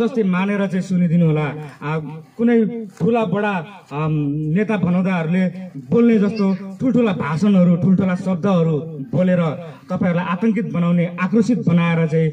जस्तै मानेर चाहिँ सुनिदिनु होला। कुनै ठुला बडा नेता भनाउँदाहरूले बोल्ने जस्तो ठुल्ठुला भाषणहरू ठुल्ठुला शब्दहरू बोलेर तपाईहरूलाई आतंकित बनाउने आक्रोशित बनाएर चाहिँ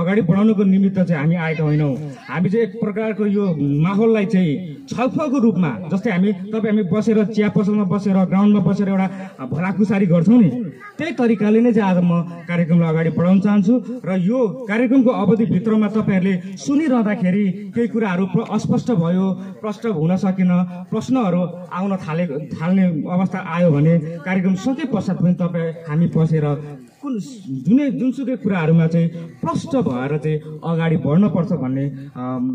अगाडि बढाउनुको निमित्त चाहिँ हामी आएका होइनौँ। हामी चाहिँ एक प्रकारको यो माहौललाई चाहिँ छलफलको रूपमा जस्तै हामी बसेर चिया पसलमा बसेर ग्राउन्डमा बसेर एउटा भलाकुसारी गर्छौँ नि, त्यही तरिकाले नै चाहिँ आज म कार्यक्रमलाई अगाडि बढाउन चाहन्छु। र यो कार्यक्रमको अवधिभित्रमा तपाईँहरूले सुनिरहँदाखेरि केही कुराहरू अस्पष्ट भयो, प्रश्न हुन सकेन, प्रश्नहरू आउन थाल्ने अवस्था आयो भने कार्यक्रम सके पश्चात पनि हामी बसेर जुनसुकै कुराहरूमा चाहिँ प्रष्ट भएर चाहिँ अगाडि बढ्नुपर्छ भन्ने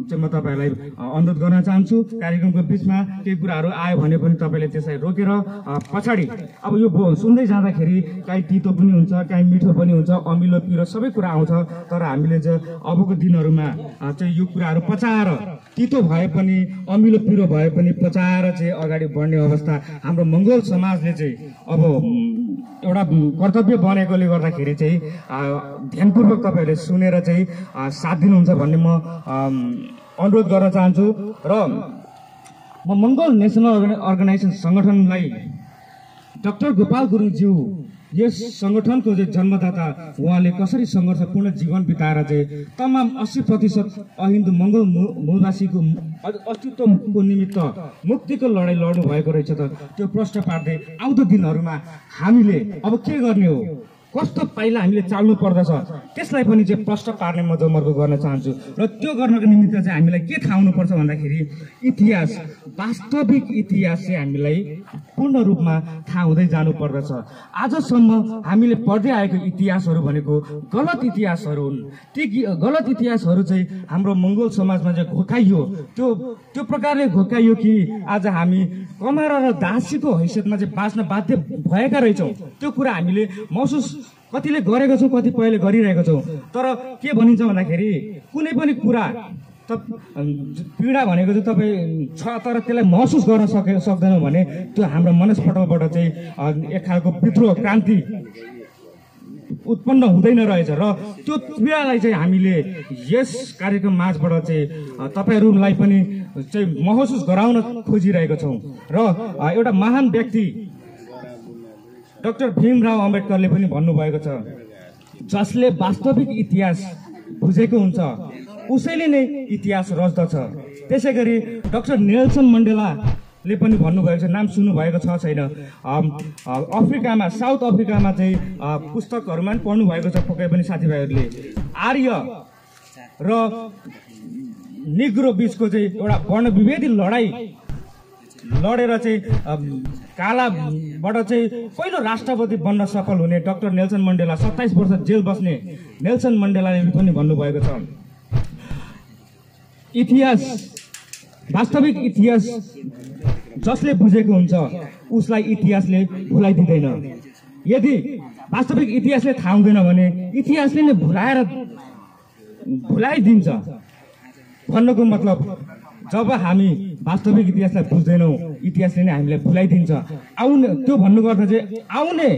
चाहिँ म तपाईँहरूलाई अनुरोध गर्न चाहन्छु। कार्यक्रमको बिचमा केही कुराहरू आयो भने पनि तपाईँले त्यसलाई रोकेर पछाडि अब यो सुन्दै जाँदाखेरि काहीँ तितो पनि हुन्छ, काहीँ मिठो पनि हुन्छ, अमिलो पिरो सबै कुरा आउँछ। तर हामीले चाहिँ अबको दिनहरूमा चाहिँ यो कुराहरू पचाएर तितो भए पनि अमिलो पिरो भए पनि पचाएर चाहिँ अगाडि बढ्ने अवस्था हाम्रो मङ्गोल समाजले चाहिँ अब एउटा कर्तव्य बनेकोले गर्दाखेरि चाहिँ ध्यानपूर्वक तपाईँहरूले सुनेर चाहिँ साथ दिनुहुन्छ भन्ने म अनुरोध गर्न चाहन्छु। र म मङ्गोल नेसनल अर्गनाइजेसन सङ्गठनलाई डाक्टर गोपाल गुरुङज्यू यस सङ्गठनको चाहिँ जन्मदाता उहाँले कसरी सङ्घर्षपूर्ण जीवन बिताएर चाहिँ तमाम 80% अहिन्दू मङ्गोल मूलवासीको अस्तित्वको निमित्त मुक्तिको लडाइँ लड्नु भएको रहेछ त त्यो प्रश्न पार्दै आउँदो दिनहरूमा हामीले अब के गर्ने हो, कस्तो पाइला हामीले चाल्नु पर्दछ त्यसलाई पनि चाहिँ प्रश्न पार्ने म जमर्को गर्न चाहन्छु। र त्यो गर्नको निमित्त चाहिँ हामीलाई के थाहा हुनुपर्छ भन्दाखेरि इतिहास, वास्तविक इतिहास चाहिँ हामीलाई पूर्ण रूपमा थाहा हुँदै जानु पर्दछ। आजसम्म हामीले पढ्दै आएको इतिहासहरू भनेको गलत इतिहासहरू हुन्। ती गलत इतिहासहरू चाहिँ हाम्रो मङ्गोल समाजमा चाहिँ घोकाइयो, त्यो प्रकारले घोकाइयो कि आज हामी कमारा र दासीको हैसियतमा चाहिँ बाँच्न बाध्य भएका रहेछौँ। त्यो कुरा हामीले महसुस कतिले गरेको छौँ, कतिपयले गरिरहेको छौँ। तर के भनिन्छ भन्दाखेरि कुनै पनि कुरा पीडा भनेको चाहिँ तपाईँ छ तर त्यसलाई महसुस गर्न सक्दैनौँ भने त्यो हाम्रो मनस्पटलबाट चाहिँ एक खालको विद्रोह क्रान्ति उत्पन्न हुँदैन रहेछ। र त्यो पीडालाई चाहिँ हामीले यस कार्यक्रम माझबाट चाहिँ तपाईँहरूलाई पनि चाहिँ महसुस गराउन खोजिरहेको छौँ। र एउटा महान व्यक्ति डाक्टर भीमराव अम्बेडकरले पनि भन्नुभएको छ, जसले वास्तविक इतिहास बुझेको हुन्छ उसैले नै इतिहास रच्दछ। त्यसै गरी डाक्टर नेल्सन मण्डेलाले पनि भन्नुभएको छ, नाम सुन्नुभएको छ छैन, अफ्रिकामा साउथ अफ्रिकामा चाहिँ पुस्तकहरूमा पनि पढ्नु भएको छ पक्कै पनि साथीभाइहरूले, आर्य र निग्रो बिचको चाहिँ एउटा वर्णविभेदी लडाइँ लडेर चाहिँ कालाबाट चाहिँ पहिलो राष्ट्रपति बन्न सफल हुने डाक्टर नेल्सन मण्डेला, 27 वर्ष जेल बस्ने नेल्सन मण्डेलाले पनि भन्नुभएको छ, इतिहास, वास्तविक इतिहास जसले बुझेको हुन्छ उसलाई इतिहासले भुलाइदिँदैन। यदि वास्तविक इतिहासले थाहा हुँदैन भने इतिहासले नै भुलाइदिन्छ। भन्नुको मतलब जब हामी वास्तविक इतिहासलाई बुझ्दैनौँ इतिहासले नै हामीलाई भुलाइदिन्छ। त्यो भन्नुको अर्थ चाहिँ आउने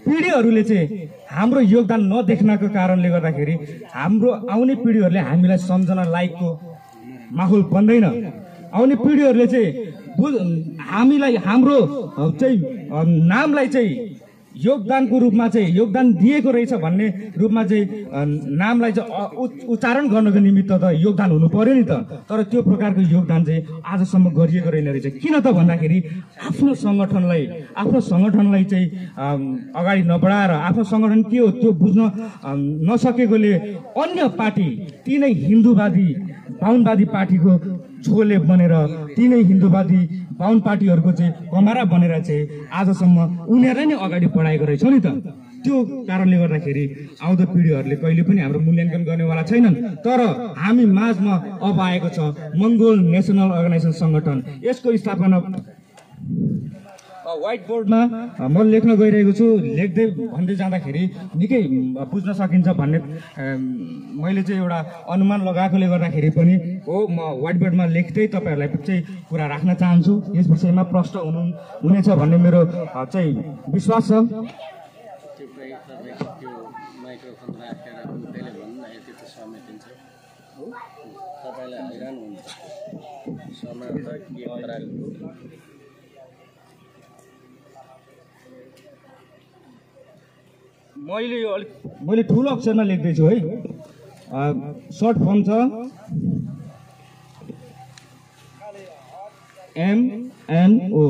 पिँढीहरूले चाहिँ हाम्रो योगदान नदेख्नको कारणले गर्दाखेरि हाम्रो आउने पिँढीहरूले हामीलाई सम्झन लायकको माहौल बन्दैन। आउने पिँढीहरूले चाहिँ हामीलाई हाम्रो चाहिँ नामलाई चाहिँ योगदानको रूपमा चाहिँ योगदान दिएको रहेछ भन्ने रूपमा चाहिँ नामलाई चाहिँ उच्चारण गर्नको निमित्त त योगदान हुनु पर्यो नि त। तर त्यो प्रकारको योगदान चाहिँ आजसम्म गरिएको रहेन रहेछ। किन त भन्दाखेरि आफ्नो सङ्गठनलाई चाहिँ अगाडि नबढाएर आफ्नो सङ्गठन के हो त्यो बुझ्न नसकेकोले अन्य पार्टी ती नै हिन्दूवादी बाहुनवादी पार्टीको झोले बनेर ती नै हिन्दूवादी बाहुन पार्टीहरूको चाहिँ कमारा बनेर चाहिँ आजसम्म उनीहरूलाई नै अगाडि बढाएको रहेछ नि त। त्यो कारणले गर्दाखेरि आउँदो पिँढीहरूले कहिले पनि हाम्रो मूल्याङ्कन गर्नेवाला छैनन्। तर हामी माझमा अब आएको छ मङ्गोल नेसनल अर्गनाइजेसन सङ्गठन। यसको स्थापना व्हाइट बोर्डमा म लेख्न गइरहेको छु। लेख्दै भन्दै जाँदाखेरि निकै बुझ्न सकिन्छ भन्ने मैले चाहिँ एउटा अनुमान लगाएकोले गर्दाखेरि पनि हो म व्हाइट बोर्डमा लेख्दै तपाईँहरूलाई चाहिँ कुरा राख्न चाहन्छु। यस विषयमा प्रश्न हुनेछ भन्ने मेरो चाहिँ विश्वास छ। तपाईलाई हैरान हुन्छ समाज के गराएको मैले ठुलो अक्षरमा लेख्दैछु है सर्ट फर्म छ MNO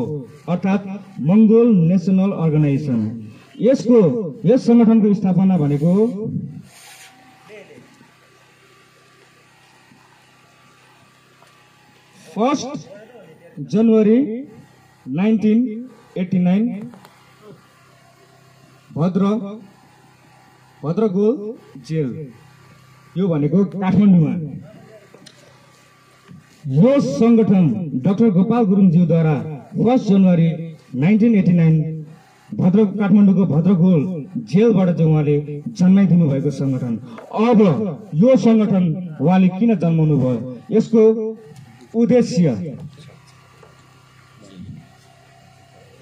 अर्थात् मंगोल नेशनल अर्गनाइजेसन। यस संगठनको स्थापना भनेको 1 जनवरी 1989 भद्रगोल जेल, यो भनेको काठमाडौँमा। यो संगठन डाक्टर गोपाल गुरुङज्यूद्वारा 1 जनवरी 1989 काठमाडौँको भद्रगोल जेलबाट चाहिँ उहाँले जन्माइदिनु भएको संगठन। अब यो संगठन उहाँले किन जन्माउनु भयो, यसको उद्देश्य,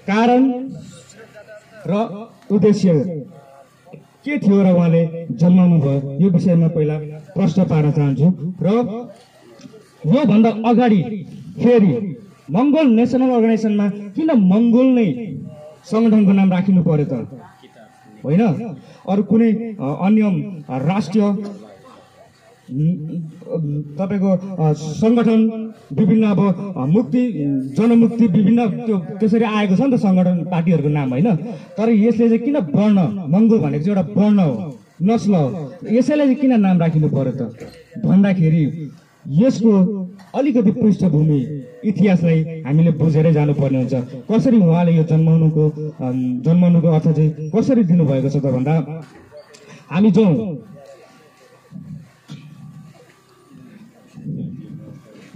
कारण र उद्देश्य के थियो र उहाँले जन्माउनु भयो, यो विषयमा पहिला प्रश्न पार्न चाहन्छु। र यो भन्दा अगाडि फेरि मंगोल नेशनल अर्गनाइजेसनमा किन मंगोल नै संगठनको नाम राखिनु पर्यो त, होइन? अरु कुनै अन्य राष्ट्रिय तपाईको संगठन विभिन्न अब मुक्ति जनमुक्ति विभिन्न त्यसरी आएको छ नि त संगठन पार्टीहरूको नाम, होइन? तर यसले चाहिँ किन वर्ण, मंगोल भनेको चाहिँ एउटा वर्ण हो, नस्ल हो, यसैलाई चाहिँ किन नाम राखिनु पर्यो त भन्दाखेरि यसको अलिकति पृष्ठभूमि इतिहासलाई हामीले बुझेरै जानुपर्ने हुन्छ। कसरी उहाँले यो जन्माउनुको अर्थ चाहिँ कसरी दिनुभएको छ त भन्दा, हामी जाउँ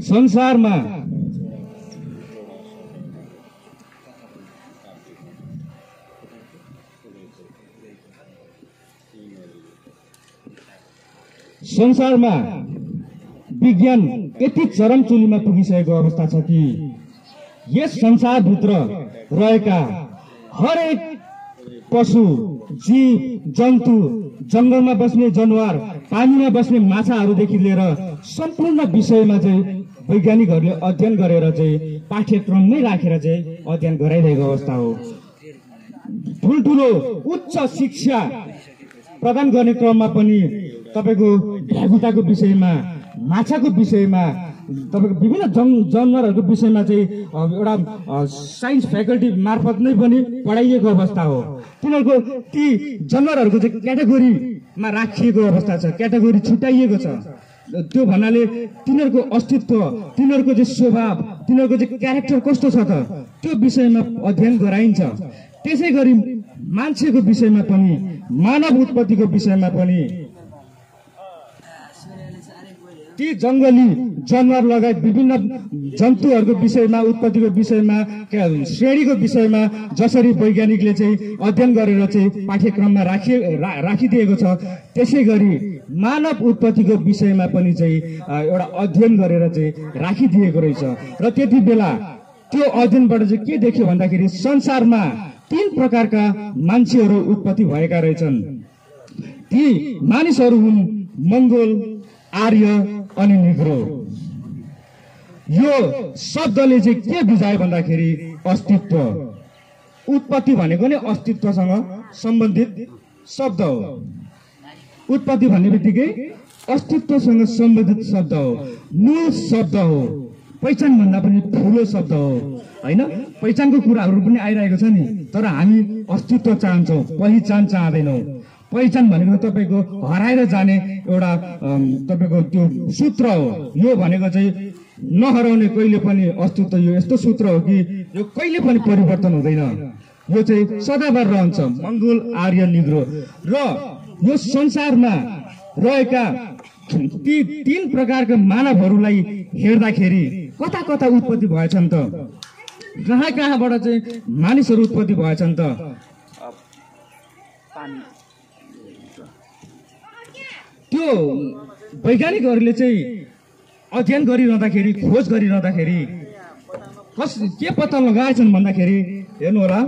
संसारमा विज्ञान यति चरम चुलीमा पुगिसकेको अवस्था छ कि यस संसारभित्र रहेका हरेक पशु जीव जन्तु, जंगलमा बस्ने जनावर, पानीमा बस्ने माछाहरूदेखि लिएर सम्पूर्ण विषयमा चाहिँ वैज्ञानिकहरूले अध्ययन गरेर चाहिँ पाठ्यक्रममै राखेर चाहिँ अध्ययन गराइरहेको अवस्था हो। ठुल्ठुलो उच्च शिक्षा प्रदान गर्ने क्रममा पनि तपाईको भ्यागुताको विषयमा, माछाको विषयमा, तपाईको विभिन्न जनावरहरूको विषयमा चाहिँ एउटा साइन्स फ्याकल्टी मार्फत नै पनि पढाइएको अवस्था हो। तिनीहरूको ती जनावरहरूको चाहिँ क्याटेगोरीमा राखिएको अवस्था छ, क्याटेगोरी छुट्याइएको छ। त्यो भन्नाले तिनीहरूको अस्तित्व, तिनीहरूको चाहिँ स्वभाव, तिनीहरूको चाहिँ क्यारेक्टर कस्तो छ त त्यो विषयमा अध्ययन गराइन्छ। त्यसै गरी मान्छेको विषयमा पनि, मानव उत्पत्तिको विषयमा पनि, ती जंगली जनावर लगायत विभिन्न जन्तुहरूको विषयमा, उत्पत्तिको विषयमा, श्रेणीको विषयमा जसरी वैज्ञानिकले चाहिँ अध्ययन गरेर चाहिँ पाठ्यक्रममा राखिदिएको छ, त्यसै गरी मानव उत्पत्तिको विषयमा पनि चाहिँ एउटा अध्ययन गरेर चाहिँ राखिदिएको रहेछ। र त्यति बेला त्यो अध्ययनबाट चाहिँ के देख्यो भन्दाखेरि संसारमा 3 प्रकारका मान्छेहरू उत्पत्ति भएका रहेछन्। ती मानिसहरू हुन् मंगोल, आर्य अनि निग्रो। यो शब्दले चाहिँ के बुझायो भन्दाखेरि अस्तित्व, उत्पत्ति भनेको नै अस्तित्वसँग सम्बन्धित शब्द हो। उत्पत्ति भन्ने बित्तिकै अस्तित्वसँग सम्बन्धित शब्द हो, मूल शब्द हो, पहिचान भन्दा पनि ठुलो शब्द हो, हैन? पहिचानको कुराहरू पनि आइरहेको छ नि, तर हामी अस्तित्व चाहन्छौँ, पहिचान चाहदैनौँ। पहिचान भनेको तपाईको हराएर जाने एउटा तपाईको त्यो सूत्र हो। यो भनेको चाहिँ नहराउने कहिले पनि अस्तित्व, यो यस्तो सूत्र हो कि यो कहिले पनि परिवर्तन हुँदैन, यो चाहिँ सदाबार रहन्छ। मंगोल, आर्य, निग्रो। र यो संसारमा रहेका ती 3 प्रकारका मानवहरूलाई हेर्दाखेरि कता कता उत्पत्ति भएछन् त, कहाँ कहाँबाट चाहिँ मानिसहरू उत्पत्ति भएछन् त? त्यो वैज्ञानिकहरूले चाहिँ अध्ययन गरिरहँदाखेरि, खोज गरिरहँदाखेरि के पत्ता लगाएछन् भन्दाखेरि, हेर्नु होला,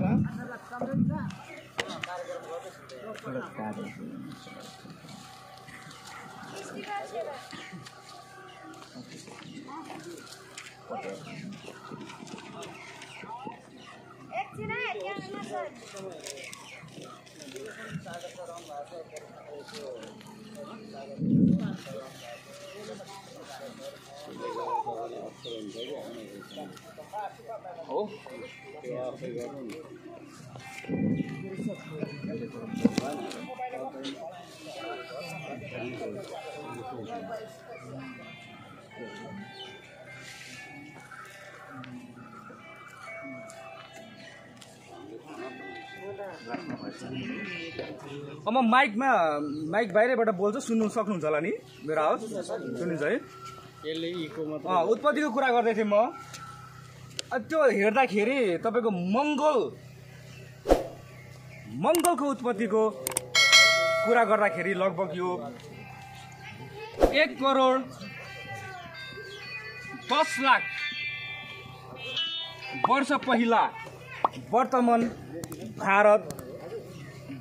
हो त्यो आफै गर्नु नि अब म माइक बाहिरबाट बोल्छु, सुन्नु सक्नुहुन्छ होला नि मेरो आवाज? सुनिन्छ है? यसले इको मात्र उत्पत्तिको कुरा गर्दै थिएँ म। त्यो हेर्दाखेरि तपाईँको मङ्गलको उत्पत्तिको कुरा गर्दाखेरि लगभग यो 1,10,00,000 वर्ष पहिला वर्तमान भारत,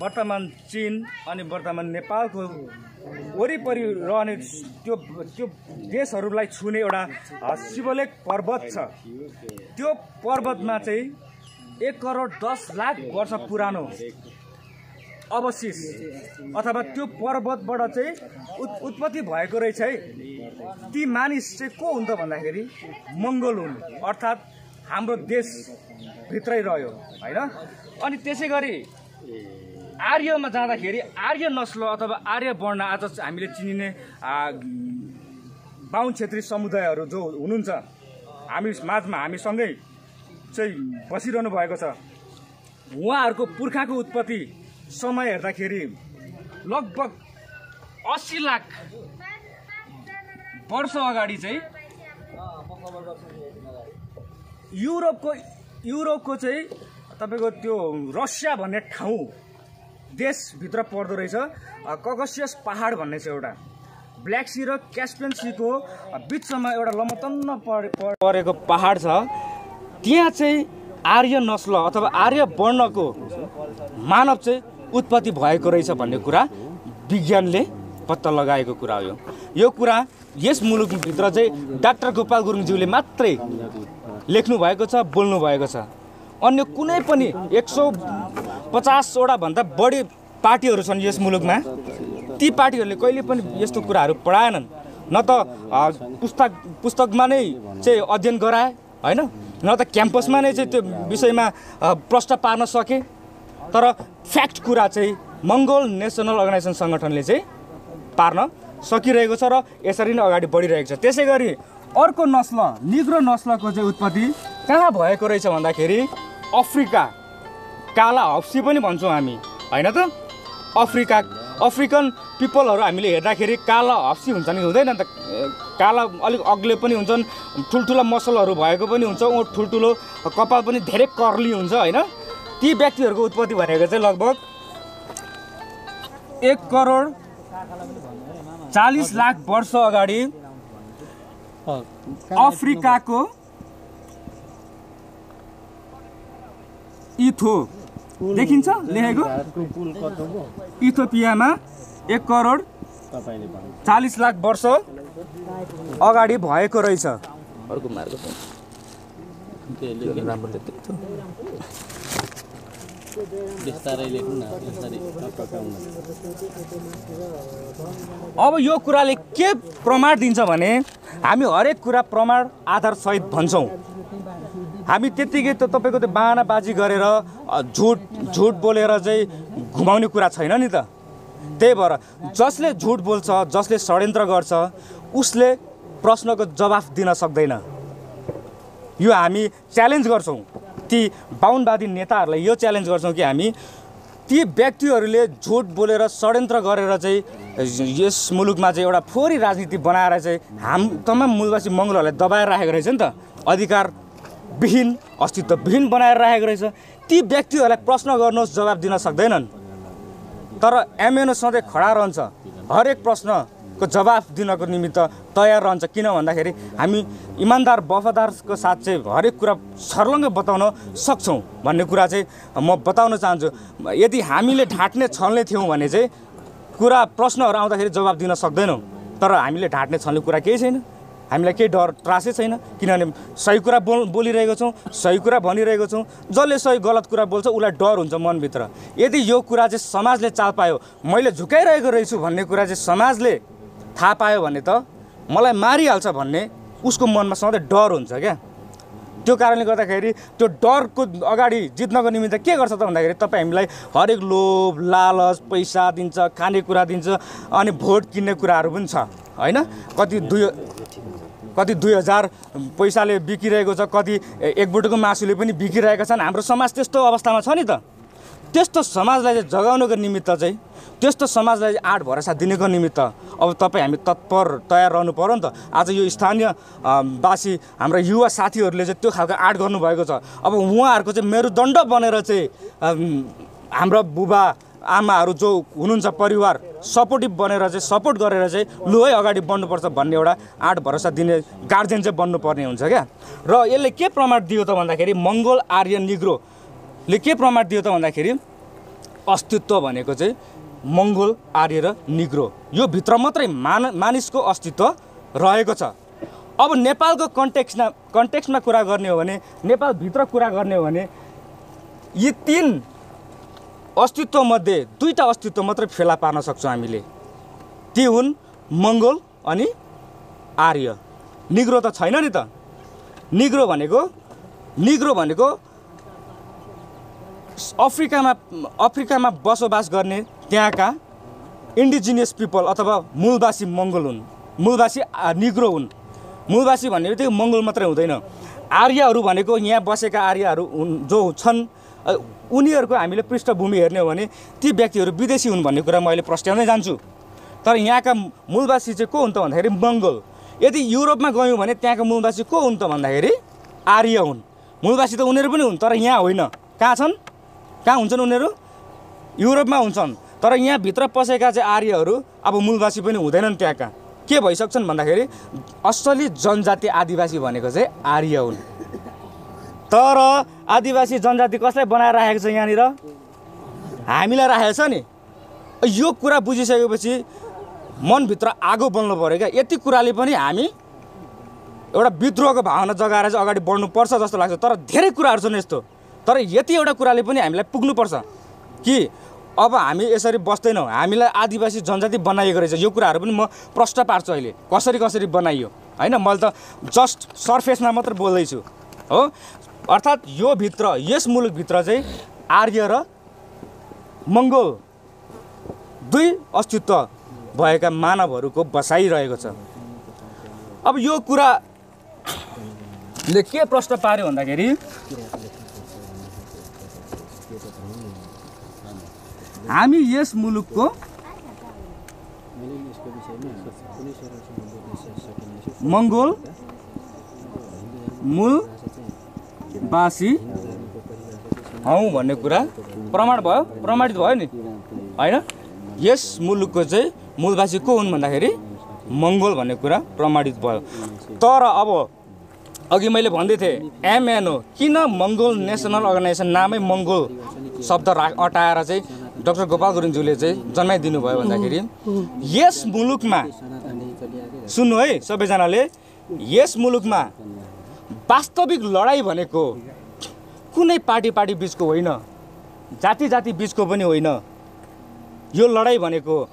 वर्तमान चीन अनि वर्तमान नेपालको वरिपरि रहने त्यो देशहरूलाई छुने एउटा शिवलेख पर्वत छ। त्यो पर्वतमा चाहिँ 1,10,00,000 वर्ष पुरानो अवशेष अथवा त्यो पर्वतबाट चाहिँ उत्पत्ति भएको रहेछ है। ती मानिस चाहिँ को हुन् त भन्दाखेरि मङ्गोल हुन्, अर्थात् हाम्रो देशभित्रै रह्यो होइन। अनि त्यसै गरी आर्यमा जाँदाखेरि आर्य नस्ल अथवा आर्य वर्ण आज हामीले चिनिने बाहुन क्षेत्री समुदायहरू जो हुनुहुन्छ हामी माझमा, हामीसँगै चाहिँ बसिरहनु भएको छ, उहाँहरूको पुर्खाको उत्पत्ति समय हेर्दाखेरि लगभग 80 लाख वर्ष अगाडि चाहिँ युरोपको चाहिँ तपाईँको त्यो रसिया भन्ने ठाउँ देशभित्र पर्दो रहेछ। ककसियस पहाड भन्ने छ एउटा, ब्ल्याक सी र क्यास्पियन सीको बिचमा एउटा लमतन्न परेको पहाड छ। त्यहाँ चाहिँ आर्य नस्ल अथवा आर्य वर्णको मानव चाहिँ उत्पत्ति भएको रहेछ भन्ने कुरा विज्ञानले पत्ता लगाएको कुरा हो। यो कुरा यस मुलुकभित्र चाहिँ डाक्टर गोपाल गुरुङज्यूले मात्रै लेख्नु भएको छ, बोल्नु भएको छ। अन्य कुनै पनि 150वटा भन्दा बढी पार्टीहरू छन् यस मुलुकमा, ती पार्टीहरूले कहिले पनि यस्तो कुराहरू पढाएनन्, न त पुस्तकमा नै चाहिँ अध्ययन गराए होइन, न त क्याम्पसमा नै चाहिँ त्यो विषयमा प्रश्न पार्न सके। तर फ्याक्ट कुरा चाहिँ मङ्गोल नेसनल अर्गनाइजेसन सङ्गठनले चाहिँ पार्न सकिरहेको छ र यसरी नै अगाडि बढिरहेको छ। त्यसै गरी अर्को नस्ल निग्रो नस्लको चाहिँ उत्पत्ति कहाँ भएको रहेछ भन्दाखेरि अफ्रिका, काला हप्सी पनि भन्छौँ हामी होइन त। अफ्रिकन पिपलहरू हामीले हेर्दाखेरि काला हप्सी हुन्छ नि, हुँदैन त? काला अलिक अग्ले पनि हुन्छन्, ठुल्ठुला मसलहरू भएको पनि हुन्छ, ठुल्ठुलो कपाल पनि धेरै कर्ली हुन्छ होइन। ती व्यक्तिहरूको उत्पत्ति भनेको चाहिँ लगभग 1,40,00,000 वर्ष अगाडि अफ्रिकाको इथो देखिन्छ लेखेको, इथियोपियामा 1,40,00,000 वर्ष अगाडि भएको रहेछ। अर्को मार्ग अब यो कुराले के प्रमाण दिन्छ भने हामी हरेक कुरा प्रमाण आधार सहित भन्छौँ। हामी त्यतिकै त तपाईँको त्यो बानाबाजी गरेर झुट बोलेर चाहिँ घुमाउने कुरा छैन नि त। त्यही भएर जसले झुट बोल्छ, जसले षड्यन्त्र गर्छ, उसले प्रश्नको जवाफ दिन सक्दैन। यो हामी च्यालेन्ज गर्छौँ, ती बाहुनवादी नेताहरूलाई यो च्यालेन्ज गर्छौँ कि हामी ती व्यक्तिहरूले झुट बोलेर षड्यन्त्र गरेर चाहिँ यस मुलुकमा चाहिँ एउटा फोहोरी राजनीति बनाएर चाहिँ तमाम मूलवासी मङ्गलहरूलाई दबाएर राखेको रहेछ नि त, अधिकारविहीन अस्तित्वविहीन बनाएर राखेको रहेछ। ती व्यक्तिहरूलाई प्रश्न गर्नुहोस्, जवाब दिन सक्दैनन्। तर एमएनओ सधैँ खडा रहन्छ, हरेक प्रश्नको जवाफ दिनको निमित्त तयार रहन्छ। किन भन्दाखेरि हामी इमान्दार वफादारको साथ चाहिँ हरेक कुरा सर्लङ्गै बताउन सक्छौँ भन्ने कुरा चाहिँ म बताउन चाहन्छु। यदि हामीले ढाँट्ने छल्ने थियौँ भने चाहिँ कुरा प्रश्नहरू आउँदाखेरि जवाब दिन सक्दैनौँ, तर हामीले ढाँट्ने छल्ने कुरा केही छैन। हामीलाई केही डर त्रासै छैन, किनभने सही कुरा बोलिरहेको छौँ, सही कुरा भनिरहेको छौँ। जसले सही गलत कुरा बोल्छ उसलाई डर हुन्छ मनभित्र। यदि यो कुरा चाहिँ समाजले चाल पायो, मैले झुकाइरहेको रहेछु भन्ने कुरा चाहिँ समाजले थाहा पायो भने त मलाई मारिहाल्छ भन्ने उसको मनमा सधैँ डर हुन्छ क्या। त्यो कारणले गर्दाखेरि त्यो डरको अगाडि जित्नको निमित्त के गर्छ त भन्दाखेरि तपाईँ हामीलाई हरेक लोभ लालच पैसा दिन्छ, खानेकुरा दिन्छ, अनि भोट किन्ने कुराहरू पनि छ होइन। कति 2000 पैसाले बिकिरहेको छ, कति 1 बुटको मासुले पनि बिकिरहेका छन्। हाम्रो समाज त्यस्तो अवस्थामा छ नि त। त्यस्तो समाजलाई चाहिँ जगाउनको निमित्त चाहिँ, त्यस्तो समाजलाई आँट भरोसा दिनको निमित्त अब तपाईँ हामी तत्पर तयार रहनु पर्यो नि त। आज यो स्थानीय वासी हाम्रा युवा साथीहरूले चाहिँ त्यो खालको आँट गर्नुभएको छ। अब उहाँहरूको चाहिँ मेरुदण्ड बनेर चाहिँ हाम्रा बुबा आमाहरू जो हुनुहुन्छ परिवार सपोर्टिभ बनेर चाहिँ सपोर्ट गरेर चाहिँ लु है अगाडि बढ्नुपर्छ भन्ने एउटा आँट भरोसा दिने गार्जियन चाहिँ बन्नुपर्ने हुन्छ क्या। र यसले के प्रमाण दियो त भन्दाखेरि मङ्गोल आर्य निग्रोले के प्रमाण दियो त भन्दाखेरि अस्तित्व भनेको चाहिँ मङ्गोल आर्य र निग्रो यो भित्र मात्रै मानिसको अस्तित्व रहेको छ। अब नेपालको कन्टेक्स्टमा कुरा गर्ने हो भने, नेपालभित्र कुरा गर्ने हो भने यी 3 अस्तित्वमध्ये 2टा अस्तित्व मात्रै फेला पार्न सक्छौँ हामीले। ती हुन् मङ्गोल अनि आर्य। निग्रो त छैन नि त। निग्रो भनेको अफ्रिकामा बसोबास गर्ने त्यहाँका इन्डिजिनियस पिपल अथवा मूलवासी मङ्गोल हुन्, मूलवासी निग्रो हुन्। मूलवासी भन्ने बित्तिकै मङ्गोल मात्रै हुँदैन। आर्यहरू भनेको यहाँ बसेका आर्यहरू जो छन् उनीहरूको हामीले पृष्ठभूमि हेर्ने हो भने ती व्यक्तिहरू विदेशी हुन् भन्ने कुरा म अहिले प्रस्ट्याउँदै जान्छु। तर यहाँका मूलवासी चाहिँ को हुन् त भन्दाखेरि मङ्गोल। यदि युरोपमा गयौँ भने त्यहाँका मूलवासी को हुन् त भन्दाखेरि आर्य हुन्। मूलवासी त उनीहरू पनि हुन् तर यहाँ होइन। कहाँ छन्? कहाँ हुन्छन् उनीहरू? युरोपमा हुन्छन्। तर यहाँ भित्र पसेका चाहिँ आर्यहरू अब मूलवासी पनि हुँदैनन्। त्यहाँका के भइसक्छन् भन्दाखेरि असली जनजाति आदिवासी भनेको चाहिँ आर्य हुन्। तर आदिवासी जनजाति कसलाई बनाएर राखेको छ यहाँनिर? हामीलाई राखेको छ नि। यो कुरा बुझिसकेपछि मनभित्र आगो बल्नु पऱ्यो क्या। यति कुराले पनि हामी एउटा विद्रोहको भावना जगाएर चाहिँ अगाडि बढ्नुपर्छ जस्तो लाग्छ। तर धेरै कुराहरू छन् यस्तो। तर यति एउटा कुराले पनि हामीलाई पुग्नुपर्छ कि अब हामी यसरी बस्दैनौँ, हामीलाई आदिवासी जनजाति बनाइएको रहेछ। यो कुराहरू पनि म प्रश्न पार्छु अहिले कसरी बनाइयो होइन। मैले त जस्ट सर्फेसमा मात्र बोल्दैछु हो। अर्थात् यो भित्र यस मुलुकभित्र चाहिँ आर्य र मङ्गोल 2 अस्तित्व भएका मानवहरूको बसाइरहेको छ। अब यो कुराले के प्रश्न पार्यो भन्दाखेरि हामी यस मुलुकको मङ्गोल मूलवासी हौँ भन्ने कुरा प्रमाणित भयो नि होइन। यस मुलुकको चाहिँ मूलवासी को हुन् भन्दाखेरि मङ्गोल भन्ने कुरा प्रमाणित भयो। तर अब अघि मैले भन्दै थिएँ MNO किन मङ्गोल नेसनल अर्गनाइजेसन नामै मङ्गोल शब्द अटाएर चाहिँ डाक्टर गोपाल गुरुङज्यूले चाहिँ जन्माइदिनु भयो भन्दाखेरि यस मुलुकमा सुन्नु है सबैजनाले, यस मुलुकमा वास्तविक लडाइँ भनेको कुनै पार्टी बिचको होइन, जाति बिचको पनि होइन। यो लडाइँ भनेको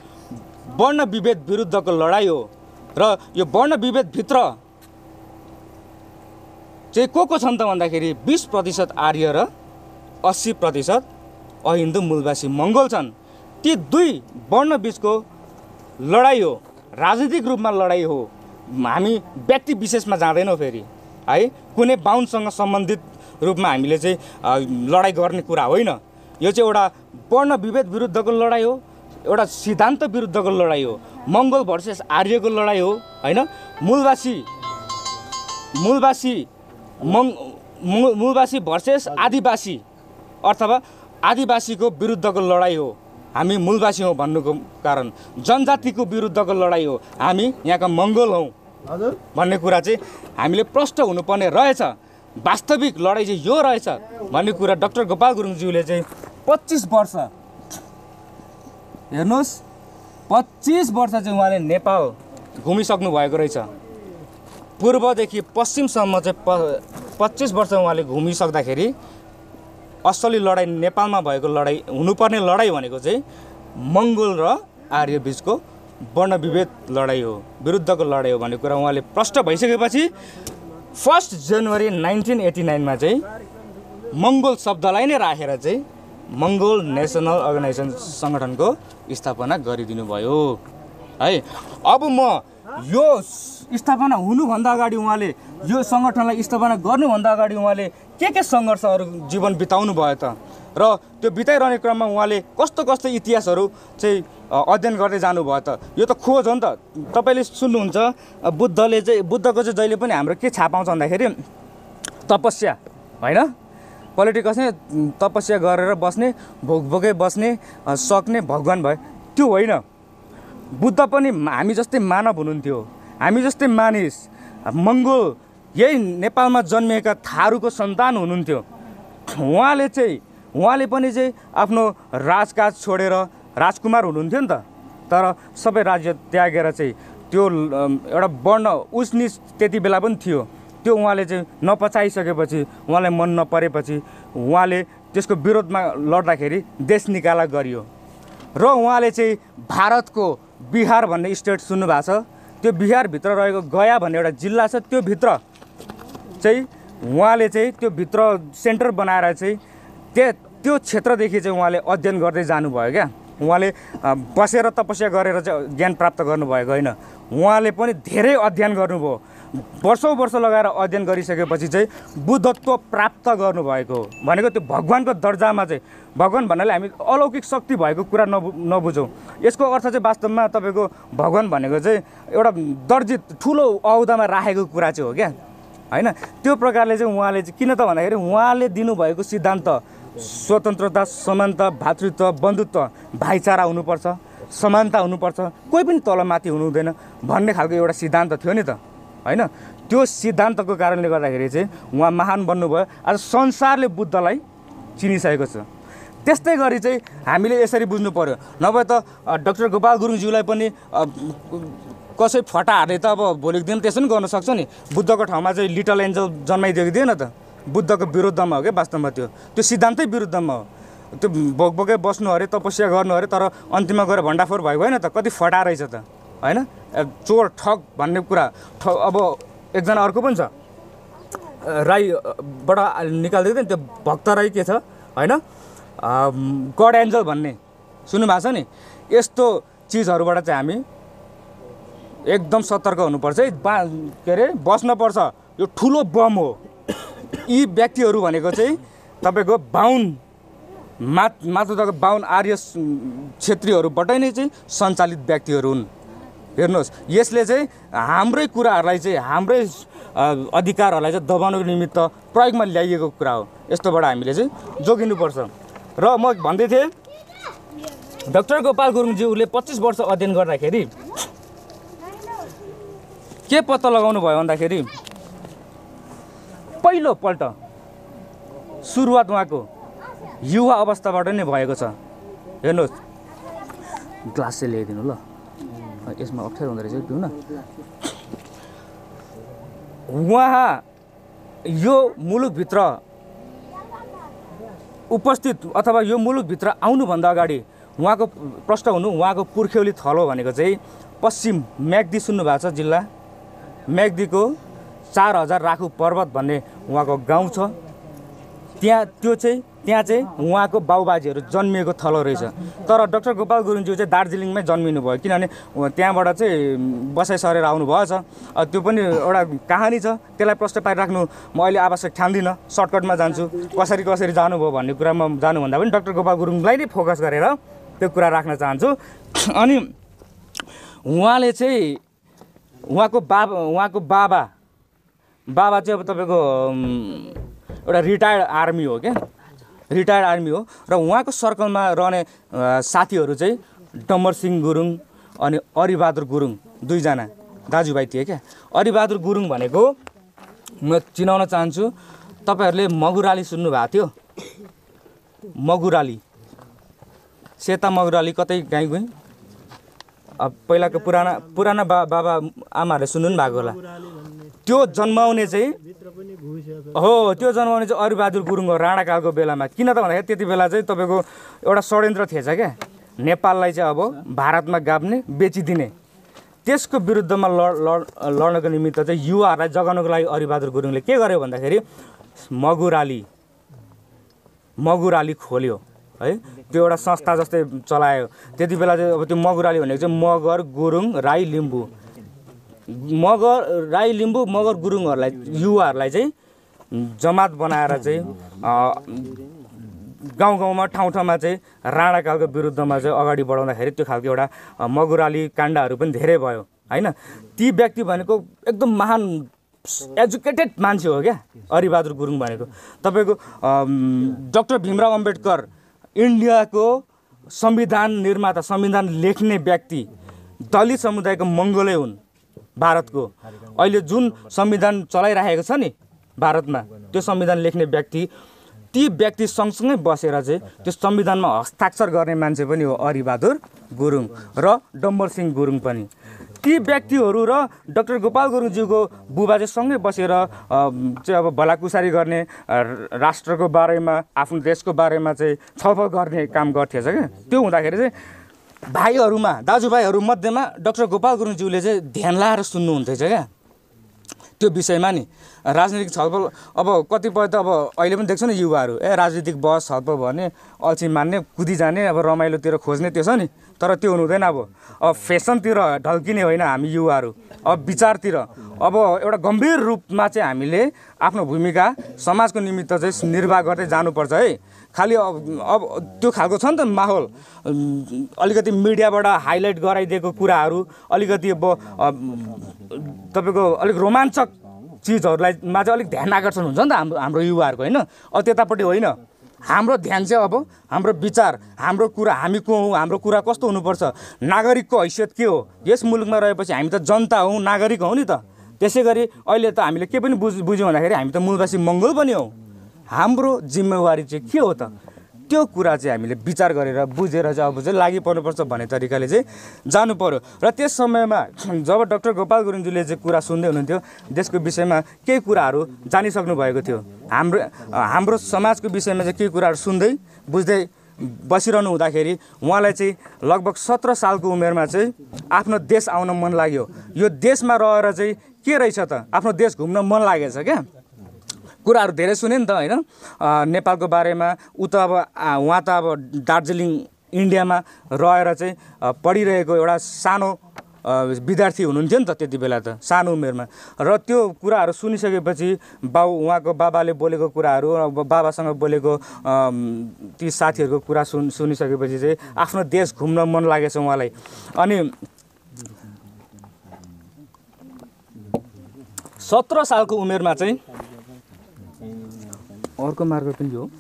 वर्ण विभेद विरुद्धको लडाइँ हो। र यो वर्ण विभेदभित्र चाहिँ को छन् त भन्दाखेरि 20% आर्य र 80% अहिन्दू मूलवासी मङ्गोल छन्। ती 2 वर्ण बिचको लडाइँ हो, राजनीतिक रूपमा लडाइँ हो। हामी व्यक्ति विशेषमा जाँदैनौँ फेरि है। कुनै बाहुनसँग सम्बन्धित रूपमा हामीले चाहिँ लडाइँ गर्ने कुरा होइन। यो चाहिँ एउटा वर्ण विभेद विरुद्धको लडाइँ हो, एउटा सिद्धान्त विरुद्धको लडाइँ हो। मङ्गोल भर्सेस आर्यको लडाइँ हो होइन। मूलवासी भर्सेस आदिवासी अथवा आदिवासीको विरुद्धको लडाइँ हो। हामी मूलवासी हौँ भन्नुको कारण जनजातिको विरुद्धको लडाइँ हो। हामी यहाँका मङ्गोल हौँ भन्ने कुरा चाहिँ हामीले प्रष्ट हुनुपर्ने रहेछ। वास्तविक लडाइँ चाहिँ यो रहेछ भन्ने कुरा डाक्टर गोपाल गुरुङज्यूले चाहिँ 25 वर्ष हेर्नुहोस् 25 वर्ष चाहिँ उहाँले नेपाल घुमिसक्नु भएको रहेछ। पूर्वदेखि पश्चिमसम्म चाहिँ 25 वर्ष उहाँले घुमिसक्दाखेरि असली लडाइँ नेपालमा भएको लडाइँ हुनुपर्ने लडाइँ भनेको चाहिँ मङ्गोल र आर्य बिचको वर्ण विभेद लडाइँ हो, विरुद्धको लडाइँ हो भन्ने कुरा उहाँले प्रष्ट भइसकेपछि 1 जनवरी 1989 चाहिँ मङ्गोल शब्दलाई नै राखेर चाहिँ मङ्गोल नेसनल अर्गनाइजेसन सङ्गठनको स्थापना गरिदिनु भयो है। अब म यो स्थापना हुनुभन्दा अगाडि उहाँले यो सङ्गठनलाई स्थापना गर्नुभन्दा अगाडि उहाँले के सङ्घर्षहरू जीवन बिताउनु भयो त र त्यो बिताइरहने क्रममा उहाँले कस्तो कस्तो इतिहासहरू चाहिँ अध्ययन गर्दै जानुभयो त, यो त खोज हो नि त। तपाईँले सुन्नुहुन्छ बुद्धको चाहिँ जहिले पनि हाम्रो के छाप आउँछ भन्दाखेरि तपस्या होइन, पोलिटिकस नै तपस्या गरेर बस्ने, भोकै बस्ने सक्ने भगवान भयो, त्यो होइन। बुद्ध पनि हामी जस्तै मानव हुनुहुन्थ्यो, हामी जस्तै मानिस, मङ्गोल यही नेपालमा जन्मिएका थारूको सन्तान हुनुहुन्थ्यो। उहाँले पनि चाहिँ आफ्नो राजकाज छोडेर राजकुमार हुनुहुन्थ्यो नि त, तर सबै राज्य त्यागेर चाहिँ त्यो एउटा वर्ण उच्च त्यति बेला पनि थियो, त्यो उहाँले चाहिँ नपचाइसकेपछि, उहाँलाई मन नपरेपछि उहाँले त्यसको विरोधमा लड्दाखेरि देश निकाला गरियो र उहाँले चाहिँ भारतको बिहार भन्ने स्टेट सुन्नु भएको छ, त्यो बिहारभित्र रहेको गया भन्ने एउटा जिल्ला छ, त्यो भित्र चाहिँ उहाँले चाहिँ त्यो भित्र सेन्टर बनाएर चाहिँ त्यो क्षेत्रदेखि चाहिँ उहाँले अध्ययन गर्दै जानुभयो क्या। उहाँले बसेर तपस्या गरेर चाहिँ ज्ञान प्राप्त गर्नुभएको होइन, उहाँले पनि धेरै अध्ययन गर्नुभयो, वर्षौँ वर्ष लगाएर अध्ययन गरिसकेपछि चाहिँ बुद्धत्व प्राप्त गर्नुभएको भनेको त्यो भगवानको दर्जामा चाहिँ, भगवान भन्नाले हामी अलौकिक शक्ति भएको कुरा नबुझौँ। यसको अर्थ चाहिँ वास्तवमा तपाईँको भगवान भनेको चाहिँ एउटा दर्जित ठुलो औहदामा राखेको कुरा चाहिँ हो क्या होइन। त्यो प्रकारले चाहिँ उहाँले चाहिँ किन त भन्दाखेरि उहाँले दिनुभएको सिद्धान्त स्वतन्त्रता, समानता, भातृत्व, बन्धुत्व, भाइचारा हुनुपर्छ, समानता हुनुपर्छ, कोही पनि तलमाथि हुनु हुँदैन भन्ने खालको एउटा सिद्धान्त थियो नि त होइन। त्यो सिद्धान्तको कारणले गर्दाखेरि चाहिँ उहाँ महान बन्नुभयो। आज संसारले बुद्धलाई चिनिसकेको छ। त्यस्तै गरी चाहिँ हामीले यसरी बुझ्नु पर्यो, नभए त डाक्टर गोपाल गुरुङज्यूलाई पनि कसै फटाहरूले त अब भोलिको दिन त्यसो पनि गर्न सक्छ नि। बुद्धको ठाउँमा चाहिँ लिटल एन्जल जन्माइदिएको दिएन त, बुद्धको विरुद्धमा हो क्या वास्तवमा, त्यो सिद्धान्तै विरुद्धमा हो। त्यो भोकै बस्नु अरे, तपस्या गर्नु अरे, तर अन्तिममा गएर भण्डाफोर भएको होइन त, कति फटा रहेछ त होइन। चोर ठग भन्ने कुरा अब एकजना अर्को पनि छ, राईबाट निकालिदिएको थियो नि, त्यो भक्त राई के छ होइन, गड एन्जल भन्ने सुन्नु भएको छ नि। यस्तो चिजहरूबाट चाहिँ हामी एकदम सतर्क हुनुपर्छ है, के अरे बस्नुपर्छ। यो ठुलो बम हो। यी व्यक्तिहरू भनेको चाहिँ तपाईँको 52 मातृत्वको 52 आर्य क्षेत्रीहरूबाटै नै चाहिँ सञ्चालित व्यक्तिहरू हुन्। हेर्नुहोस्, यसले चाहिँ हाम्रै कुराहरूलाई चाहिँ, हाम्रै अधिकारहरूलाई चाहिँ दबाउनको निमित्त प्रयोगमा ल्याइएको कुरा हो। यस्तोबाट हामीले चाहिँ जोगिनुपर्छ। र म भन्दै थिएँ, डाक्टर गोपाल गुरुङज्यूले 25 वर्ष अध्ययन गर्दाखेरि के पत्ता लगाउनु भयो भन्दाखेरि पहिलोपल्ट सुरुवात उहाँको युवा अवस्थाबाट नै भएको छ। हेर्नुहोस्, ग्लास चाहिँ ल्याइदिनु ल, यसमा अप्ठ्यारो हुँदो रहेछ पिउन। उहाँ यो मुलुकभित्र उपस्थित अथवा यो मुलुकभित्र आउनुभन्दा अगाडि उहाँको प्रश्न हुनु, उहाँको पुर्ख्यौली थलो भनेको चाहिँ पश्चिम म्याग्दी सुन्नु भएको छ जिल्ला, म्याग्दीको 4000 राखु पर्वत भन्ने उहाँको गाउँ छ। त्यहाँ चाहिँ उहाँको बाउबाजेहरू जन्मिएको थलो रहेछ। तर डाक्टर गोपाल गुरुङज्यू चाहिँ दार्जिलिङमै जन्मिनु भयो, किनभने त्यहाँबाट चाहिँ बसाइ सरेर आउनु भएछ। त्यो पनि एउटा कहानी छ, त्यसलाई प्रश्न पारिराख्नु म अहिले आवश्यक ठान्दिनँ, सर्टकटमा जान्छु। कसरी जानुभयो भन्ने कुरामा जानुभन्दा पनि डाक्टर गोपाल गुरुङलाई नै फोकस गरेर त्यो कुरा राख्न चाहन्छु। अनि उहाँले चाहिँ उहाँको बाबा चाहिँ अब तपाईँको एउटा रिटायर्ड आर्मी हो क्या, रिटायर्ड आर्मी हो। र उहाँको सर्कलमा रहने साथीहरू चाहिँ डम्बरसिंह गुरुङ अनि अरिबहादुर गुरुङ, दुईजना दाजुभाइ थिए क्या। अरिबहादुर गुरुङ भनेको म चिनाउन चाहन्छु, तपाईँहरूले मगुराली सुन्नुभएको थियो, मगुराली, सेता मगुराली कतै गाई गई, अब पहिलाको पुराना बाबा आमाहरूले सुन्नु पनि भएको होला। त्यो जन्माउने चाहिँ हो त्यो जन्माउने चाहिँ अरिबहादुर गुरुङ हो राणाकालको बेलामा। किन त भन्दाखेरि त्यति बेला चाहिँ तपाईँको एउटा षड्यन्त्र थिएछ क्या, नेपाललाई चाहिँ अब भारतमा गाप्ने बेचिदिने। त्यसको विरुद्धमा लड्नको निमित्त चाहिँ युवाहरूलाई जगाउनको लागि अरिबहादुर गुरुङले के गर्यो भन्दाखेरि मगुराली खोल्यो है। त्यो एउटा संस्था जस्तै चलायो। त्यति बेला चाहिँ अब त्यो मगुराली भनेको चाहिँ मगर गुरुङ राई लिम्बू, मगर गुरुङहरूलाई युवाहरूलाई चाहिँ जमात बनाएर चाहिँ गाउँ गाउँमा ठाउँ ठाउँमा चाहिँ राणाकालको विरुद्धमा चाहिँ अगाडि बढाउँदाखेरि त्यो खालको एउटा मगुराली काण्डहरू पनि धेरै भयो होइन। ती व्यक्ति भनेको एकदम महान एजुकेटेड मान्छे हो क्या अरिबहादुर गुरुङ भनेको। तपाईँको डाक्टर भीमराव अम्बेडकर इन्डियाको संविधान निर्माता, संविधान लेख्ने व्यक्ति दलित समुदायको मङ्गोलै हुन् भारतको। अहिले जुन संविधान चलाइरहेको छ नि भारतमा, त्यो संविधान लेख्ने व्यक्ति, ती व्यक्ति सँगसँगै बसेर चाहिँ त्यो संविधानमा हस्ताक्षर गर्ने मान्छे पनि हो अरिबहादुर गुरुङ र डम्बरसिंह गुरुङ पनि। ती व्यक्तिहरू र डाक्टर गोपाल गुरुङज्यूको बुबा चाहिँ सँगै बसेर चाहिँ अब भलाकुसारी गर्ने, राष्ट्रको बारेमा, आफ्नो देशको बारेमा चाहिँ छलफल गर्ने काम गर्थेछ क्या। त्यो हुँदाखेरि चाहिँ भाइहरूमा, दाजुभाइहरू मध्येमा डाक्टर गोपाल गुरुङज्यूले चाहिँ ध्यान लाएर सुन्नुहुन्थेछ क्या त्यो विषयमा नि। राजनीतिक छलफल अब कतिपय त अब अहिले पनि देख्छ नि युवाहरू, राजनीतिक बहस छलफल भने अल्छी मान्ने, कुदिजाने, अब रमाइलोतिर खोज्ने त्यो छ नि। तर त्यो हुनुहुँदैन। अब फेसनतिर ढल्किने होइन हामी युवाहरू, अब विचारतिर, अब एउटा गम्भीर रूपमा चाहिँ हामीले आफ्नो भूमिका समाजको निमित्त चाहिँ निर्वाह गर्दै जानुपर्छ है। खालि अब त्यो खालको छ नि त माहौल, अलिकति मिडियाबाट हाइलाइट गराइदिएको कुराहरू, अलिकति अब तपाईँको अलिक रोमाञ्चक चिजहरूलाई मा चाहिँ अलिक ध्यान आकर्षण हुन्छ नि त हाम्रो युवाहरूको होइन। अब त्यतापट्टि होइन, हाम्रो ध्यान चाहिँ अब हाम्रो विचार, हाम्रो कुरा, हामी को हौँ, हाम्रो कुरा कस्तो हुनुपर्छ, नागरिकको हैसियत के हो। यस मुलुकमा रहेपछि हामी त जनता हौँ, नागरिक हौँ नि त। त्यसै गरी अहिले त हामीले के पनि बुझ्यौँ भन्दाखेरि हामी त मूलवासी मङ्गोल पनि हौँ। हाम्रो जिम्मेवारी चाहिँ के हो त, त्यो कुरा चाहिँ हामीले विचार गरेर बुझेर चाहिँ अब चाहिँ लागि पर्नुपर्छ भन्ने तरिकाले चाहिँ जानु पर्यो। र त्यस समयमा जब डाक्टर गोपाल गुरुङज्यूले चाहिँ कुरा सुन्दै हुनुहुन्थ्यो, देशको विषयमा केही कुराहरू जानिसक्नु भएको थियो, हाम्रो समाजको विषयमा चाहिँ केही कुराहरू सुन्दै बुझ्दै बसिरहनु हुँदाखेरि उहाँलाई चाहिँ लगभग 17 सालको उमेरमा चाहिँ आफ्नो देश आउन मन लाग्यो। यो देशमा रहेर चाहिँ के रहेछ त, आफ्नो देश घुम्न मन लागेछ क्या। कुराहरू धेरै सुने नि त होइन, नेपालको बारेमा। ऊ त अब उहाँ त अब दार्जिलिङ इन्डियामा रहेर चाहिँ पढिरहेको एउटा सानो विद्यार्थी हुनुहुन्थ्यो नि त त्यति बेला त, सानो उमेरमा। र त्यो कुराहरू सुनिसकेपछि उहाँको बाबाले बोलेको कुराहरू, बाबासँग बोलेको ती साथीहरूको कुरा सुनिसकेपछि चाहिँ आफ्नो देश घुम्न मन लागेछ उहाँलाई। अनि 17 सालको उमेरमा चाहिँ अर्को मार्कर पनि हो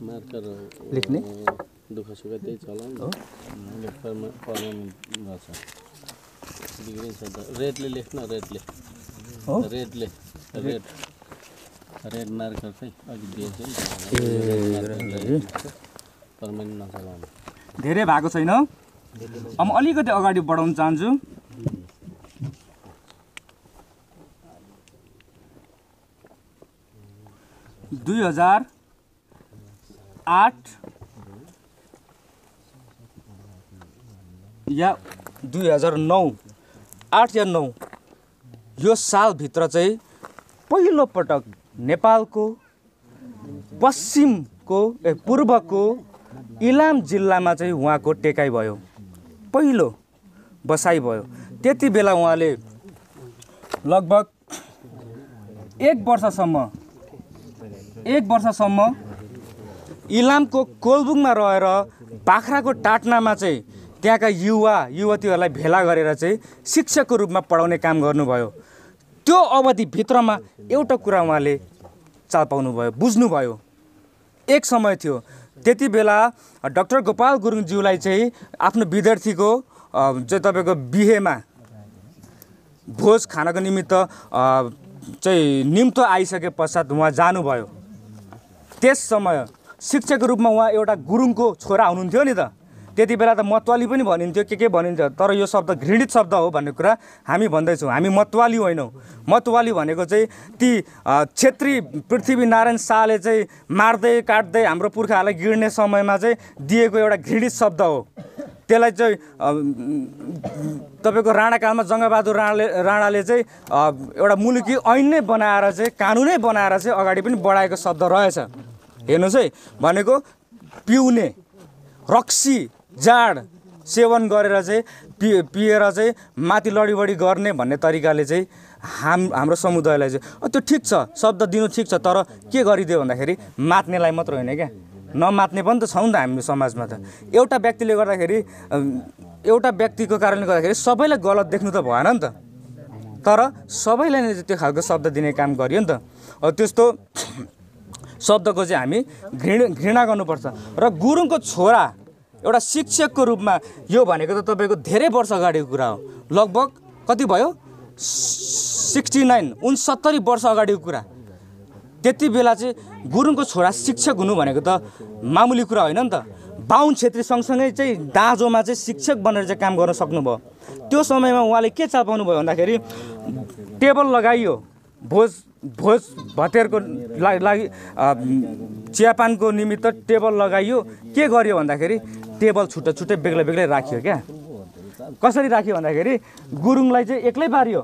मार्कर लेख्ने, दुःख सुख त्यही चलाउनु हो, लेख्नमा पढ्नु छ बिग्रिन्छ त। रेडले लेख्न, रेडले हो, रेड मार्कर चाहिँ अघि दिएछ नि, पर्मानेन्ट नचलाउनु। धेरै भएको छैन। अब अलिकति अगाडि बढाउन चाहन्छु। दुई 2008 या 2009, 8 या 9 यो सालभित्र चाहिँ पहिलो पटक नेपालको पूर्वको इलाम जिल्लामा चाहिँ उहाँको टेकाइ भयो, पहिलो बसाइ भयो। त्यति बेला उहाँले लगभग 1 वर्षसम्म इलामको कोलबुङमा रहेर बाख्राको टाट्नामा चाहिँ त्यहाँका युवतीहरूलाई भेला गरेर चाहिँ शिक्षकको रूपमा पढाउने काम गर्नुभयो। त्यो अवधिभित्रमा एउटा कुरा उहाँले चाल पाउनुभयो, बुझ्नुभयो। एक समय थियो त्यति बेला डाक्टर गोपाल गुरुङज्यूलाई चाहिँ आफ्नो विद्यार्थीको चाहिँ तपाईँको बिहेमा भोज खानको निमित्त चाहिँ निम्तो आइसके पश्चात उहाँ जानुभयो। त्यस समय शिक्षकको रूपमा उहाँ एउटा गुरुङको छोरा हुनुहुन्थ्यो नि त। त्यति बेला त मतवाली पनि भनिन्थ्यो के भनिन्थ्यो, तर यो शब्द घृणित शब्द हो भन्ने कुरा हामी भन्दैछौँ। हामी मतवाली होइनौँ। मतवाली भनेको चाहिँ ती क्षेत्री पृथ्वीनारायण शाहले चाहिँ मार्दै काट्दै हाम्रो पुर्खाहरूलाई गिर्ने समयमा चाहिँ दिएको एउटा घृणित शब्द हो। त्यसलाई चाहिँ तपाईँको राणाकालमा जङ्गबहादुर राणाले चाहिँ एउटा मुलुकी ऐन नै बनाएर चाहिँ कानुनै बनाएर चाहिँ अगाडि पनि बढाएको शब्द रहेछ। हेर्नुहोस् है, भनेको पिउने रक्सी जाड सेवन गरेर चाहिँ पिएर चाहिँ माथि लडीबडी गर्ने भन्ने तरिकाले चाहिँ हाम्रो समुदायलाई चाहिँ त्यो ठिक छ, शब्द दिनु ठिक छ, तर के गरिदियो भन्दाखेरि मात्नेलाई मात्र होइन क्या, नमात्ने पनि त छौँ नि त हाम्रो समाजमा त। एउटा व्यक्तिले गर्दाखेरि एउटा व्यक्तिको कारणले गर्दाखेरि सबैलाई गलत देख्नु त भएन नि त, तर सबैलाई नै त्यो खालको शब्द दिने काम गरियो नि त। त्यस्तो शब्दको चाहिँ हामी घृणा गर्नुपर्छ। र गुरुङको छोरा एउटा शिक्षकको रूपमा यो भनेको त तपाईँको धेरै वर्ष अगाडिको कुरा हो। लगभग कति भयो 69 वर्ष अगाडिको कुरा। त्यति बेला चाहिँ गुरुङको छोरा शिक्षक हुनु भनेको त मामुली कुरा होइन नि त। बाहुन छेत्री सँगसँगै चाहिँ दाँजोमा चाहिँ शिक्षक बनेर चाहिँ काम गर्न सक्नुभयो। त्यो समयमा उहाँले के चाल पाउनुभयो भन्दाखेरि टेबल लगाइयो, भोज भतेरको लागि चियापानको निमित्त टेबल लगाइयो। के गर्यो भन्दाखेरि टेबल छुट्टै छुट्टै बेग्लै बेग्लै राखियो क्या। कसरी राख्यो भन्दाखेरि गुरुङलाई चाहिँ एक्लै पारियो,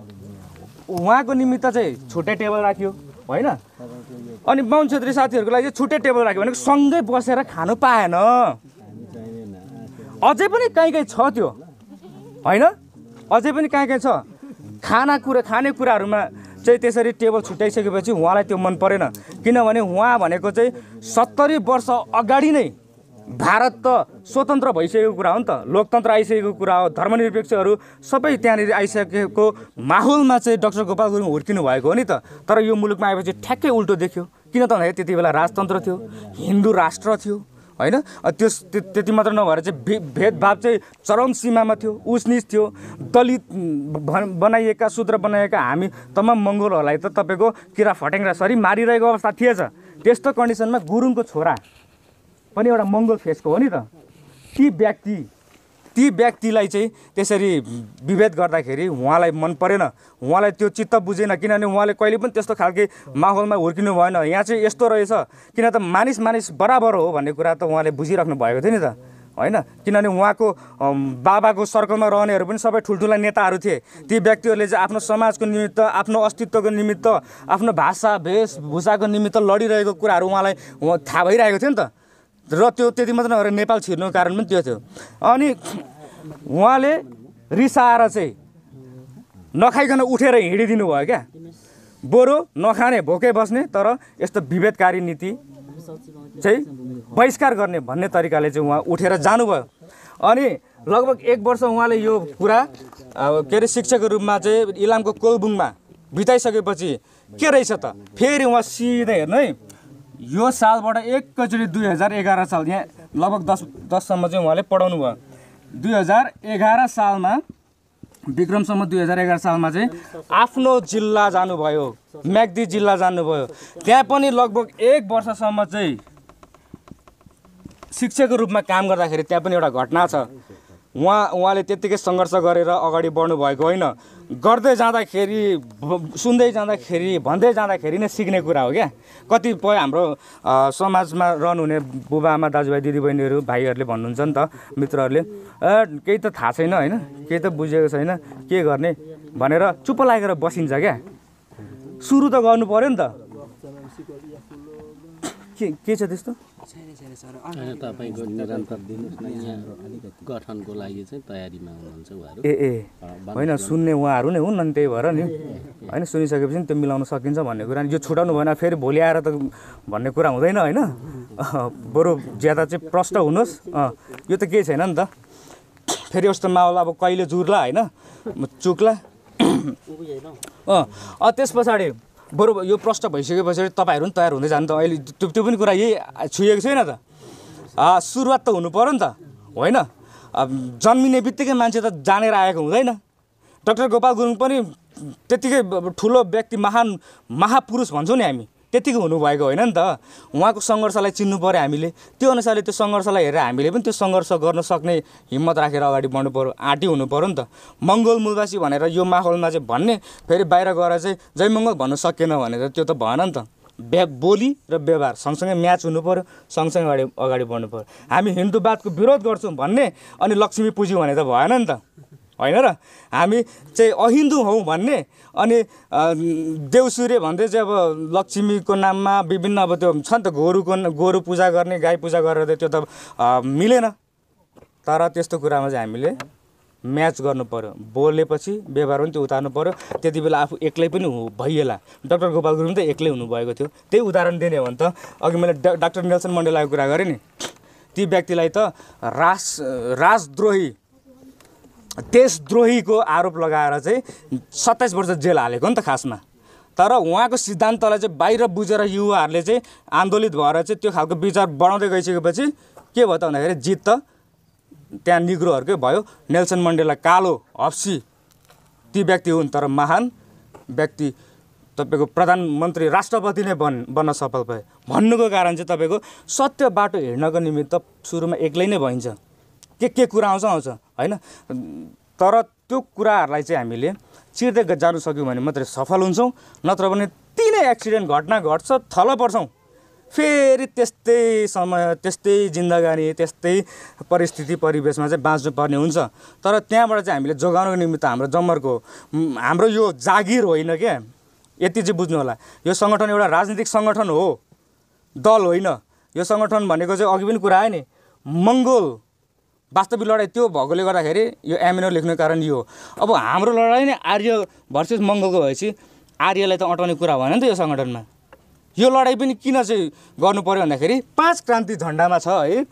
उहाँको निमित्त चाहिँ छुट्टै टेबल राख्यो होइन। अनि बाहुन छेत्री साथीहरूको लागि चाहिँ छुट्टै टेबल राख्यो भनेको सँगै बसेर खानु पाएन। अझै पनि कहीँ छ त्यो होइन, अझै पनि कहीँ छ। खाने कुराहरूमा चाहिँ त्यसरी टेबल छुट्याइसकेपछि उहाँलाई त्यो मन परेन, किनभने उहाँ भनेको चाहिँ 70 वर्ष अगाडि नै भारत त स्वतन्त्र भइसकेको कुरा हो नि त, लोकतन्त्र आइसकेको कुरा हो, धर्मनिरपेक्षहरू सबै त्यहाँनिर आइसकेको माहौलमा चाहिँ डाक्टर गोपाल गुरुङ हुर्किनु भएको हो नि त। तर यो मुलुकमा आएपछि ठ्याक्कै उल्टो देख्यो। किन त भन्दाखेरि त्यति बेला राजतन्त्र थियो, हिन्दू राष्ट्र थियो होइन। त्यति मात्र नभएर चाहिँ भेदभाव चाहिँ चरम सीमामा थियो, उचनिच थियो, दलित बनाइएका शूद्र बनाइएका हामी तमाम मङ्गोलहरूलाई त तपाईँको किरा फटेङ्ग्रा सरी मारिरहेको अवस्था थिएछ। त्यस्तो कन्डिसनमा गुरुङको छोरा पनि एउटा मङ्गोल फेसको हो नि त। ती व्यक्तिलाई चाहिँ त्यसरी विभेद गर्दाखेरि उहाँलाई मन परेन, उहाँलाई त्यो चित्त बुझेन, किनभने उहाँले कहिले पनि त्यस्तो खालके माहौलमा हुर्किनु भएन। यहाँ चाहिँ यस्तो रहेछ, किन त मानिस बराबर हो भन्ने कुरा त उहाँले बुझिराख्नु भएको थियो नि त होइन। किनभने उहाँको बाबाको सर्कलमा रहनेहरू पनि सबै ठुल्ठुला नेताहरू थिए। ती व्यक्तिहरूले चाहिँ आफ्नो समाजको निमित्त, आफ्नो अस्तित्वको निमित्त, आफ्नो भाषा वेशभूषाको निमित्त लडिरहेको कुराहरू उहाँलाई थाहा भइरहेको थियो नि त। र त्यो त्यति मात्र नभएर नेपाल छिर्नुको कारण पनि त्यो थियो। अनि उहाँले रिसाएर चाहिँ नखाइकन उठेर हिँडिदिनु भयो क्या। बरु नखाने भोकै बस्ने, तर यस्तो विभेदकारी नीति चाहिँ बहिष्कार गर्ने भन्ने तरिकाले चाहिँ उहाँ उठेर जानुभयो। अनि लगभग 1 वर्ष उहाँले यो कुरा के अरे शिक्षकको रूपमा चाहिँ इलामको कोलबुङमा बिताइसकेपछि के रहेछ त फेरि उहाँ सिधै हेर्नु है, यो सालबाट एकैचोटि 2011 साल यहाँ लगभग 10सम्म चाहिँ उहाँले पढाउनु भयो। 2011 सालमा विक्रमसम्म 2011 सालमा चाहिँ आफ्नो जिल्ला जानुभयो, म्याग्दी जिल्ला जानुभयो। त्यहाँ पनि लगभग 1 वर्षसम्म चाहिँ शिक्षकको रूपमा काम गर्दाखेरि त्यहाँ पनि एउटा घटना छ। उहाँले त्यत्तिकै सङ्घर्ष गरेर अगाडि बढ्नु भएको होइन, गर्दै जाँदाखेरि, सुन्दै जाँदाखेरि, भन्दै जाँदाखेरि नै सिक्ने कुरा हो क्या। कतिपय हाम्रो समाजमा रहनुहुने बुबाआमा दाजुभाइ दिदीबहिनीहरू भाइहरूले भन्नुहुन्छ नि त, मित्रहरूले केही त थाहा छैन होइन, केही त बुझेको छैन, के गर्ने भनेर चुप्प लागेर बसिन्छ क्या। सुरु त गर्नु पऱ्यो नि त। के छ त्यस्तो तपाईँको निरन्तर दिनुहोस् न, यहाँ गठनको लागि चाहिँ तयारीमा हुनुहुन्छ उहाँहरू। होइन, सुन्ने उहाँहरू नै हुन्, अनि त्यही भएर नि होइन, सुनिसकेपछि त्यो मिलाउन सकिन्छ भन्ने कुरा। यो छुटाउनु भएन फेरि भोलि आएर त भन्ने कुरा हुँदैन होइन। बरु ज्यादा चाहिँ प्रष्ट हुनुहोस्। यो त केही छैन नि त, फेरि यस्तो माहौल अब कहिले जुर्ला होइन, चुक्ला। त्यस पछाडि बरु यो प्रष्ट भइसकेपछि तपाईँहरू पनि तयार हुँदै जानु त। अहिले त्यो पनि कुरा यही छुइएको छैन त। सुरुवात त हुनु पऱ्यो नि त होइन। जन्मिने बित्तिकै मान्छे त जानेर आएको हुँदैन। डाक्टर गोपाल गुरुङ पनि त्यत्तिकै ठुलो व्यक्ति, महापुरुष भन्छौँ नि हामी, त्यतिको हुनुभएको होइन नि त। उहाँको सङ्घर्षलाई चिन्नु पऱ्यो हामीले, त्यो अनुसारले त्यो सङ्घर्षलाई हेरेर हामीले पनि त्यो सङ्घर्ष गर्न सक्ने हिम्मत राखेर अगाडि बढ्नु पऱ्यो, आँटी हुनु पऱ्यो नि त। मङ्गोल मूलवासी भनेर यो माहौलमा चाहिँ भन्ने, फेरि बाहिर गएर चाहिँ जय मङ्गल भन्नु सकेन भने त त्यो त भएन नि त। बोली र व्यवहार सँगसँगै म्याच हुनु पऱ्यो, सँगसँगै अगाडि बढ्नु पऱ्यो। हामी हिन्दूवादको विरोध गर्छौँ भन्ने अनि लक्ष्मी पुज्यौँ भने त भएन नि त, होइन र। हामी चाहिँ अहिन्दू हौँ भन्ने अनि देउसुरे भन्दै चाहिँ अब लक्ष्मीको नाममा विभिन्न अब त्यो छ नि त गोरु पूजा गर्ने, गाई पूजा गरेर त्यो त मिलेन। तर त्यस्तो कुरामा चाहिँ हामीले म्याच गर्नु पऱ्यो, बोलेपछि व्यवहार पनि त्यो उतार्नु पऱ्यो। त्यति बेला आफू एक्लै पनि भइएला। डाक्टर गोपाल गुरुङ त एक्लै हुनुभएको थियो। त्यही उदाहरण दिने हो भने त अघि मैले डाक्टर नेल्सन मण्डेलाको कुरा गरेँ नि, ती व्यक्तिलाई त राजद्रोही देशद्रोहीको आरोप लगाएर चाहिँ 27 वर्ष जेल हालेको नि त खासमा। तर उहाँको सिद्धान्तलाई चाहिँ बाहिर बुझेर युवाहरूले चाहिँ आन्दोलित भएर चाहिँ त्यो खालको विचार बढाउँदै गइसकेपछि के भयो त भन्दाखेरि जित त त्यहाँ निग्रोहरूकै भयो। नेल्सन मण्डेला कालो हप्सी ती व्यक्ति हुन्, तर महान व्यक्ति तपाईँको प्रधानमन्त्री राष्ट्रपति नै बन्न सफल भए। भन्नुको कारण चाहिँ तपाईँको सत्य बाटो हिँड्नको निमित्त सुरुमा एक्लै नै भइन्छ। के कुरा आउँछ होइन। तर त्यो कुराहरूलाई चाहिँ हामीले चिर्दै जानु सक्यौँ भने मात्रै सफल हुन्छौँ, नत्र भने तिनै एक्सिडेन्ट घटना घट्छ, थल पर्छौँ, फेरि त्यस्तै समय, त्यस्तै जिन्दगानी, त्यस्तै परिस्थिति परिवेशमा चाहिँ बाँच्नुपर्ने हुन्छ। तर त्यहाँबाट चाहिँ हामीले जोगाउनको निमित्त हाम्रो जम्मरको हाम्रो यो जागिर होइन क्या, यति चाहिँ बुझ्नु होला। यो सङ्गठन एउटा राजनीतिक सङ्गठन हो, दल होइन। यो सङ्गठन भनेको चाहिँ अघि पनि कुरा आयो नि, मङ्गोल वास्तविक लडाइँ त्यो भएकोले गर्दाखेरि यो एमएनओ लेख्ने कारण यो हो। अब हाम्रो लडाइँ नै आर्य भर्सेस मङ्गोलको भएपछि आर्यलाई त अटाउने कुरा भएन नि त यो सङ्गठनमा। यो लडाइँ पनि किन चाहिँ गर्नु पऱ्यो भन्दाखेरि 5 क्रान्ति झन्डामा छ है।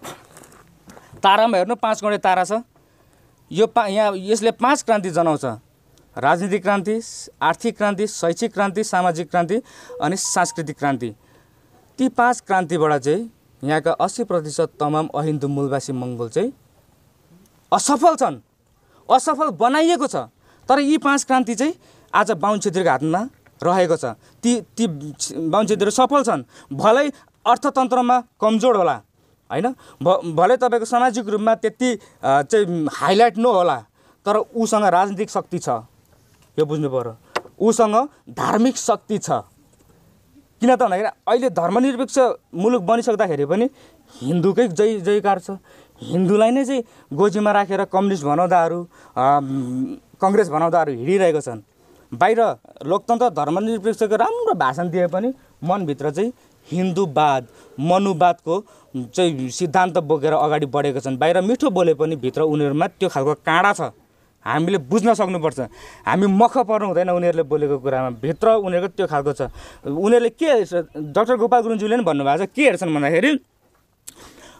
तारामा हेर्नु 5 कौडे तारा छ। यहाँ यसले 5 क्रान्ति जनाउँछ, राजनीतिक क्रान्ति, आर्थिक क्रान्ति, शैक्षिक क्रान्ति, सामाजिक क्रान्ति अनि सांस्कृतिक क्रान्ति। ती 5 क्रान्तिबाट चाहिँ यहाँका 80% तमाम अहिन्दू मूलवासी मङ्गोल चाहिँ असफल छन्, असफल बनाइएको छ। तर यी 5 क्रान्ति चाहिँ आज बाहुन छेत्रीको हातमा रहेको छ। ती बाहुन छेत्रीहरू सफल छन्, भलै अर्थतन्त्रमा कमजोर होला होइन, भलै तपाईँको सामाजिक रूपमा त्यति चाहिँ हाइलाइट नहोला, तर उसँग राजनीतिक शक्ति छ, यो बुझ्नु पर्यो। उसँग धार्मिक शक्ति छ। किन त भन्दाखेरि अहिले धर्मनिरपेक्ष मुलुक बनिसक्दाखेरि पनि हिन्दूकै जयकार छ। हिन्दूलाई नै चाहिँ गोजीमा राखेर कम्युनिस्ट भनाउँदाहरू, कङ्ग्रेस भनाउँदाहरू हिँडिरहेको छन्। बाहिर लोकतन्त्र धर्मनिरपेक्षको राम्रो भाषण दिए पनि मनभित्र चाहिँ हिन्दूवाद मनुवादको चाहिँ सिद्धान्त बोकेर अगाडि बढेका छन्। बाहिर मिठो बोले पनि भित्र उनीहरूमा त्यो खालको काँडा छ। हामीले बुझ्न सक्नुपर्छ। हामी मख पर्नु हुँदैन उनीहरूले बोलेको कुरामा, भित्र उनीहरूको त्यो खालको छ। उनीहरूले के डाक्टर गोपाल गुरुङज्यूले पनि भन्नुभएको छ, के हेर्छन् भन्दाखेरि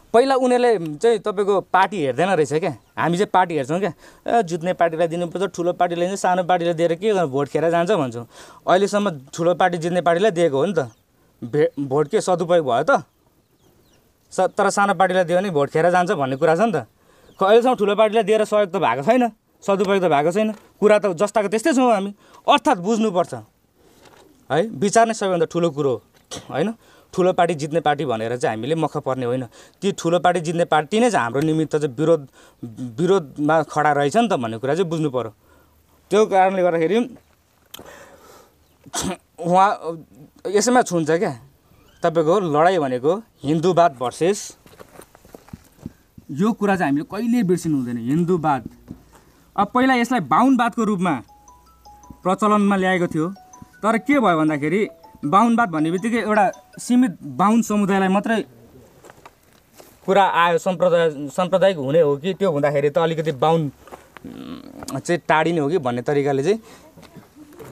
पहिला उनीहरूले चाहिँ तपाईँको पार्टी हेर्दैन रहेछ क्या। हामी चाहिँ पार्टी हेर्छौँ क्या, जित्ने पार्टीलाई दिनुपर्छ, ठुलो पार्टीलाई चाहिँ सानो पार्टीलाई दिएर के भोट खेर जान्छ भन्छौँ। अहिलेसम्म ठुलो पार्टी जित्ने पार्टीलाई दिएको हो नि त, भोट के सदुपयोग भयो त। तर सानो पार्टीलाई दियो भने भोट खेर जान्छ भन्ने कुरा छ नि त। अहिलेसम्म ठुलो पार्टीलाई दिएर सहयोग त भएको छैन, सदुपयोग त भएको छैन। कुरा त जस्ताको त्यस्तै छौँ हामी। अर्थात् बुझ्नुपर्छ है, विचार नै सबैभन्दा ठुलो कुरो होइन। ठुलो पार्टी जित्ने पार्टी भनेर चाहिँ हामीले मख पर्ने होइन। ती ठुलो पार्टी जित्ने पार्टी नै चाहिँ हाम्रो निमित्त चाहिँ विरोधमा खडा रहेछ नि त भन्ने कुरा चाहिँ बुझ्नु पर्यो। त्यो कारणले गर्दाखेरि उहाँ यसैमा छुन्छ क्या। तपाईँको लडाइँ भनेको हिन्दूवाद भर्सेस, यो कुरा चाहिँ हामीले कहिले बिर्सिनु हुँदैन, हिन्दूवाद। अब पहिला यसलाई बाहुनवादको रूपमा प्रचलनमा ल्याएको थियो, तर के भयो भन्दाखेरि बाहुनवाद भन्ने बित्तिकै एउटा सीमित बाहुन समुदायलाई मात्रै कुरा आयो। साम्प्रदायिक हुने हो कि त्यो हुँदाखेरि त अलिकति बाहुन चाहिँ टाढिने हो कि भन्ने तरिकाले चाहिँ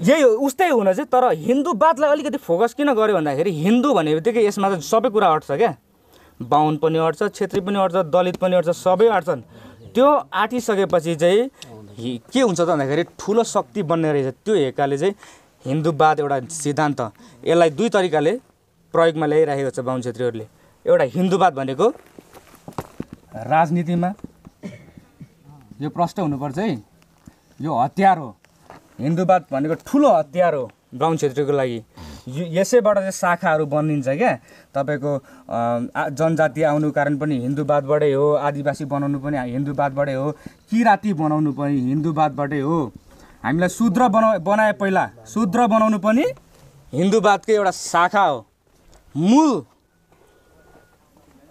यही उस्तै हुन चाहिँ। तर हिन्दूवादलाई अलिकति फोकस किन गर्यो भन्दाखेरि हिन्दू भन्ने बित्तिकै यसमा त सबै कुरा अट्छ क्या। बाहुन पनि अट्छ, छेत्री पनि अट्छ, दलित पनि अट्छ, सबै अट्छन्। त्यो आँटिसकेपछि चाहिँ के हुन्छ त भन्दाखेरि ठुलो शक्ति बन्ने रहेछ। त्यो हेकाले चाहिँ हिन्दूवाद एउटा सिद्धान्त, यसलाई 2 तरिकाले प्रयोगमा ल्याइरहेको छ बाहुन छेत्रीहरूले। एउटा हिन्दूवाद भनेको राजनीतिमा यो प्रष्ट हुनुपर्छ है, यो हतियार हो। हिन्दूवाद भनेको ठुलो हतियार हो बाहुन छेत्रीको लागि। यसैबाट चाहिँ शाखाहरू बनिन्छ क्या तपाईँको जनजाति आउनु कारण पनि हिन्दूवादबाटै हो, आदिवासी बनाउनु पनि हिन्दूवादबाटै हो, किराँती बनाउनु पनि हिन्दूवादबाटै हो। हामीलाई शूद्र बनाए पहिला शूद्र बनाउनु पनि हिन्दूवादकै एउटा शाखा हो।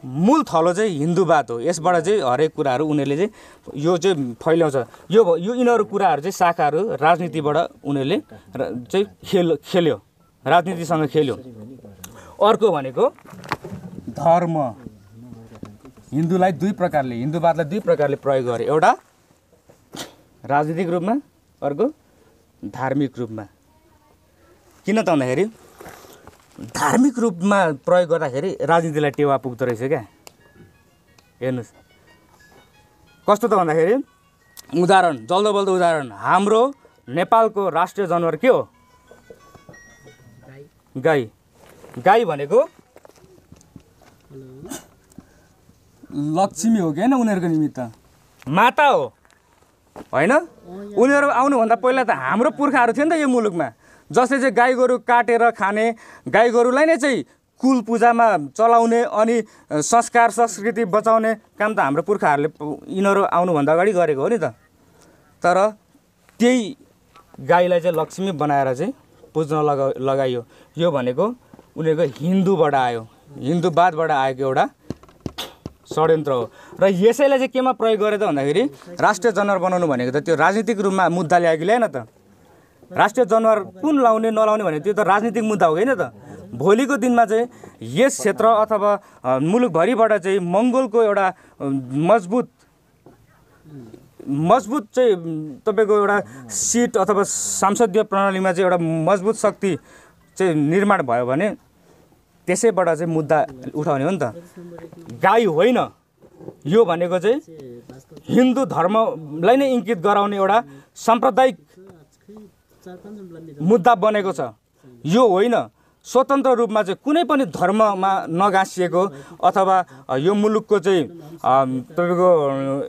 मूल थलो चाहिँ हिन्दूवाद हो। यसबाट चाहिँ हरेक कुराहरू उनीहरूले चाहिँ यो चाहिँ फैल्याउँछ। यो यिनीहरू कुराहरू चाहिँ शाखाहरू राजनीतिबाट उनीहरूले चाहिँ खेल्यो, राजनीतिसँग खेल्यो। अर्को भनेको धर्म। हिन्दूवादलाई दुई प्रकारले प्रयोग गरे, एउटा राजनीतिक रूपमा, अर्को धार्मिक रूपमा। किन त भन्दाखेरि धार्मिक रूपमा प्रयोग गर्दाखेरि राजनीतिलाई टेवा पुग्दो रहेछ क्या। हेर्नुहोस् कस्तो त भन्दाखेरि उदाहरण, जल्दोबल्दो उदाहरण, हाम्रो नेपालको राष्ट्रिय जनावर के हो? गाई। गाई भनेको लक्ष्मी हो कि होइन? उनीहरूको निमित्त माता हो होइन? उनीहरू आउनुभन्दा पहिला त हाम्रो पुर्खाहरू थियो नि त यो मुलुकमा, जसले चाहिँ गाई गोरु काटेर खाने, गाई गोरुलाई नै चाहिँ कुल पूजामा चलाउने अनि संस्कार संस्कृति बचाउने काम त हाम्रो पुर्खाहरूले यिनीहरू आउनुभन्दा अगाडि गरेको हो नि त। तर त्यही गाईलाई चाहिँ लक्ष्मी बनाएर चाहिँ पुज्न लगाइयो। यो भनेको उनीहरूको हिन्दूबाट आयो, हिन्दूवादबाट आएको एउटा षड्यन्त्र हो। र यसैलाई चाहिँ केमा प्रयोग गरे त भन्दाखेरि राष्ट्रिय जनावर बनाउनु भनेको त त्यो राजनीतिक रूपमा मुद्दा ल्याएको ल्याएन त। राष्ट्रिय जनावर कुन लाउने नलाउने भने त्यो त राजनीतिक मुद्दा हो होइन त। भोलिको दिनमा चाहिँ यस क्षेत्र अथवा मुलुकभरिबाट चाहिँ मङ्गोलको एउटा मजबुत चाहिँ तपाईँको एउटा सिट अथवा संसदीय प्रणालीमा चाहिँ एउटा मजबुत शक्ति चाहिँ निर्माण भयो भने त्यसैबाट चाहिँ मुद्दा उठाउने हो नि त। गाई होइन, यो भनेको चाहिँ हिन्दू धर्मलाई नै इङ्गित गराउने एउटा साम्प्रदायिक मुद्दा बनेको छ। यो होइन स्वतन्त्र रूपमा चाहिँ कुनै पनि धर्ममा नगाँसिएको अथवा यो मुलुकको चाहिँ तपाईँको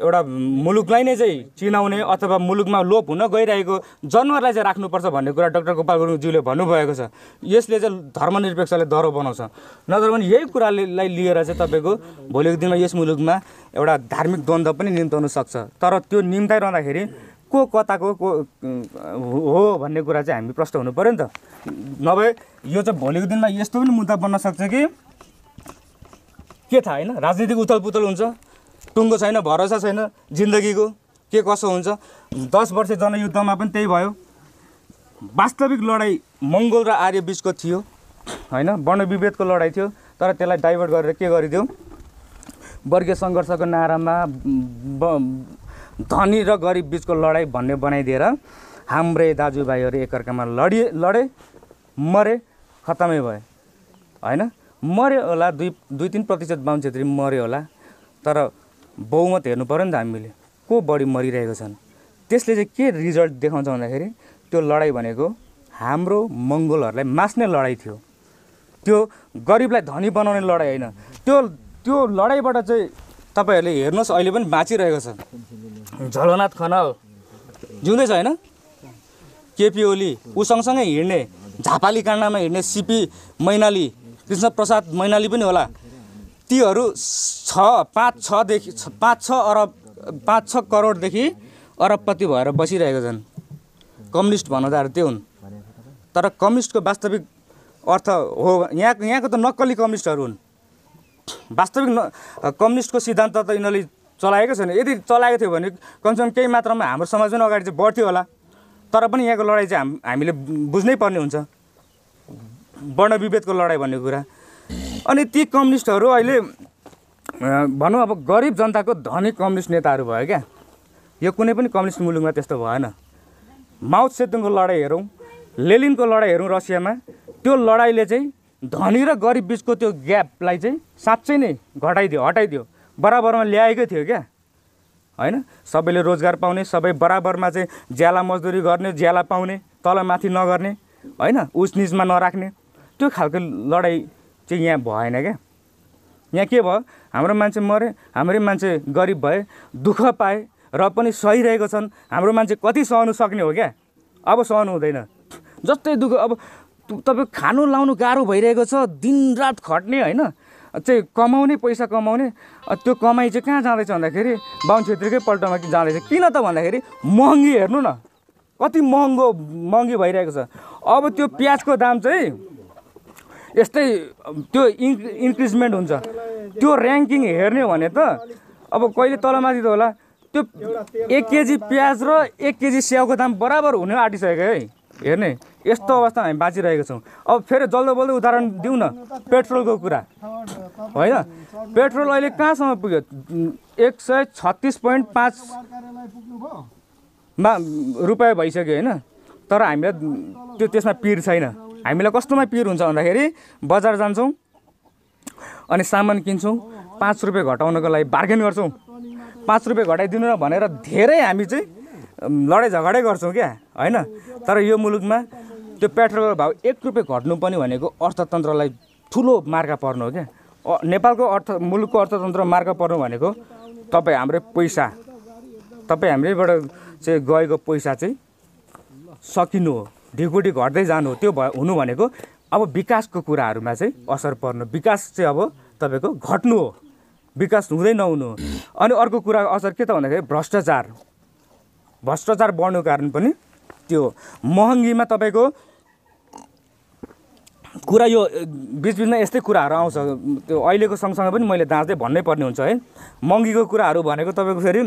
एउटा मुलुकलाई नै चाहिँ चिनाउने अथवा मुलुकमा लोप हुन गइरहेको जनावरलाई चाहिँ राख्नुपर्छ भन्ने कुरा डाक्टर गोपाल गुरुङज्यूले भन्नुभएको छ। यसले चाहिँ धर्मनिरपेक्षलाई डह्रो बनाउँछ। नत्र भने यही कुरालाई लिएर चाहिँ तपाईँको भोलिको दिनमा यस मुलुकमा एउटा धार्मिक द्वन्द्व पनि निम्ताउन सक्छ। तर त्यो निम्ताइरहँदाखेरि को कताको को हो भन्ने कुरा चाहिँ हामी प्रश्न हुनु पऱ्यो नि त। नभए यो चाहिँ भोलिको दिनमा यस्तो पनि मुद्दा बन्न सक्छ कि के थाहा होइन, राजनीतिक उथलपुथल हुन्छ, टुङ्गो छैन, भरोसा छैन जिन्दगीको, के कसो हुन्छ। 10 वर्ष जनयुद्धमा पनि त्यही भयो। वास्तविक लडाइँ मङ्गोल र आर्य बिचको थियो होइन, वर्णविभेदको लडाइँ थियो। तर त्यसलाई डाइभर्ट गरेर के गरिदियो, वर्गीय सङ्घर्षको नारामा धनी र गरिब बिचको लडाइँ भन्ने बनाइदिएर हाम्रै दाजुभाइहरू एकअर्कामा लडे, मरे, खत्तमै भयो होइन। मऱ्यो होला 2-3% बाहुन क्षेत्री मऱ्यो होला, तर बहुमत हेर्नु पऱ्यो नि त हामीले, को बढी मरिरहेको छन्। त्यसले चाहिँ के रिजल्ट देखाउँछ भन्दाखेरि त्यो लडाइँ भनेको हाम्रो मङ्गोलहरूलाई मास्ने लडाइँ थियो। त्यो गरिबलाई धनी बनाउने लडाइँ होइन। त्यो लडाइँबाट चाहिँ तपाईँहरूले हेर्नुहोस् अहिले पनि बाँचिरहेको छ। झलनाथ खनाल जिउँदैछ होइन, केपी ओली, ऊ सँगसँगै हिँड्ने, झापाली काण्डमा हिँड्ने सिपी मैनाली, कृष्ण प्रसाद मैनाली पनि होला। तीहरू 5-6 करोडदेखि अरबपति भएर बसिरहेको छन्। कम्युनिस्ट भन्नुदाहरू त्यो हुन्। तर कम्युनिस्टको वास्तविक अर्थ हो यहाँको त नक्कली कम्युनिस्टहरू हुन्। वास्तविक कम्युनिस्टको सिद्धान्त त यिनीहरूले चलाएको छैन। यदि चलाएको थियो भने कमसेकम केही मात्रामा हाम्रो समाज पनि अगाडि चाहिँ बढ्थ्यो होला। तर पनि यहाँको लडाइँ चाहिँ हामीले बुझ्नै पर्ने हुन्छ, वर्णविभेदको लडाइँ भन्ने कुरा। अनि ती कम्युनिस्टहरू अहिले भनौँ अब गरिब जनताको धनी कम्युनिस्ट नेताहरू भयो क्या। यो कुनै पनि कम्युनिस्ट मुलुकमा त्यस्तो भएन। माओ सेतुङको लडाइँ हेरौँ, लेनिनको लडाइँ हेरौँ रसियामा, त्यो लडाइँले चाहिँ धनी र गरिब बिचको त्यो ग्यापलाई चाहिँ साँच्चै नै हटाइदियो, बराबरमा ल्याएकै थियो क्या होइन। सबैले रोजगार पाउने, सबै बराबरमा चाहिँ ज्याला मजदुरी गर्ने, ज्याला पाउने, तलमाथि नगर्ने होइन, उच निचमा नराख्ने, त्यो खालको लडाइँ चाहिँ यहाँ भएन क्या। यहाँ के भयो, हाम्रो मान्छे मरे, हाम्रै मान्छे गरिब भए, दुःख पाए र पनि सहिरहेको छन्। हाम्रो मान्छे कति सहनु सक्ने हो क्या, अब सहनु हुँदैन। जस्तै दुःख अब तपाईँ खानु लाउनु गाह्रो भइरहेको छ, दिनरात खट्ने होइन चाहिँ कमाउने, पैसा कमाउने, त्यो कमाइ चाहिँ कहाँ जाँदैछ भन्दाखेरि बाहुन छेत्रीकै पल्टमा जाँदैछ। किन त भन्दाखेरि महँगी हेर्नु न, कति महँगी भइरहेको छ। अब त्यो प्याजको दाम चाहिँ यस्तै त्यो इन्क्रिजमेन्ट हुन्छ। त्यो ऱ्याङ्किङ हेर्ने हो भने त अब कहिले तलमाथि त होला। त्यो 1 केजी प्याज र 1 केजी स्याउको दाम बराबर हुन आँटिसक्यो है। हेर्ने यस्तो अवस्थामा हामी बाँचिरहेको छौँ। अब फेरि जल्दो उदाहरण दिउँ न, पेट्रोलको कुरा होइन। पेट्रोल अहिले कहाँसम्म पुग्यो? 136.5 रुपियाँ भइसक्यो होइन। तर हामीलाई त्यो त्यसमा पिर छैन। हामीलाई कस्तोमा पिर हुन्छ भन्दाखेरि बजार जान्छौँ अनि सामान किन्छौँ, 5 रुपियाँ घटाउनको लागि बार्गेन गर्छौँ। 5 रुपियाँ घटाइदिनु न भनेर धेरै हामी चाहिँ लडाइँ झगडै गर्छौँ क्या होइन। तर यो मुलुकमा त्यो पेट्रोलको भाउ 1 रुपियाँ घट्नु पनि भनेको अर्थतन्त्रलाई ठुलो मार्का पर्नु हो क्या। नेपालको मुलुकको अर्थतन्त्र मार्का पर्नु भनेको तपाईँ हाम्रै पैसा, तपाईँ हाम्रैबाट चाहिँ गएको पैसा चाहिँ सकिनु हो, ढिकुटी घट्दै जानु हो। त्यो हुनु भनेको अब विकासको कुराहरूमा चाहिँ असर पर्नु, विकास चाहिँ अब तपाईँको घट्नु हो, विकास हुँदै नहुनु हो। अनि अर्को कुरा असर के त भन्दाखेरि भ्रष्टाचार बढ्नुको कारण पनि त्यो महँगीमा तपाईँको कुरा। यो बिचबिचमा यस्तै कुराहरू आउँछ। त्यो अहिलेको सँगसँगै पनि मैले दाँच्दै भन्नै पर्ने हुन्छ है। महँगीको कुराहरू भनेको तपाईँको फेरि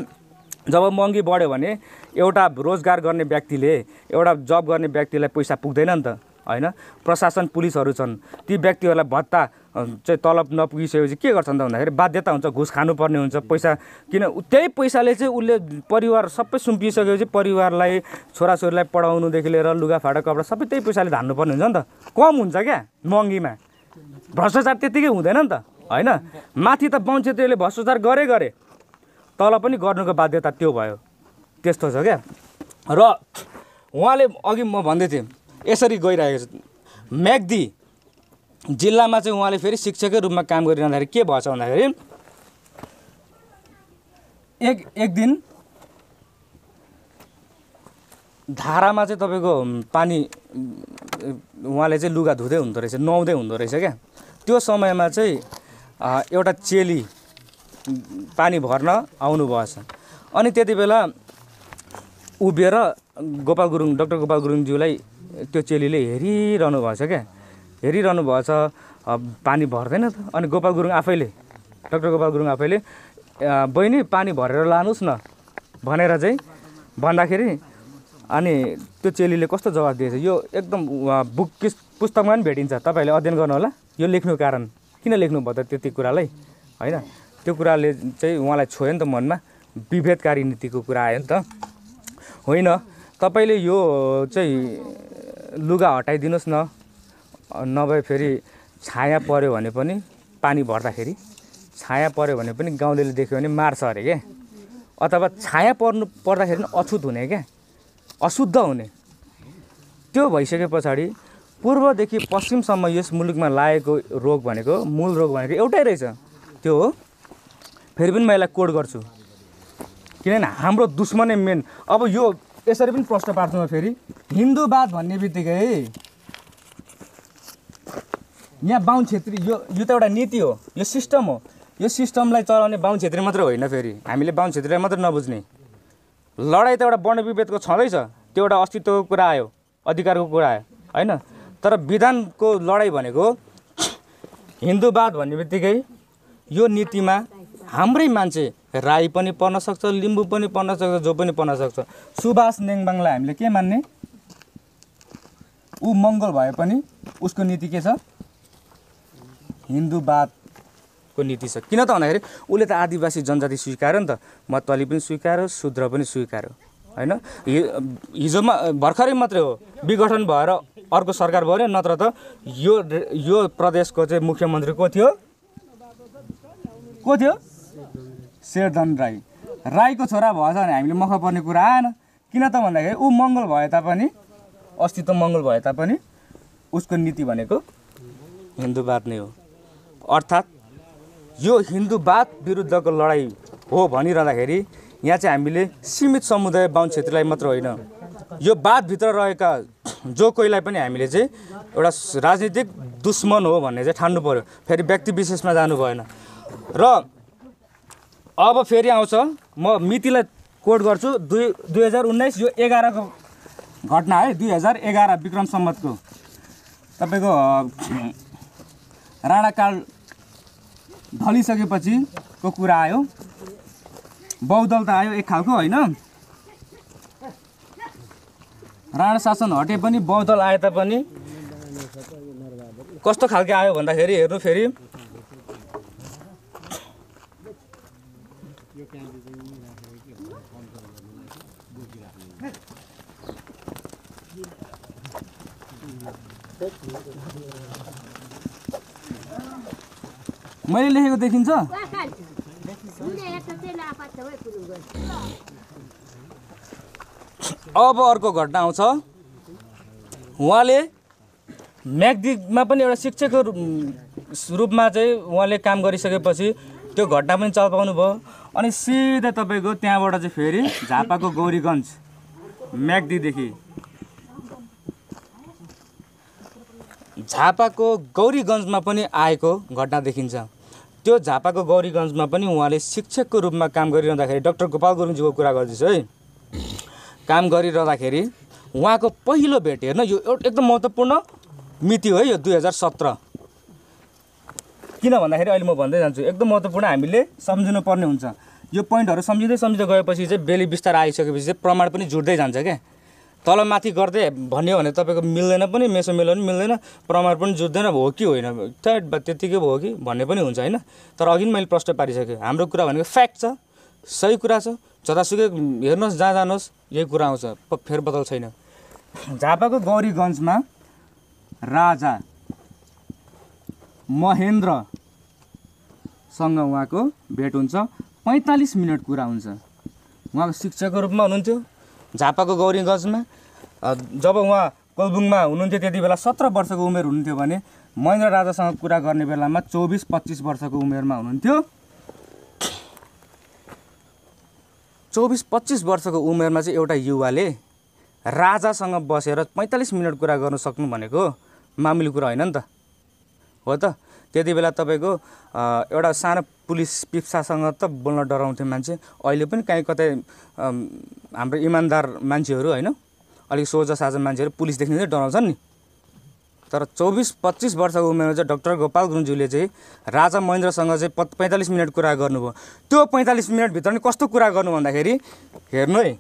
जब महँगी बढ्यो भने एउटा रोजगार गर्ने व्यक्तिले, एउटा जब गर्ने व्यक्तिलाई पैसा पुग्दैन नि त होइन। प्रशासन पुलिसहरू छन्, ती व्यक्तिहरूलाई भत्ता चाहिँ तलब नपुगिसकेपछि के गर्छन् त भन्दाखेरि बाध्यता हुन्छ, घुस खानुपर्ने हुन्छ पैसा। किन त्यही पैसाले चाहिँ उसले परिवार सबै सुम्पिसकेपछि परिवारलाई, छोराछोरीलाई पढाउनुदेखि लिएर लुगाफाटा कपडा सबै त्यही पैसाले धान्नुपर्ने हुन्छ नि त। कम हुन्छ क्या महँगीमा, भ्रष्टाचार त्यत्तिकै हुँदैन नि त होइन। माथि त बाहुन छेत्रीले भ्रष्टाचार गरे तल पनि गर्नुको बाध्यता त्यो भयो, त्यस्तो छ क्या। र उहाँले अघि म भन्दै थिएँ यसरी गइरहेको छ। म्याग्दी जिल्लामा चाहिँ उहाँले फेरि शिक्षकै रूपमा काम गरिरहँदाखेरि के भएछ भन्दाखेरि एक दिन धारामा चाहिँ तपाईँको पानी उहाँले चाहिँ लुगा धुँदै हुँदो रहेछ, नुहाउँदै हुँदो रहेछ क्या। त्यो समयमा चाहिँ एउटा चेली पानी भर्न आउनु भएछ। अनि त्यति बेला उभिएर डाक्टर गोपाल गुरुङज्यूलाई त्यो चेलीले हेरिरहनु भएछ क्या, हेरिरहनु भएछ। पानी भर्दैन त। अनि गोपाल गुरुङ आफैले, डाक्टर गोपाल गुरुङ आफैले बहिनी पानी भरेर लानुहोस् न भनेर चाहिँ भन्दाखेरि अनि त्यो चेलीले कस्तो जवाब दिएछ, यो एकदम पुस्तकमा पनि भेटिन्छ, तपाईँहरूले अध्ययन गर्नु होला। यो लेख्नु कारण किन लेख्नु भयो त त्यति कुरालाई होइन। त्यो कुराले चाहिँ उहाँलाई छोयो नि त मनमा, विभेदकारी नीतिको कुरा आयो नि त। होइन तपाईँले यो चाहिँ लुगा हटाइदिनुहोस् न, नभए फेरि छाया पऱ्यो भने पनि पानी भर्दाखेरि छाया पऱ्यो भने पनि गाउँलेले देख्यो भने मार्छ अरे क्या। अथवा छाया पर्दाखेरि पनि अछुत हुने क्या, अशुद्ध हुने। त्यो भइसके पछाडि पूर्वदेखि पश्चिमसम्म यस मुलुकमा लागेको रोग भनेको, मूल रोग भनेको एउटै रहेछ, त्यो हो। फेरि पनि म यसलाई कोड गर्छु किनभने हाम्रो दुश्मनै मेन। अब यो यसरी पनि प्रश्न पार्छु म फेरि, हिन्दूवाद भन्ने बित्तिकै यहाँ बाहुन छेत्री यो त एउटा नीति हो, यो सिस्टम हो। यो सिस्टमलाई चलाउने बाहुन छेत्री मात्रै होइन, फेरि हामीले बाहुन छेत्रीलाई मात्रै नबुझ्ने। लडाइँ त एउटा वर्ण विभेदको छँदैछ, त्यो एउटा अस्तित्वको कुरा आयो, अधिकारको कुरा आयो होइन। तर विधानको लडाइँ भनेको हिन्दूवाद भन्ने बित्तिकै यो नीतिमा हाम्रै मान्छे राई पनि पर्न सक्छ, लिम्बू पनि पर्न सक्छ, जो पनि पर्न सक्छ। सुभाष नेङबाङलाई हामीले के मान्ने? ऊ मङ्गोल भए पनि उसको नीति के छ? हिन्दूवादको नीति छ। किन त भन्दाखेरि उसले त आदिवासी जनजाति स्वीकार्यो नि त, मतवाली पनि स्वीकार्यो, शूद्र पनि स्वीकार्यो होइन। हिजोमा भर्खरै मात्रै हो विघटन भएर अर्को सरकार भयो, नत्र त यो प्रदेशको चाहिँ मुख्यमन्त्री को थियो? शेरधन राई। राईको छोरा भएछ भने हामीले मख पर्ने कुरा आएन। किन त भन्दाखेरि ऊ मङ्गोल भए तापनि, अस्तित्व मङ्गोल भए तापनि उसको नीति भनेको हिन्दूवाद नै हो। अर्थात् यो हिन्दूवाद विरुद्धको लडाइँ हो भनिरहँदाखेरि यहाँ चाहिँ हामीले सीमित समुदाय बाहुन क्षेत्रलाई मात्र होइन, यो वादभित्र रहेका जो कोहीलाई पनि हामीले चाहिँ एउटा राजनीतिक दुश्मन हो भन्ने चाहिँ ठान्नु पर्यो। फेरि व्यक्ति विशेषमा जानु भएन। र अब फेरि आउँछ, म मितिलाई कोड गर्छु, 2019 यो 11 को घटना है, 2011 विक्रम सम्वतको तपाईँको राणाकाल ढलिसकेपछि को कुरा आयो। बहुदल त आयो एक खालको होइन, राणा शासन हटे पनि बहुदल आए तापनि कस्तो खालको आयो भन्दाखेरि हेर्नु फेरि मैले लेखेको देखिन्छ। अब अर्को घटना आउँछ, उहाँले म्याग्दीमा पनि एउटा शिक्षकको रूपमा चाहिँ उहाँले काम गरिसकेपछि त्यो घटना पनि चाल पाउनु भयो। अनि सिधै तपाईँको त्यहाँबाट चाहिँ फेरि झापाको गौरीगञ्ज म्याग्दीदेखि झापाको गौरीगञ्जमा पनि आएको घटना देखिन्छ। त्यो झापाको गौरीगञ्जमा पनि उहाँले शिक्षकको रूपमा काम गरिरहँदाखेरि, डाक्टर गोपाल गुरुङज्यूको कुरा गर्दैछु है, काम गरिरहँदाखेरि उहाँको पहिलो भेट, हेर्न यो एकदम महत्त्वपूर्ण मिति हो यो 2017। किन भन्दाखेरि अहिले म भन्दै जान्छु, एकदम महत्त्वपूर्ण हामीले सम्झिनु पर्ने हुन्छ। यो पोइन्टहरू सम्झिँदै गएपछि चाहिँ बेली विस्तार आइसकेपछि चाहिँ प्रमाण पनि जुट्दै जान्छ क्या। तलमाथि गर्दै भन्यो भने तपाईँको मिल्दैन पनि, मेसो मेलो पनि मिल्दैन, प्रमाण पनि जुट्दैन, हो कि होइन त्यत्तिकै भयो कि भन्ने पनि हुन्छ होइन। तर अघि मैले प्रश्न पारिसकेँ, हाम्रो कुरा भनेको फ्याक्ट छ, सही कुरा छ, जतासुकै हेर्नुहोस् जहाँ जानुहोस् यही कुरा आउँछ, फेरबदल छैन। झापाको गौरीगञ्जमा राजा महेन्द्रसँग उहाँको भेट हुन्छ, 45 मिनट कुरा हुन्छ। उहाँको शिक्षकको रूपमा हुनुहुन्थ्यो झापाको गौरीगञ्जमा। जब उहाँ कोलबुङमा हुनुहुन्थ्यो त्यति बेला 17 वर्षको उमेर हुनुहुन्थ्यो भने महेन्द्र राजासँग कुरा गर्ने बेलामा 24-25 वर्षको उमेरमा हुनुहुन्थ्यो। 24-25 वर्षको उमेरमा चाहिँ एउटा युवाले राजासँग बसेर 45 मिनट कुरा गर्न सक्नु भनेको मामुली कुरा होइन नि त, हो त। त्यति बेला तपाईँको एउटा सानो पुलिस पिप्सासँग त बोल्न डराउँथ्यो मान्छे। अहिले पनि काहीँ कतै हाम्रो इमान्दार मान्छेहरू होइन, अलिक सोझा साझा मान्छेहरू पुलिसदेखि चाहिँ डराउँछन् नि। तर 24-25 वर्षको उमेरमा चाहिँ डाक्टर गोपाल गुरुङज्यूले चाहिँ राजा महेन्द्रसँग चाहिँ 45 मिनट कुरा गर्नुभयो। त्यो 45 मिनटभित्र नि कस्तो कुरा गर्नु भन्दाखेरि हेर्नु है,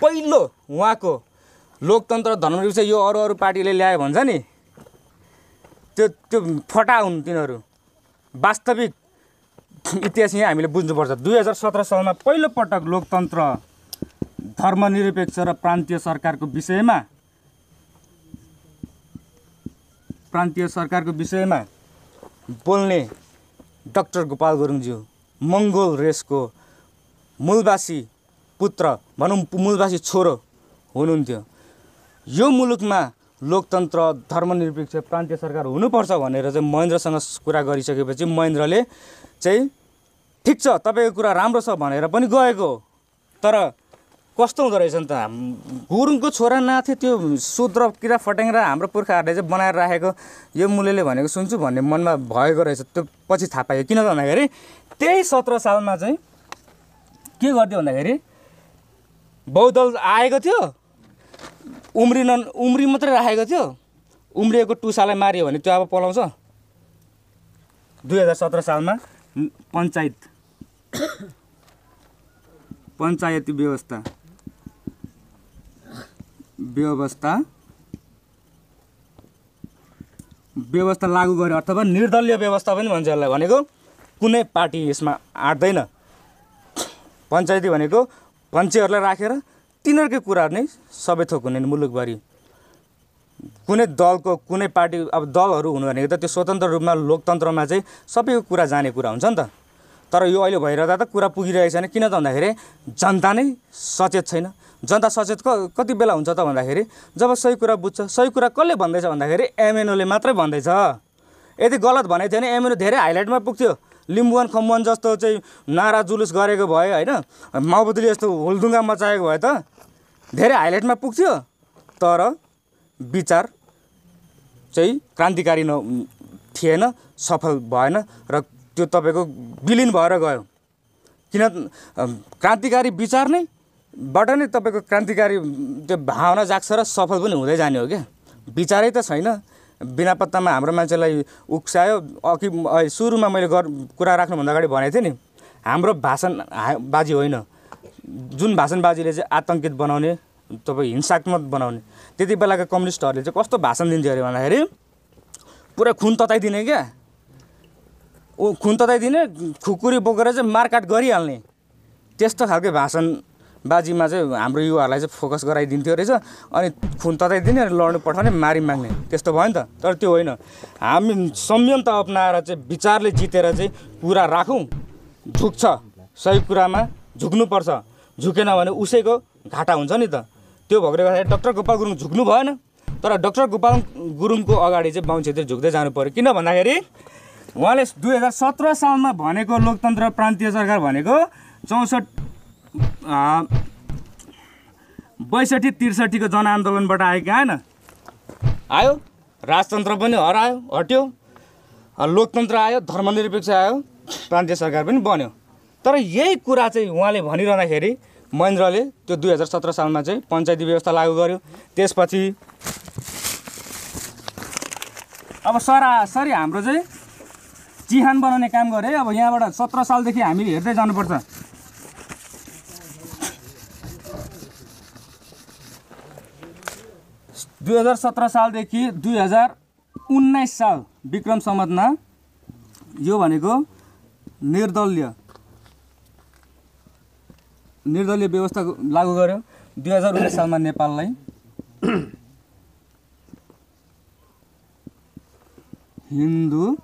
पहिलो उहाँको लोकतन्त्र धर्मनिरपेक्ष यो अरू पार्टीले ल्यायो भन्छ नि, त्यो फटा हुन् तिनीहरू। वास्तविक इतिहास यहाँ हामीले बुझ्नुपर्छ। 2017 सालमा पहिलोपटक लोकतन्त्र धर्मनिरपेक्ष र प्रान्तीय सरकारको विषयमा बोल्ने डाक्टर गोपाल गुरुङज्यू मङ्गोल रेसको मूलवासी पुत्र भनौँ, मूलवासी छोरो हुनुहुन्थ्यो। यो मुलुकमा लोकतन्त्र धर्मनिरपेक्ष प्रान्तीय सरकार हुनुपर्छ भनेर चाहिँ महेन्द्रसँग कुरा गरिसकेपछि महेन्द्रले चाहिँ ठिक छ तपाईँको कुरा राम्रो छ भनेर पनि गएको। तर कस्तो हुँदो रहेछ नि त, गुरुङको छोरा नाथे त्यो शूद्र किरा फट्याङ्ग्रा हाम्रो पुर्खाहरूले चाहिँ बनाएर राखेको यो मुलेले भनेको सुन्छु भन्ने मनमा भएको रहेछ। त्यो पछि थाहा पायो। किन त भन्दाखेरि त्यही 17 सालमा चाहिँ के गर्थ्यो भन्दाखेरि बहुदल आएको थियो, उम्री मात्रै राखेको थियो, उम्रिएको टुसालाई मारियो भने त्यो अब पलाउँछ। 2017 सालमा पञ्चायती व्यवस्था लागू गर्यो, अथवा निर्दलीय व्यवस्था पनि भन्छ यसलाई। भनेको कुनै पार्टी यसमा आँट्दैन। पञ्चायती भनेको पञ्चेहरूलाई राखेर तिनीहरूकै कुरा नै सबै थोक हुने मुलुकभरि। कुनै दलको कुनै पार्टी अब दलहरू हुनु भनेको त त्यो स्वतन्त्र रूपमा लोकतन्त्रमा चाहिँ सबैको कुरा जाने कुरा हुन्छ नि त। तर यो अहिले भइरहँदा त कुरा पुगिरहेको छैन। किन त भन्दाखेरि जनता नै सचेत छैन। जनता सचेत कति बेला हुन्छ त भन्दाखेरि जब सही कुरा बुझ्छ। सही कुरा कसले भन्दैछ भन्दाखेरि एमएनओले मात्रै भन्दैछ। यदि गलत भनेको थियो भने एमएनओ धेरै हाइलाइटमा पुग्थ्यो। लिम्बुवान खम्बुवान जस्तो चाहिँ नारा जुलुस गरेको भए होइन, माओवादीले जस्तो हुलदुङ्गा मचाएको भए त धेरै हाइलाइटमा पुग्थ्यो। तर विचार चाहिँ क्रान्तिकारी थिएन, सफल भएन र त्यो तपाईँको विलिन भएर गयो। किन क्रान्तिकारी विचार नै बाट नै तपाईँको क्रान्तिकारी त्यो भावना जाग्छ र सफल पनि हुँदै जाने हो क्या। विचारै त छैन, बिना पत्तामा हाम्रो मान्छेलाई उक्सायो। अघि सुरुमा मैले कुरा राख्नुभन्दा अगाडि भनेको थिएँ नि, हाम्रो भाषणबाजी होइन, जुन भाषणबाजीले चाहिँ आतङ्कित बनाउने, तपाईँ हिंसात्मक बनाउने, त्यति बेलाका कम्युनिस्टहरूले चाहिँ कस्तो भाषण दिन्थ्यो अरे भन्दाखेरि पुरा खुन तताइदिने क्या, खुन तताइदिने, खुकुरी बोकेर चाहिँ मारकाट गरिहाल्ने, त्यस्तो खालको भाषणबाजीमा चाहिँ हाम्रो युवाहरूलाई चाहिँ फोकस गराइदिन्थ्यो रहेछ। अनि खुन तताइदिने, लड्नु पठाउने, मारी माग्ने, त्यस्तो भयो नि त। तर त्यो होइन, हामी संयमता अपनाएर चाहिँ विचारले जितेर चाहिँ कुरा राखौँ। झुक्छ सही कुरामा झुक्नुपर्छ, झुकेन भने उसैको घाटा हुन्छ नि त। त्यो भएकोले गर्दाखेरि डाक्टर गोपाल गुरुङ झुक्नु भएन, तर डाक्टर गोपाल गुरुङको अगाडि चाहिँ बाहुन छेत्री झुक्दै जानु पर्यो। किन भन्दाखेरि उहाँले 2017 सालमा भनेको लोकतन्त्र प्रान्तीय सरकार भनेको 62-63 को जनआन्दोलनबाट आएको आएन, आयो राजतन्त्र पनि हट्यो, लोकतन्त्र आयो, धर्मनिरपेक्ष आयो, प्रान्तीय सरकार पनि बन्यो। तर यही कुरा चाहिँ उहाँले भनिरहँदाखेरि महेन्द्रले त्यो 2017 सालमा चाहिँ पञ्चायती व्यवस्था लागू गर्यो। त्यसपछि अब सरासरी हाम्रो चाहिँ चिहान बनाउने काम गरे। अब यहाँबाट 17 सालदेखि हामीले हेर्दै जानुपर्छ। दुई 2017 सालदेखि 2019 साल विक्रम सम्वतमा यो भनेको निर्दलीय व्यवस्था लागू गर्यो। 2019 सालमा नेपाललाई हिन्दू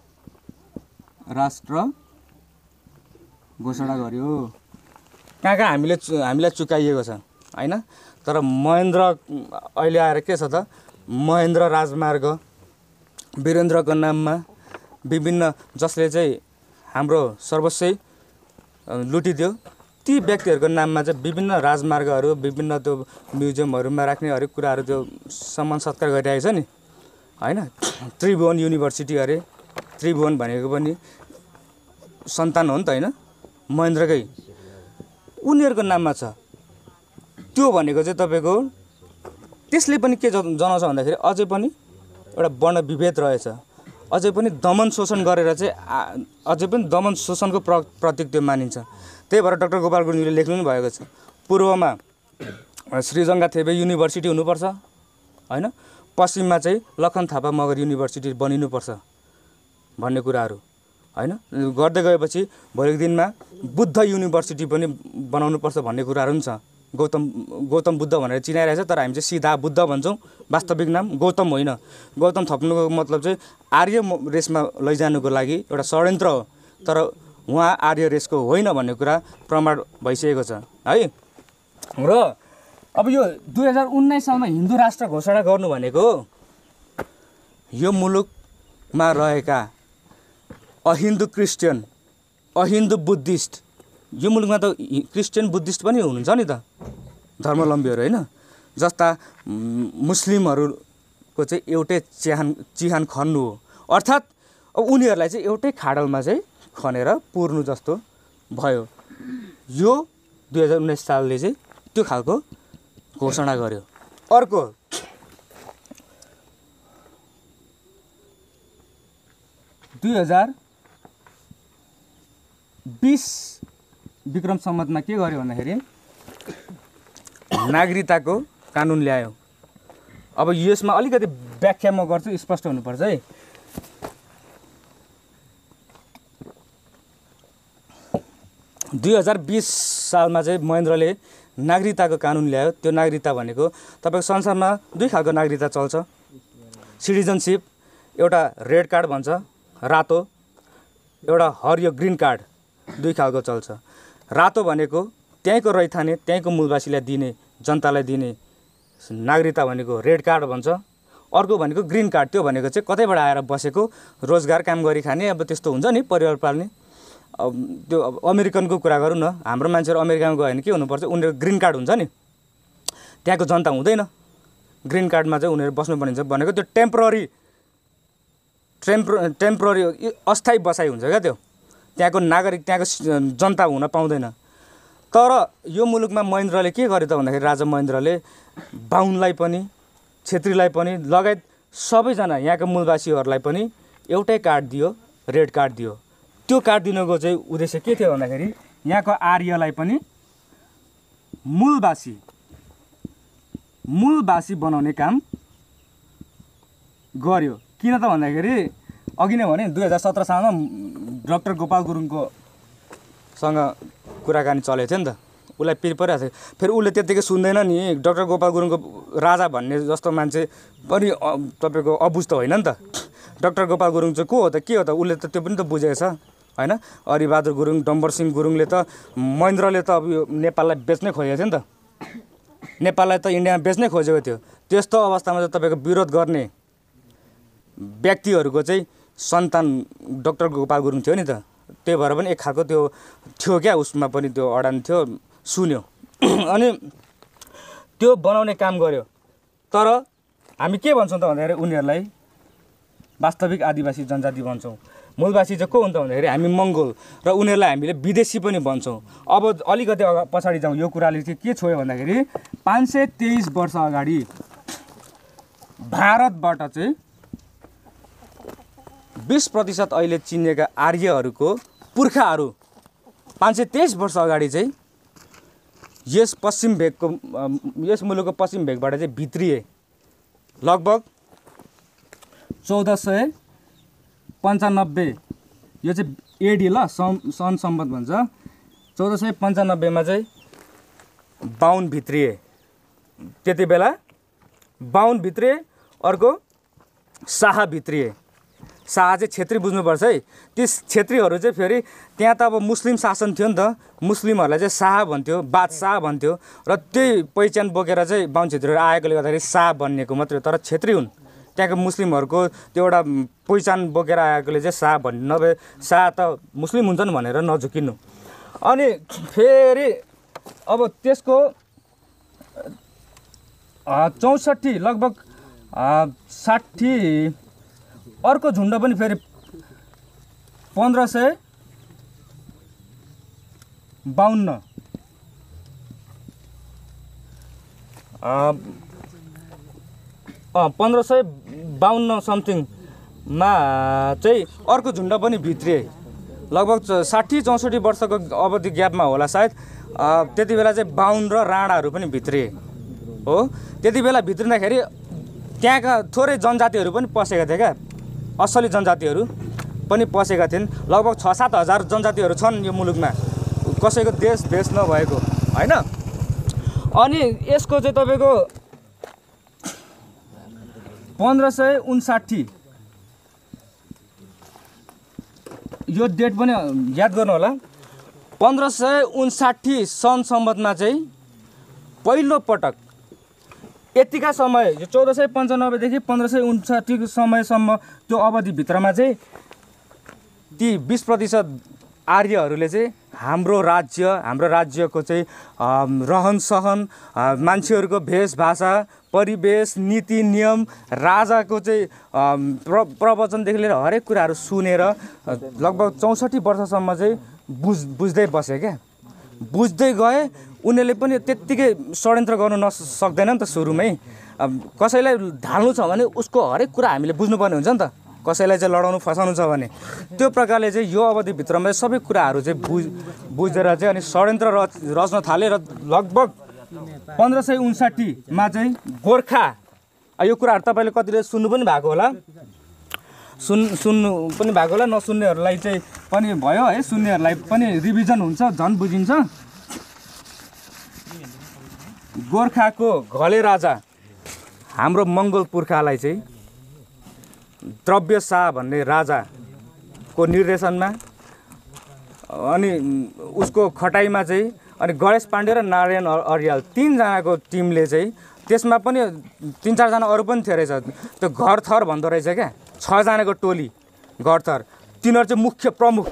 राष्ट्र घोषणा गर्यो। कहाँ हामीलाई चुकाइएको छ हैन। तर महेन्द्र अहिले आएर के छ त, महेन्द्र राजमार्ग वीरेन्द्रको नाममा विभिन्न जसले चाहिँ हाम्रो सर्वस्वै लुटिदियो, ती व्यक्तिहरूको नाममा चाहिँ विभिन्न राजमार्गहरू, विभिन्न त्यो म्युजियमहरूमा राख्ने हरेक कुराहरू त्यो सम्मान सत्कार गरिरहेको छ नि हैन। त्रिभुवन युनिभर्सिटी अरे, त्रिभुवन भनेको पनि सन्तान हो नि त हैन, महेन्द्रकै, उनीहरूको नाममा छ। त्यो भनेको चाहिँ तपाईँको त्यसले पनि के जनाउँछ भन्दाखेरि अझै पनि एउटा वर्ण विभेद रहेछ, अझै पनि दमन शोषण गरेर चाहिँ अझै पनि दमन शोषणको प्रतीक त्यो मानिन्छ। त्यही भएर डाक्टर गोपाल गुरुङले लेख्नु पनि भएको छ, पूर्वमा श्रीजङ्गा थेबे युनिभर्सिटी हुनुपर्छ हैन, पश्चिममा चाहिँ लखन थापा मगर युनिभर्सिटी बनिनुपर्छ भन्ने कुराहरू हैन। गर्दै गएपछि भोलिको दिनमा बुद्ध युनिभर्सिटी पनि बनाउनुपर्छ भन्ने कुराहरू पनि छ। गौतम बुद्ध भनेर चिनाइरहेछ, तर हामी चाहिँ सिधा बुद्ध भन्छौँ, वास्तविक नाम गौतम होइन। गौतम थप्नुको मतलब चाहिँ आर्य रेसमा लैजानुको लागि एउटा षड्यन्त्र हो, तर उहाँ आर्य रेसको होइन भन्ने कुरा प्रमाण भइसकेको छ है। र अब यो 2019 सालमा हिन्दू राष्ट्र घोषणा गर्नु भनेको यो मुलुकमा रहेका अहिन्दू क्रिस्चियन, अहिन्दू बुद्धिस्ट, यो मुलुकमा त क्रिस्चियन बुद्धिस्ट पनि हुनुहुन्छ नि त, धर्मावलम्बीहरू होइन, जस्ता मुस्लिमहरूको चाहिँ एउटै चिहान खन्नु हो। अर्थात् अब उनीहरूलाई चाहिँ एउटै खाडलमा चाहिँ खनेर पुर्नु जस्तो भयो। यो 2019 सालले चाहिँ त्यो खालको घोषणा गर्यो। अर्को 2020 विक्रम सम्वतमा के गर्यो भन्दाखेरि नागरिकताको कानुन ल्यायो। अब यसमा अलिकति व्याख्या म गर्छु, स्पष्ट हुनुपर्छ है। (2020 सालमा चाहिँ महेन्द्रले नागरिकताको कानुन ल्यायो। त्यो नागरिकता भनेको तपाईँको संसारमा दुई खालको नागरिकता चल्छ, सिटिजनसिप, एउटा रेड कार्ड भन्छ रातो, एउटा हरियो ग्रिन कार्ड, दुई खालको चल्छ। रातो भनेको त्यहीँको रैथाने, त्यहीँको मूलवासीलाई दिने, जनतालाई दिने नागरिकता भनेको रेड कार्ड भन्छ। अर्को भनेको ग्रिन कार्ड, त्यो भनेको चाहिँ कतैबाट आएर बसेको, रोजगार काम गरी खाने, अब त्यस्तो हुन्छ नि, परिवार पाल्ने। त्यो अमेरिकनको कुरा गरौँ न, हाम्रो मान्छेहरू अमेरिकामा गयो भने के हुनुपर्छ, उनीहरूको ग्रिन कार्ड हुन्छ नि, त्यहाँको जनता हुँदैन, ग्रिन कार्डमा चाहिँ उनीहरू बस्नुपर्ने हुन्छ भनेको त्यो टेम्पोररी अस्थायी बसाइ हुन्छ क्या त्यो, त्यहाँको नागरिक त्यहाँको जनता हुन पाउँदैन। तर यो मुलुकमा महेन्द्रले के गर्यो त भन्दाखेरि राजा महेन्द्रले बाहुनलाई पनि छेत्रीलाई पनि लगायत सबैजना यहाँका मूलवासीहरूलाई पनि एउटै कार्ड दियो, रेड कार्ड दियो। त्यो कार्ड दिनुको चाहिँ उद्देश्य के थियो भन्दाखेरि यहाँको आर्यलाई पनि मूलवासी बनाउने काम गर्यो। किन त भन्दाखेरि अघि नै भने 2017 सालमा डाक्टर गोपाल गुरुङको सँग कुराकानी चलेको थियो नि त, उसलाई पिर परिरहेको थियो। फेरि उसले त्यत्तिकै सुन्दैन नि, डाक्टर गोपाल गुरुङको राजा भन्ने जस्तो मान्छे पनि तपाईँको अबुझ त होइन नि त। डाक्टर गोपाल गुरुङ चाहिँ को हो त, के हो त, उसले त त्यो पनि त बुझेको छ होइन। हरिबहादुर गुरुङ, डम्बरसिंह गुरुङले त महेन्द्रले त अब यो नेपाललाई बेच्नै खोजेको थियो नि त, नेपाललाई त इन्डियामा बेच्नै खोजेको थियो। त्यस्तो अवस्थामा चाहिँ तपाईँको विरोध गर्ने व्यक्तिहरूको चाहिँ सन्तान डाक्टर गोपाल गुरुङ थियो नि त, त्यही भएर पनि एक खालको त्यो थियो क्या, उसमा पनि त्यो अडान थियो, सुन्यो अनि त्यो बनाउने काम गर्यो। तर हामी के भन्छौँ त भन्दाखेरि उनीहरूलाई वास्तविक आदिवासी जनजाति भन्छौँ। मूलवासी चाहिँ को हुन्छ भन्दाखेरि हामी मङ्गोल, र उनीहरूलाई हामीले विदेशी पनि भन्छौँ। अब अलिकति पछाडि जाउँ, यो कुराले चाहिँ के छोयो भन्दाखेरि 523 वर्ष अगाडि भारतबाट चाहिँ 20% अहिले चिनिएका आर्यहरूको पुर्खाहरू 523 वर्ष अगाडि चाहिँ यस मुलुकको पश्चिम भेगबाट चाहिँ भित्रिए। लगभग 1495 यो चाहिँ एडी ल, सन सम्बत भन्छ। 1495 मा चाहिँ बाहुन भित्रिए। त्यति बेला बाहुन भित्रिए, अर्को शाह भित्रिए। शाह चाहिँ छेत्री बुझ्नुपर्छ है। ती छेत्रीहरू चाहिँ फेरि त्यहाँ त अब मुस्लिम शासन थियो नि त, मुस्लिमहरूलाई चाहिँ शाह भन्थ्यो, बादशाह भन्थ्यो, र त्यही पहिचान बोकेर चाहिँ बाहुन छेत्रीहरू आएकोले गर्दाखेरि शाह बनिएको मात्रै, तर छेत्री हुन्। त्यहाँको मुस्लिमहरूको त्यो एउटा पहिचान बोकेर आएकोले चाहिँ शाह भन्नु, नभए शाह त मुस्लिम हुन्छन् भनेर नझुकिनु। अनि फेरि अब त्यसको 64 लगभग 60 अर्को झुन्ड पनि फेरि 1552 1552 समथिङमा चाहिँ अर्को झुन्ड पनि भित्रिए। लगभग 60-64 वर्षको अवधि ग्यापमा होला सायद। त्यति बेला चाहिँ बाहुन र राणाहरू पनि भित्रिए हो। त्यति बेला भित्रिँदाखेरि त्यहाँका थोरै जनजातिहरू पनि पसेका थिए क्या, असली जनजातिहरू पनि पसेका थिइन्। लगभग 6-7 हजार जनजातिहरू छन् यो मुलुकमा, कसैको देश भेष नभएको होइन। अनि यसको चाहिँ तपाईँको 1559 यो डेट पनि याद गर्नु होला। 1559 सन सम्बन्धमा चाहिँ पहिलो पटक यतिका समय, यो 1495 देखि 1559 समयसम्म त्यो अवधिभित्रमा चाहिँ ती 20% आर्यहरूले चाहिँ हाम्रो राज्यको चाहिँ रहन सहन, मान्छेहरूको वेशभाषा, परिवेश, नीति नियम, राजाको चाहिँ प्रवचनदेखि लिएर हरेक कुराहरू सुनेर लगभग 64 वर्षसम्म चाहिँ बुझ्दै बसे क्या। बुझ्दै गए। उनीहरूले पनि त्यत्तिकै षड्यन्त्र गर्नु सक्दैन नि त सुरुमै। कसैलाई ढाल्नु छ भने उसको हरेक कुरा हामीले बुझ्नुपर्ने हुन्छ नि त, कसैलाई चाहिँ लडाउनु फसाउनु छ भने। त्यो प्रकारले चाहिँ यो अवधिभित्रमा सबै कुराहरू चाहिँ बुझेर चाहिँ अनि षड्यन्त्र रच्न थाले। र लगभग 1559 मा चाहिँ गोर्खा, यो कुराहरू तपाईँले कतिले सुन्नु पनि भएको होला, सुन्नु पनि भएको होला, नसुन्नेहरूलाई चाहिँ पनि भयो है, सुन्नेहरूलाई पनि रिभिजन हुन्छ, झन् बुझिन्छ। गोर्खाको घले राजा हाम्रो मङ्गोल पुर्खालाई चाहिँ द्रव्य शाह भन्ने राजाको निर्देशनमा अनि उसको खटाइमा चाहिँ अनि गणेश पाण्डे र नारायण अर्याल 3 जनाको टिमले चाहिँ, त्यसमा पनि 3-4 जना अरू पनि थियो रहेछ, त्यो घरथर भन्दो रहेछ क्या, 6 जनाको टोली घरथर। तिनीहरू चाहिँ मुख्य प्रमुख,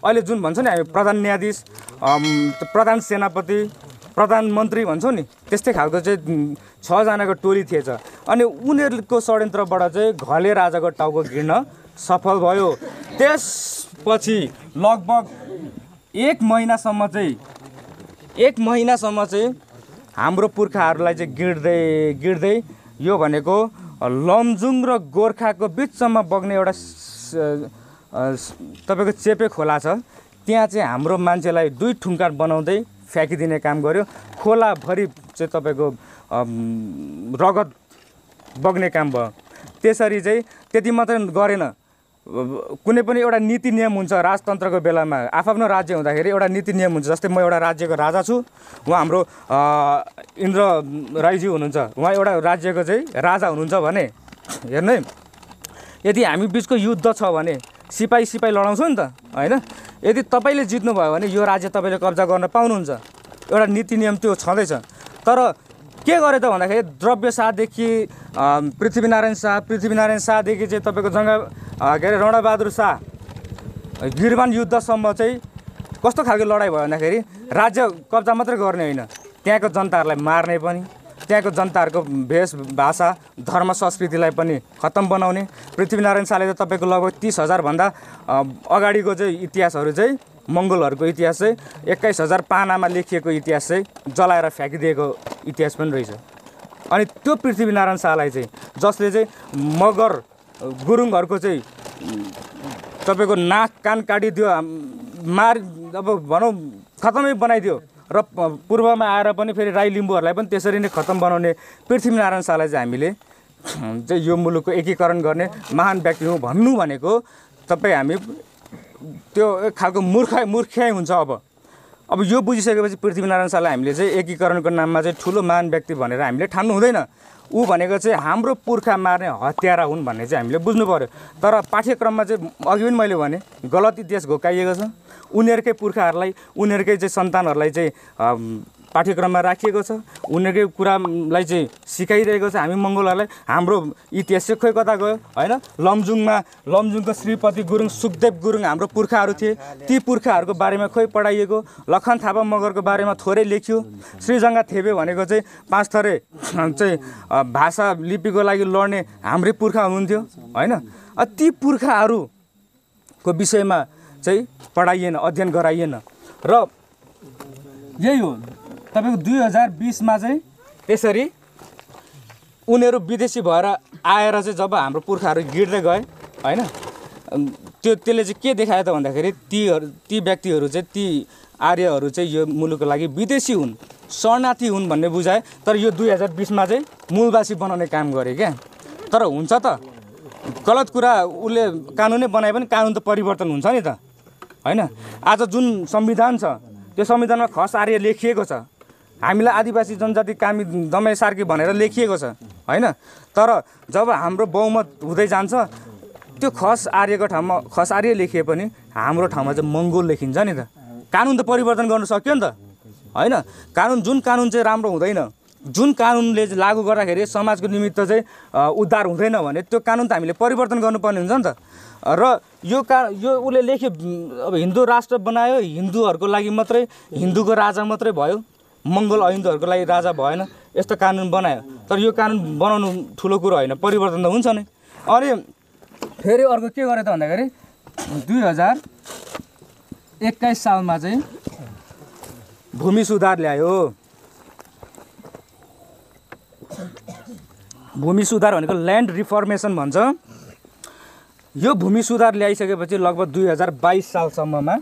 अहिले जुन भन्छ नि हामी प्रधान न्यायाधीश, प्रधान सेनापति, प्रधानमन्त्री भन्छौँ नि त्यस्तै खालको चाहिँ 6 जनाको टोली थिएछ। अनि उनीहरूको षड्यन्त्रबाट चाहिँ घले राजाको टाउको गिर्न सफल भयो। त्यसपछि लगभग 1 महिनासम्म चाहिँ हाम्रो पुर्खाहरूलाई चाहिँ गिर्दै यो भनेको लमजुङ र गोर्खाको बिचमा बग्ने एउटा तपाईँको चेपे खोला छ। त्यहाँ चाहिँ हाम्रो मान्छेलाई 2 ठुङ्गा बनाउँदै फ्याँकिदिने काम गर्यो। खोलाभरि चाहिँ तपाईँको रगत बग्ने काम भयो। त्यसरी चाहिँ त्यति मात्रै गरेन, कुनै पनि एउटा नीति नियम हुन्छ राजतन्त्रको बेलामा। आफ्नो राज्य हुँदाखेरि एउटा नीति नियम हुन्छ। जस्तै म एउटा राज्यको राजा छु, उहाँ हाम्रो इन्द्र राईजी हुनुहुन्छ, उहाँ एउटा राज्यको चाहिँ राजा हुनुहुन्छ भने हेर्नु है, यदि हामी बिचको युद्ध छ भने सिपाही लडाउँछौँ नि त होइन। यदि तपाईँले जित्नुभयो भने यो राज्य तपाईँले कब्जा गर्न पाउनुहुन्छ, एउटा नीति नियम त्यो छँदैछ। तर के गरे त भन्दाखेरि द्रव्य शाहदेखि पृथ्वीनारायण शाहदेखि चाहिँ तपाईँको के अरे रणबहादुर शाह गिरवान युद्धसम्म चाहिँ कस्तो खालको लडाइँ भयो भन्दाखेरि राज्य कब्जा मात्रै गर्ने होइन, त्यहाँको जनताहरूलाई मार्ने पनि, त्यहाँको जनताहरूको वेशभाषा धर्म संस्कृतिलाई पनि खत्तम बनाउने। पृथ्वीनारायण शाहले त तपाईँको लगभग 30,000 भन्दा अगाडिको चाहिँ इतिहासहरू चाहिँ मङ्गोलहरूको इतिहास चाहिँ 21,000 पानामा लेखिएको इतिहास चाहिँ जलाएर फ्याँकिदिएको इतिहास पनि रहेछ। अनि त्यो पृथ्वीनारायण शाहलाई चाहिँ जसले चाहिँ मगर गुरुङहरूको चाहिँ तपाईँको नाक कान काटिदियो, अब भनौँ खत्तमै बनाइदियो र पूर्वमा आएर पनि फेरि राई लिम्बूहरूलाई पनि त्यसरी नै खत्तम बनाउने पृथ्वीनारायण शाहलाई चाहिँ हामीले चाहिँ यो मुलुकको एकीकरण गर्ने महान व्यक्ति हुँ भन्नु भनेको तपाईँ हामी त्यो एक खालको मूर्खाइ हुन्छ। अब यो बुझिसकेपछि पृथ्वीनारायण शाहलाई हामीले चाहिँ एकीकरणको नाममा चाहिँ ठुलो महान व्यक्ति भनेर हामीले ठान्नु हुँदैन। ऊ भनेको चाहिँ हाम्रो पुर्खा मार्ने हत्यारा हुन् भन्ने चाहिँ हामीले बुझ्नु पऱ्यो। तर पाठ्यक्रममा चाहिँ अघि पनि मैले भने गलत इतिहास घोकाइएको छ। उनीहरूकै पुर्खाहरूलाई, उनीहरूकै चाहिँ सन्तानहरूलाई चाहिँ पाठ्यक्रममा राखिएको छ, उनीहरूकै कुरालाई चाहिँ सिकाइरहेको छ हामी मङ्गोलहरूलाई। हाम्रो इतिहास चाहिँ खोइ कता गयो होइन। लमजुङको श्रीपति गुरुङ, सुखदेव गुरुङ हाम्रो पुर्खाहरू थिए। ती पुर्खाहरूको बारेमा खोइ पढाइएको। लखन थापा मगरको बारेमा थोरै लेख्यो। श्रीजङ्गा थेबे भनेको चाहिँ 5 थरे चाहिँ भाषा लिपिको लागि लड्ने हाम्रै पुर्खा हुनुहुन्थ्यो होइन। ती पुर्खाहरूको विषयमा चाहिँ पढाइएन, अध्ययन गराइएन। र यही हो तपाईँको 2020मा चाहिँ त्यसरी उनीहरू विदेशी भएर आएर चाहिँ जब हाम्रो पुर्खाहरू गिर्दै गए होइन, त्यसले चाहिँ के देखायो त भन्दाखेरि ती व्यक्तिहरू चाहिँ, ती आर्यहरू चाहिँ यो मुलुकको लागि विदेशी हुन्, शरणार्थी हुन् भन्ने बुझाए। तर यो 2020मा चाहिँ मूलवासी बनाउने काम गरे क्या। तर हुन्छ त गलत कुरा, उसले कानुनै बनाए पनि कानुन त परिवर्तन हुन्छ नि त होइन। आज जुन संविधान छ त्यो संविधानमा खस आर्य लेखिएको छ, हामीलाई आदिवासी जनजाति कामी दमाई सार्की भनेर लेखिएको छ होइन। तर जब हाम्रो बहुमत हुँदै जान्छ त्यो खस आर्यको ठाउँमा खस आर्य लेखिए पनि हाम्रो ठाउँमा चाहिँ मङ्गोल लेखिन्छ नि त। कानुन त परिवर्तन गर्न सक्यो नि त होइन। जुन कानुन चाहिँ राम्रो हुँदैन, जुन कानुनले लागू गर्दाखेरि समाजको निमित्त चाहिँ उद्धार हुँदैन भने त्यो कानुन त हामीले परिवर्तन गर्नुपर्ने हुन्छ नि त। र यो उसले लेख्यो, अब हिन्दू राष्ट्र बनायो, हिन्दूहरूको लागि मात्रै, हिन्दूको राजा मात्रै भयो, मङ्गोल अहिन्दूहरूको लागि राजा भएन, यस्तो कानुन बनायो। तर यो कानुन बनाउनु ठुलो कुरो होइन, परिवर्तन त हुन्छ नै। अनि फेरि अर्को के गरे त भन्दाखेरि 2021 सालमा चाहिँ भूमि सुधार ल्यायो। भूमि सुधार भनेको ल्यान्ड रिफर्मेसन भन्छ। यो भूमि सुधार ल्याइसकेपछि लगभग 2022 सालसम्ममा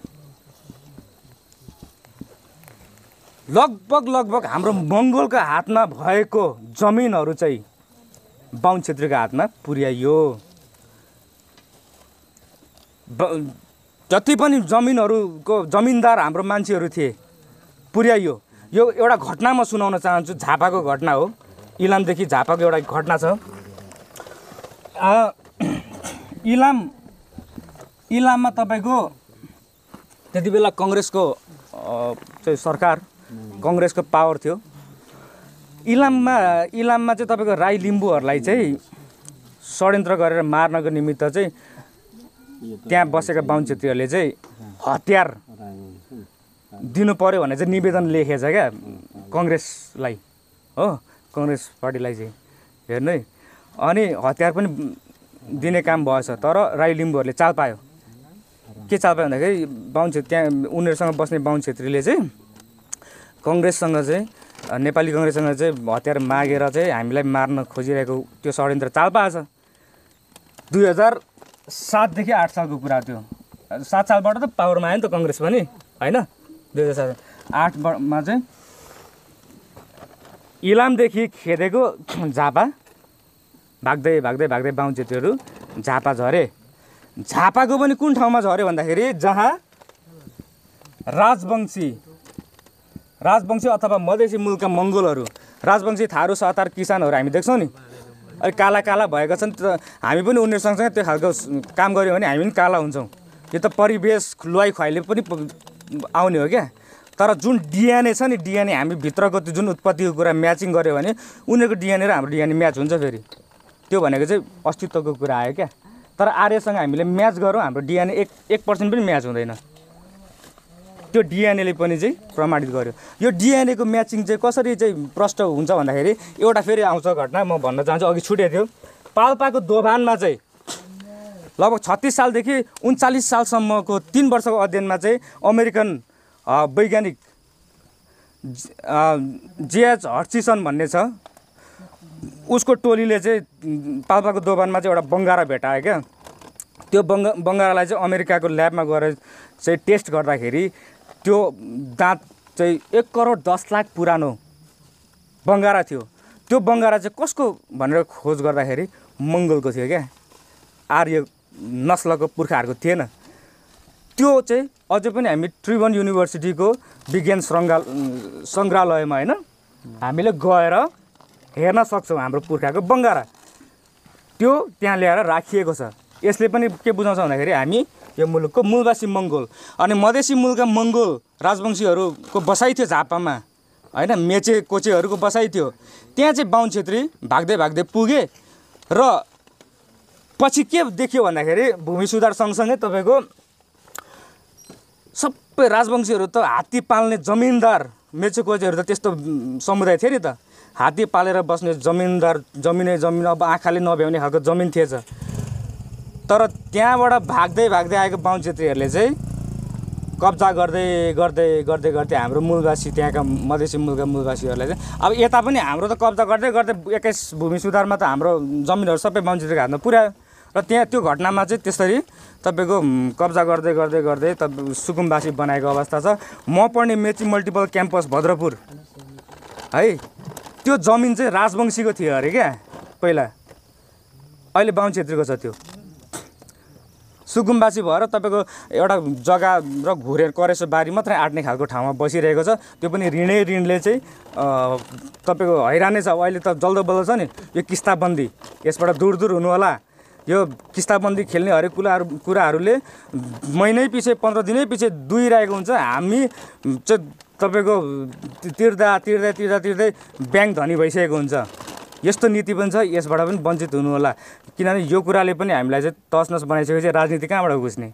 लगभग हाम्रो मङ्गोलको हातमा भएको जमिनहरू चाहिँ बाहुन क्षेत्रीको हातमा पुर्याइयो। जति पनि जमिनहरूको जमिनदार हाम्रो मान्छेहरू थिए पुर्याइयो। यो एउटा घटना म सुनाउन चाहन्छु, झापाको घटना हो। इलामदेखि झापाको एउटा घटना छ। इलाममा तपाईँको त्यति बेला कङ्ग्रेसको चाहिँ सरकार, कङ्ग्रेसको पावर थियो। इलाममा चाहिँ तपाईँको राई लिम्बूहरूलाई चाहिँ षड्यन्त्र गरेर मार्नको निमित्त चाहिँ त्यहाँ बसेका बाहुन क्षेत्रीहरूले चाहिँ हतियार दिनु पर्यो भने चाहिँ निवेदन लेखेछ क्या कङ्ग्रेसलाई हो, कङ्ग्रेस पार्टीलाई चाहिँ हेर्नु है। अनि हतियार पनि दिने काम भएछ, तर राई लिम्बूहरूले चाल पायो। के चाल पायो भन्दाखेरि बाहुन छेत्री, त्यहाँ उनीहरूसँग बस्ने बाहुन छेत्रीले चाहिँ कङ्ग्रेससँग चाहिँ नेपाली कङ्ग्रेससँग चाहिँ हतियार मागेर चाहिँ हामीलाई मार्न खोजिरहेको त्यो षड्यन्त्र चाल पाएछ। 2007 देखि 8 सालको कुरा त्यो, 7 सालबाट त पावरमा आयो नि त कङ्ग्रेस पनि होइन। 2008मा चाहिँ इलामदेखि खेदेको झापा भाग्दै भाग्दै भाग्दै बाहुन छेत्रीहरू झापा झरे। झापाको पनि कुन ठाउँमा झऱ्यो भन्दाखेरि जहाँ राजवंशी अथवा मधेसी मुलुकका मङ्गोलहरू, राजवंशी थारू सतार किसानहरू हामी देख्छौँ नि, अलिक काला काला भएका छन्। हामी पनि उनीहरूसँग त्यो खालको काम गऱ्यौँ भने हामी पनि काला हुन्छौँ। यो त परिवेश लुवाई खुवाइले पनि आउने हो क्या। तर जुन डिएनए छ नि, डिएनए हामी भित्रको त्यो जुन उत्पत्तिको कुरा म्याचिङ गऱ्यो भने उनीहरूको डिएनए र हाम्रो डिएनए म्याच हुन्छ। फेरि त्यो भनेको चाहिँ अस्तित्वको कुरा आयो क्या। तर आर्यसँग हामीले म्याच गरौँ, हाम्रो डिएनए 1% पनि म्याच हुँदैन। त्यो डिएनएले पनि चाहिँ प्रमाणित गर्यो। यो डिएनएको म्याचिङ चाहिँ कसरी चाहिँ प्रष्ट हुन्छ भन्दाखेरि एउटा फेरि आउँछ घटना, म भन्न चाहन्छु, अघि छुटेको थियो। पाल्पाको दोभानमा चाहिँ लगभग 36 सालदेखि 39 सालसम्मको 3 वर्षको अध्ययनमा चाहिँ अमेरिकन वैज्ञानिक जेएच हटचिसन भन्ने छ, उसको टोलीले चाहिँ पाल्पाको दोभानमा चाहिँ एउटा बङ्गारा भेटायो क्या। त्यो बङ्गारालाई चाहिँ अमेरिकाको ल्याबमा गएर चाहिँ टेस्ट गर्दाखेरि त्यो दाँत चाहिँ 1 करोड 10 लाख पुरानो बङ्गारा थियो। त्यो बङ्गारा चाहिँ कसको भनेर खोज गर्दाखेरि मङ्गोलको थियो क्या, आर्य नस्लको पुर्खाहरूको थिएन। त्यो चाहिँ अझै पनि हामी त्रिभुवन युनिभर्सिटीको विज्ञान सङ्ग्रहालयमा होइन हामीले गएर हेर्न सक्छौँ हाम्रो पुर्खाको बङ्गारा। त्यो त्यहाँ ल्याएर राखिएको छ। यसले पनि के बुझाउँछ भन्दाखेरि हामी यो मुलुकको मूलवासी मङ्गोल अनि मधेसी मुलुकका मङ्गोल राजवंशीहरूको बसाइ थियो झापामा होइन, मेचे कोचेहरूको बसाइ थियो। त्यहाँ चाहिँ बाहुन छेत्री भाग्दै भाग्दै पुगे र पछि के देखियो भन्दाखेरि भूमि सुधार सँगसँगै तपाईँको सबै राजवंशीहरू त हात्ती पाल्ने जमिनदार, मेचे कोचेहरू त त्यस्तो समुदाय थियो नि त, हात्ती पालेर बस्ने जमिनदार, जमिन अब आँखाले नभ्याउने खालको जमिन थिएछ। तर त्यहाँबाट भाग्दै भाग्दै आएको बाहुन छेत्रीहरूले चाहिँ कब्जा गर्दै गर्दै गर्दै गर्दै हाम्रो मूलवासी, त्यहाँका मधेसी मुलुकका मूलवासीहरूलाई चाहिँ अब यता पनि हाम्रो त कब्जा गर्दै गर्दै 21 भूमि सुधारमा त हाम्रो जमिनहरू सबै बाहुन छेत्रीको हातमा पुर्यायो। र त्यहाँ त्यो घटनामा चाहिँ त्यसरी तपाईँको कब्जा गर्दै गर्दै गर्दै सुकुम्बासी बनाएको अवस्था छ। म पढ्ने मेची मल्टिपल क्याम्पस भद्रपुर है, त्यो जमिन चाहिँ राजवंशीको थियो अरे क्या पहिला, अहिले बाहुन छेत्रीको छ। त्यो सुकुम्बासी भएर तपाईँको एउटा जग्गा र घुरेर करेसो बारी मात्रै आँट्ने खालको ठाउँमा बसिरहेको छ। त्यो पनि ऋणले चाहिँ तपाईँको हैरानै छ। अहिले त जल्दो बल्दो छ नि यो किस्ताबन्दी, यसबाट दूर दूर हुनु होला। यो किस्ताबन्दी खेल्ने हरेक कुराहरूले महिनै पछि 15 दिनै पछि दुइरहेको हुन्छ। हामी चाहिँ तपाईँको तिर्दा तिर्दै तिर्दा तिर्दै ब्याङ्क धनी भइसकेको हुन्छ। यस्तो नीति पनि छ, यसबाट पनि वञ्चित हुनु होला। किनभने यो कुराले पनि हामीलाई चाहिँ तसनस बनाइसकेपछि राजनीति कहाँबाट घुस्ने,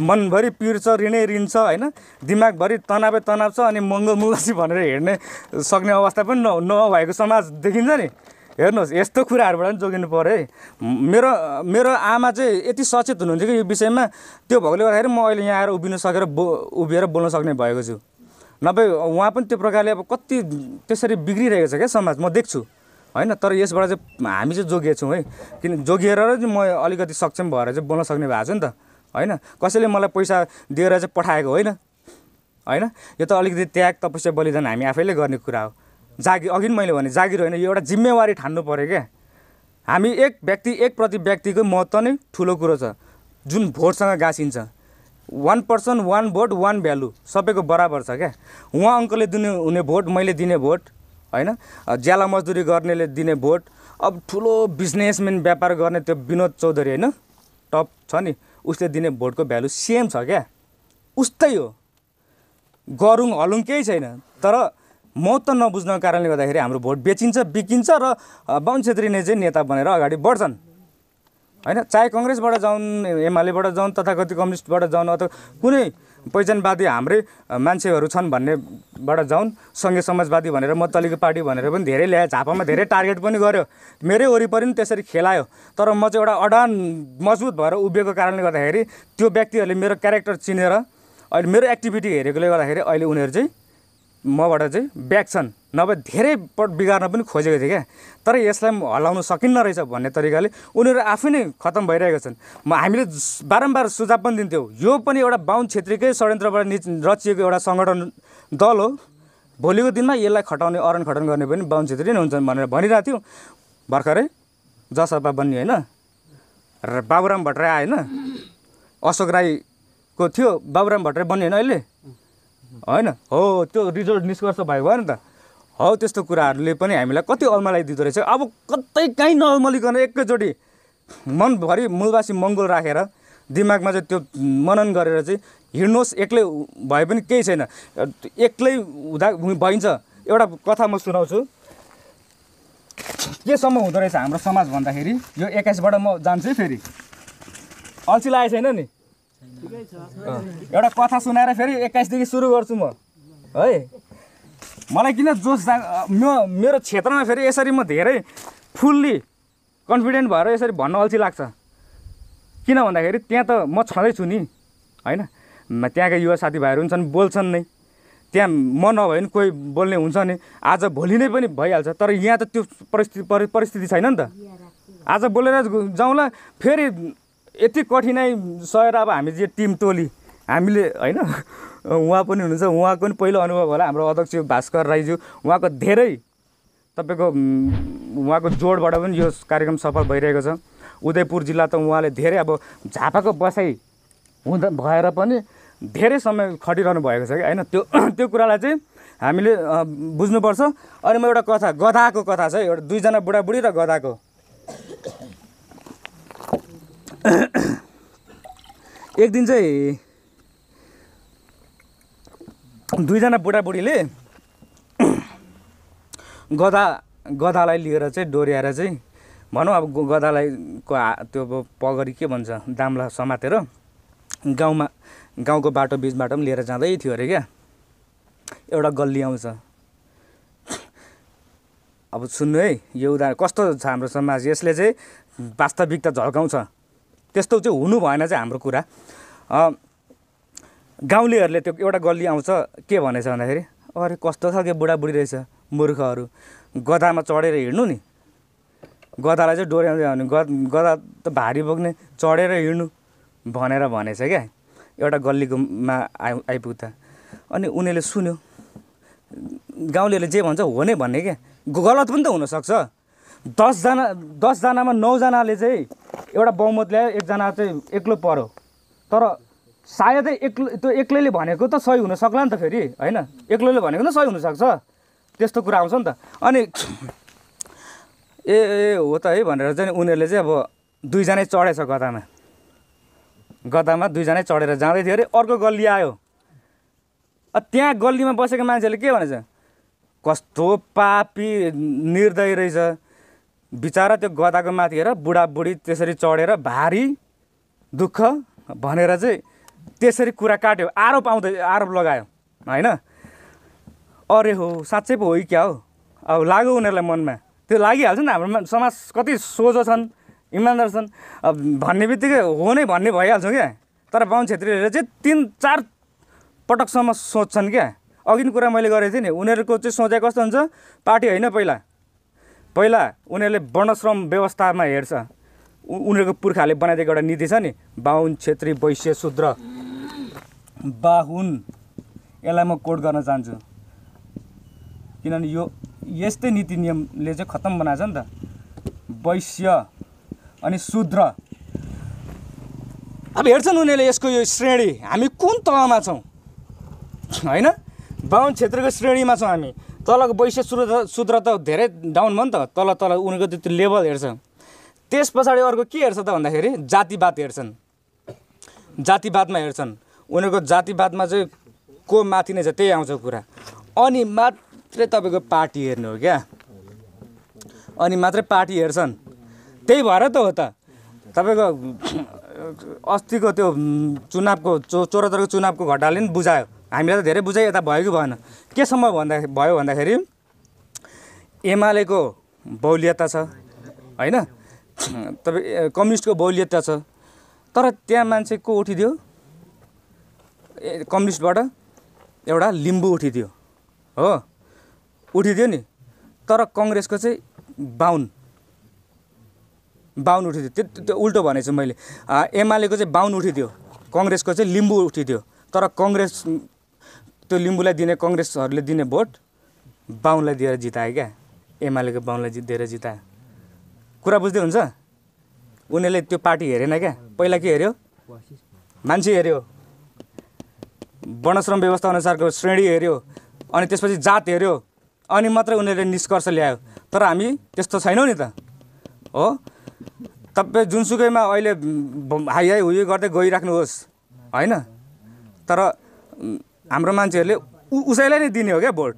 मनभरि पिर छ, ऋणै ऋण छ होइन, दिमागभरि तनावै तनाव छ। अनि मङ्गल मूलवासी भनेर हेर्ने सक्ने अवस्था पनि नभएको समाज देखिन्छ नि। हेर्नुहोस्, यस्तो कुराहरूबाट पनि जोगिनु पऱ्यो है। मेरो आमा चाहिँ यति सचेत हुनुहुन्थ्यो कि यो विषयमा, त्यो भएकोले गर्दाखेरि म अहिले यहाँ आएर उभिन सकेर उभिएर बोल्न सक्ने भएको छु। नभए उहाँ पनि त्यो प्रकारले अब कति त्यसरी बिग्रिरहेको छ क्या समाज, म देख्छु होइन। तर यसबाट चाहिँ हामी चाहिँ जोगिएछौँ है, किन जोगिएर चाहिँ म अलिकति सक्षम भएर चाहिँ बोल्न सक्ने भएको छु नि त होइन। कसैले मलाई पैसा दिएर चाहिँ पठाएको होइन होइन, यो त अलिकति त्याग तपस्या बलिदान हामी आफैले गर्ने कुरा हो। जागिर, अघि पनि मैले भने जागिर होइन, यो एउटा जिम्मेवारी ठान्नु पऱ्यो क्या। हामी एक व्यक्ति एक प्रति व्यक्तिको महत्त्व नै ठुलो कुरो छ, जुन भोटसँग गाँसिन्छ। 1 पर्सन 1 भोट 1 भ्यालु सबैको बराबर छ क्या। उहाँ अङ्कलले दिने हुने भोट मैले दिने भोट होइन, ज्याला मजदुरी गर्नेले दिने भोट, अब ठुलो बिजनेसम्यान व्यापार गर्ने त्यो विनोद चौधरी होइन टप छ नि, उसले दिने भोटको भ्यालु सेम छ क्या। उस्तै हो, गरुङ हलुङ केही छैन। तर महत्त्व नबुझ्नको कारणले गर्दाखेरि हाम्रो भोट बेचिन्छ, बिकिन्छ र बाहुन छेत्री नै चाहिँ नेता बनेर अगाडि बढ्छन् होइन। चाहे कङ्ग्रेसबाट जाउन्, एमालेबाट जाउन्, तथाकथित कम्युनिस्टबाट जाउन्, अथवा कुनै पहिचानवादी हाम्रै मान्छेहरू छन् भन्नेबाट जाउन्, सङ्घीय समाजवादी भनेर मतलीको पार्टी भनेर पनि धेरै ल्यायो, झापामा धेरै टार्गेट पनि गर्यो, मेरै वरिपरि पनि त्यसरी खेलायो। तर म चाहिँ एउटा अडान मजबुत भएर उभिएको कारणले गर्दाखेरि त्यो व्यक्तिहरूले मेरो क्यारेक्टर चिनेर अहिले मेरो एक्टिभिटी हेरेकोले गर्दाखेरि अहिले उनीहरू चाहिँ मबाट चाहिँ ब्याक छन्, नभए धेरै पट बिगार्न पनि खोजेको थिएँ क्या। तर यसलाई हल्लाउन सकिन्न रहेछ भन्ने तरिकाले उनीहरू आफै नै खत्तम भइरहेका छन्। हामीले बारम्बार सुझाव पनि दिन्थ्यौँ, यो पनि एउटा बाहुन क्षेत्रीकै षड्यन्त्रबाट रचिएको एउटा सङ्गठन दल हो, भोलिको दिनमा यसलाई खटाउने अरण खटन गर्ने पनि बाहुन क्षेत्री नै हुन्छन् भनेर भनिरहेको थियौँ। भर्खरै जसपा बन्ने होइन, र बाबुराम भट्टराई आएन, अशोक राईको थियो, बाबुराम भट्टराई बन्ने होइन अहिले होइन हो, त्यो रिजल्ट निष्कर्ष भएको भयो नि त। हौ त्यस्तो कुराहरूले पनि हामीलाई कति अल्मलाइदिँदो रहेछ। अब कतै काहीँ नअल्मलिकन एकैचोटि मनभरि मूलवासी मङ्गोल राखेर दिमागमा चाहिँ त्यो मनन गरेर चाहिँ हिँड्नुहोस्, एक्लै भए पनि केही छैन, एक्लै हुँदा भइन्छ। एउटा कथा म सुनाउँछु, केसम्म हुँदो रहेछ हाम्रो समाज भन्दाखेरि, यो 21बाट म जान्छु है, फेरि अल्छी लागेको छैन नि, एउटा कथा सुनाएर फेरि 21देखि सुरु गर्छु म है। मलाई किन जोस मेरो क्षेत्रमा फेरि यसरी म धेरै फुल्ली कन्फिडेन्ट भएर यसरी भन्न अल्छी लाग्छ। किन भन्दाखेरि त्यहाँ त म छँदैछु नि होइन, त्यहाँका युवा साथीभाइहरू पनि छन्, बोल्छन् नै, त्यहाँ म नभए पनि कोही बोल्ने हुन्छ नि, आज भोलि नै पनि भइहाल्छ। तर यहाँ त त्यो परिस्थिति छैन नि त। आज बोलेर जाउँला, फेरि यति कठिनाइ सहेर अब हामी चाहिँ टिम टोली हामीले होइन, उहाँ पनि हुनुहुन्छ, उहाँको पनि पहिलो अनुभव होला, हाम्रो अध्यक्ष भास्कर राईज्यू, उहाँको धेरै तपाईँको उहाँको जोडबाट पनि यो कार्यक्रम सफल भइरहेको छ। उदयपुर जिल्ला त उहाँले धेरै अब झापाको बसाइ हुँदा भएर पनि धेरै समय खटिरहनु भएको छ कि होइन, त्यो कुरालाई चाहिँ हामीले बुझ्नुपर्छ। अनि म एउटा कथा, गधाको कथा छ, एउटा दुईजना बुढाबुढी र गधाको। एक दिन चाहिँ दुईजना बुढाबुढीले गधालाई लिएर चाहिँ डोर्याएर चाहिँ भनौँ अब गधालाई त्यो पगरी के भन्छ दाम्ला समातेर गाउँको बाटो बिचबाट पनि लिएर जाँदै थियो अरे क्या। एउटा गल्ली आउँछ, अब सुन्नु है, यो उदाहरण कस्तो छ हाम्रो समाज, यसले चाहिँ वास्तविकता झल्काउँछ। त्यस्तो चाहिँ हुनु भएन चाहिँ हाम्रो कुरा। गाउँलेहरूले त्यो एउटा गल्ली आउँछ, के भनेछ भन्दाखेरि अरे कस्तो खालको बुढाबुढी रहेछ मूर्खहरू, गधामा चढेर हिँड्नु नि, गधालाई चाहिँ डोर्याउँदै आउने, गधा त भारी बोक्ने, चढेर हिँड्नु भनेर भनेछ क्या एउटा गल्लीकोमा आइपुग्दा। अनि उनीहरूले सुन्यो, गाउँलेहरूले जे भन्छ हो नै भन्ने क्या, गलत पनि त हुनसक्छ। 10जनामा 9जनाले चाहिँ एउटा बहुमत ल्यायो, एकजना चाहिँ एक्लो पर्यो, तर सायदै त्यो एक्लैले भनेको त सही हुन सक्ला नि त फेरि होइन, एक्लैले भनेको त सही हुनसक्छ, त्यस्तो कुरा आउँछ नि त। अनि ए हो त है भनेर चाहिँ उनीहरूले चाहिँ अब दुईजनै चढेछ गधामा दुईजनै चढेर जाँदै थियो अरे। अर्को गल्ली आयो, त्यहाँ गल्लीमा बसेको मान्छेले के भनेछ, कस्तो पापी निर्दयी रहेछ बिचरा, त्यो गधाको माथि हेर बुढाबुढी त्यसरी चढेर भारी दुःख भनेर चाहिँ त्यसरी कुरा काट्यो, आरोप लगायो होइन। अरे हो साँच्चै पो हो क्या हो, अब लाग्यो उनीहरूलाई मनमा, त्यो लागिहाल्छ नि। हाम्रो समाज कति सोझो छन्, इमान्दार छन्, अब भन्ने बित्तिकै हो नै भन्ने भइहाल्छ क्या। तर बाहुन क्षेत्रीहरूले चाहिँ 3-4 पटकसम्म सोच्छन् क्या। अघिको कुरा मैले गरेको थिएँ नि, उनीहरूको चाहिँ सोचाइ कस्तो हुन्छ, पार्टी होइन, पहिला उनीहरूले वर्णश्रम व्यवस्थामा हेर्छ। उनीहरूको पुर्खाले बनाइदिएको एउटा नीति छ नि, बाहुन क्षेत्री वैश्य शूद्र बाहुन, यसलाई म कोट गर्न चाहन्छु किनभने यो यस्तै नीति नियमले चाहिँ खत्तम बनाएको छ नि त। वैश्य अनि शूद्र, अब हेर्छन् उनीहरूले यसको यो श्रेणी, हामी कुन तहमा छौँ होइन, बाहुन क्षेत्रको श्रेणीमा छौँ हामी। तलको वैश्य शूद्र त धेरै डाउन भयो नि त, तल उनीहरूको त्यो लेभल हेर्छ। त्यस पछाडि अर्को के हेर्छ त भन्दाखेरि जातिवाद हेर्छन्, जातिवादमा हेर्छन् उनीहरूको। जातिवादमा चाहिँ को माथि नै छ त्यही आउँछ कुरा, अनि मात्रै तपाईँको पार्टी हेर्नु हो क्या, अनि मात्रै पार्टी हेर्छन्। त्यही भएर त हो त तपाईँको अस्तिको त्यो चुनावको 74को चुनावको घटनाले नि बुझायो। हामीलाई त धेरै बुझाइ यता भयो कि भएन। केसम्म भयो भन्दाखेरि एमालेको बहुलियता छ होइन, तपाईँ कम्युनिस्टको बहुलियता छ, तर त्यहाँ मान्छे को उठिदियो, कम्युनिस्टबाट एउटा लिम्बू उठिदियो हो, उठिदियो नि। तर कङ्ग्रेसको चाहिँ 52 उठिदियो। त्यो उल्टो भनेछु मैले। एमालेको चाहिँ 52 उठिदियो, कङ्ग्रेसको चाहिँ लिम्बू उठिदियो। तर कङ्ग्रेस त्यो लिम्बूलाई दिने कङ्ग्रेसहरूले दिने भोट 52लाई दिएर जितायो क्या, एमालेको 52लाई दिएर जितायो। कुरा बुझ्दै हुन्छ? उनीहरूले त्यो पार्टी हेरेन क्या, पहिला के हेऱ्यो, मान्छे हेऱ्यो, वर्णश्रम व्यवस्था अनुसारको श्रेणी हेऱ्यो, अनि त्यसपछि जात हेऱ्यो, अनि मात्रै उनीहरूले निष्कर्ष ल्यायो। तर हामी त्यस्तो छैनौँ नि त हो। तपाईँ जुनसुकैमा अहिले हाई हुई गर्दै गइराख्नुहोस् होइन, तर हाम्रो मान्छेहरूले उसैलाई नै दिने हो क्या भोट।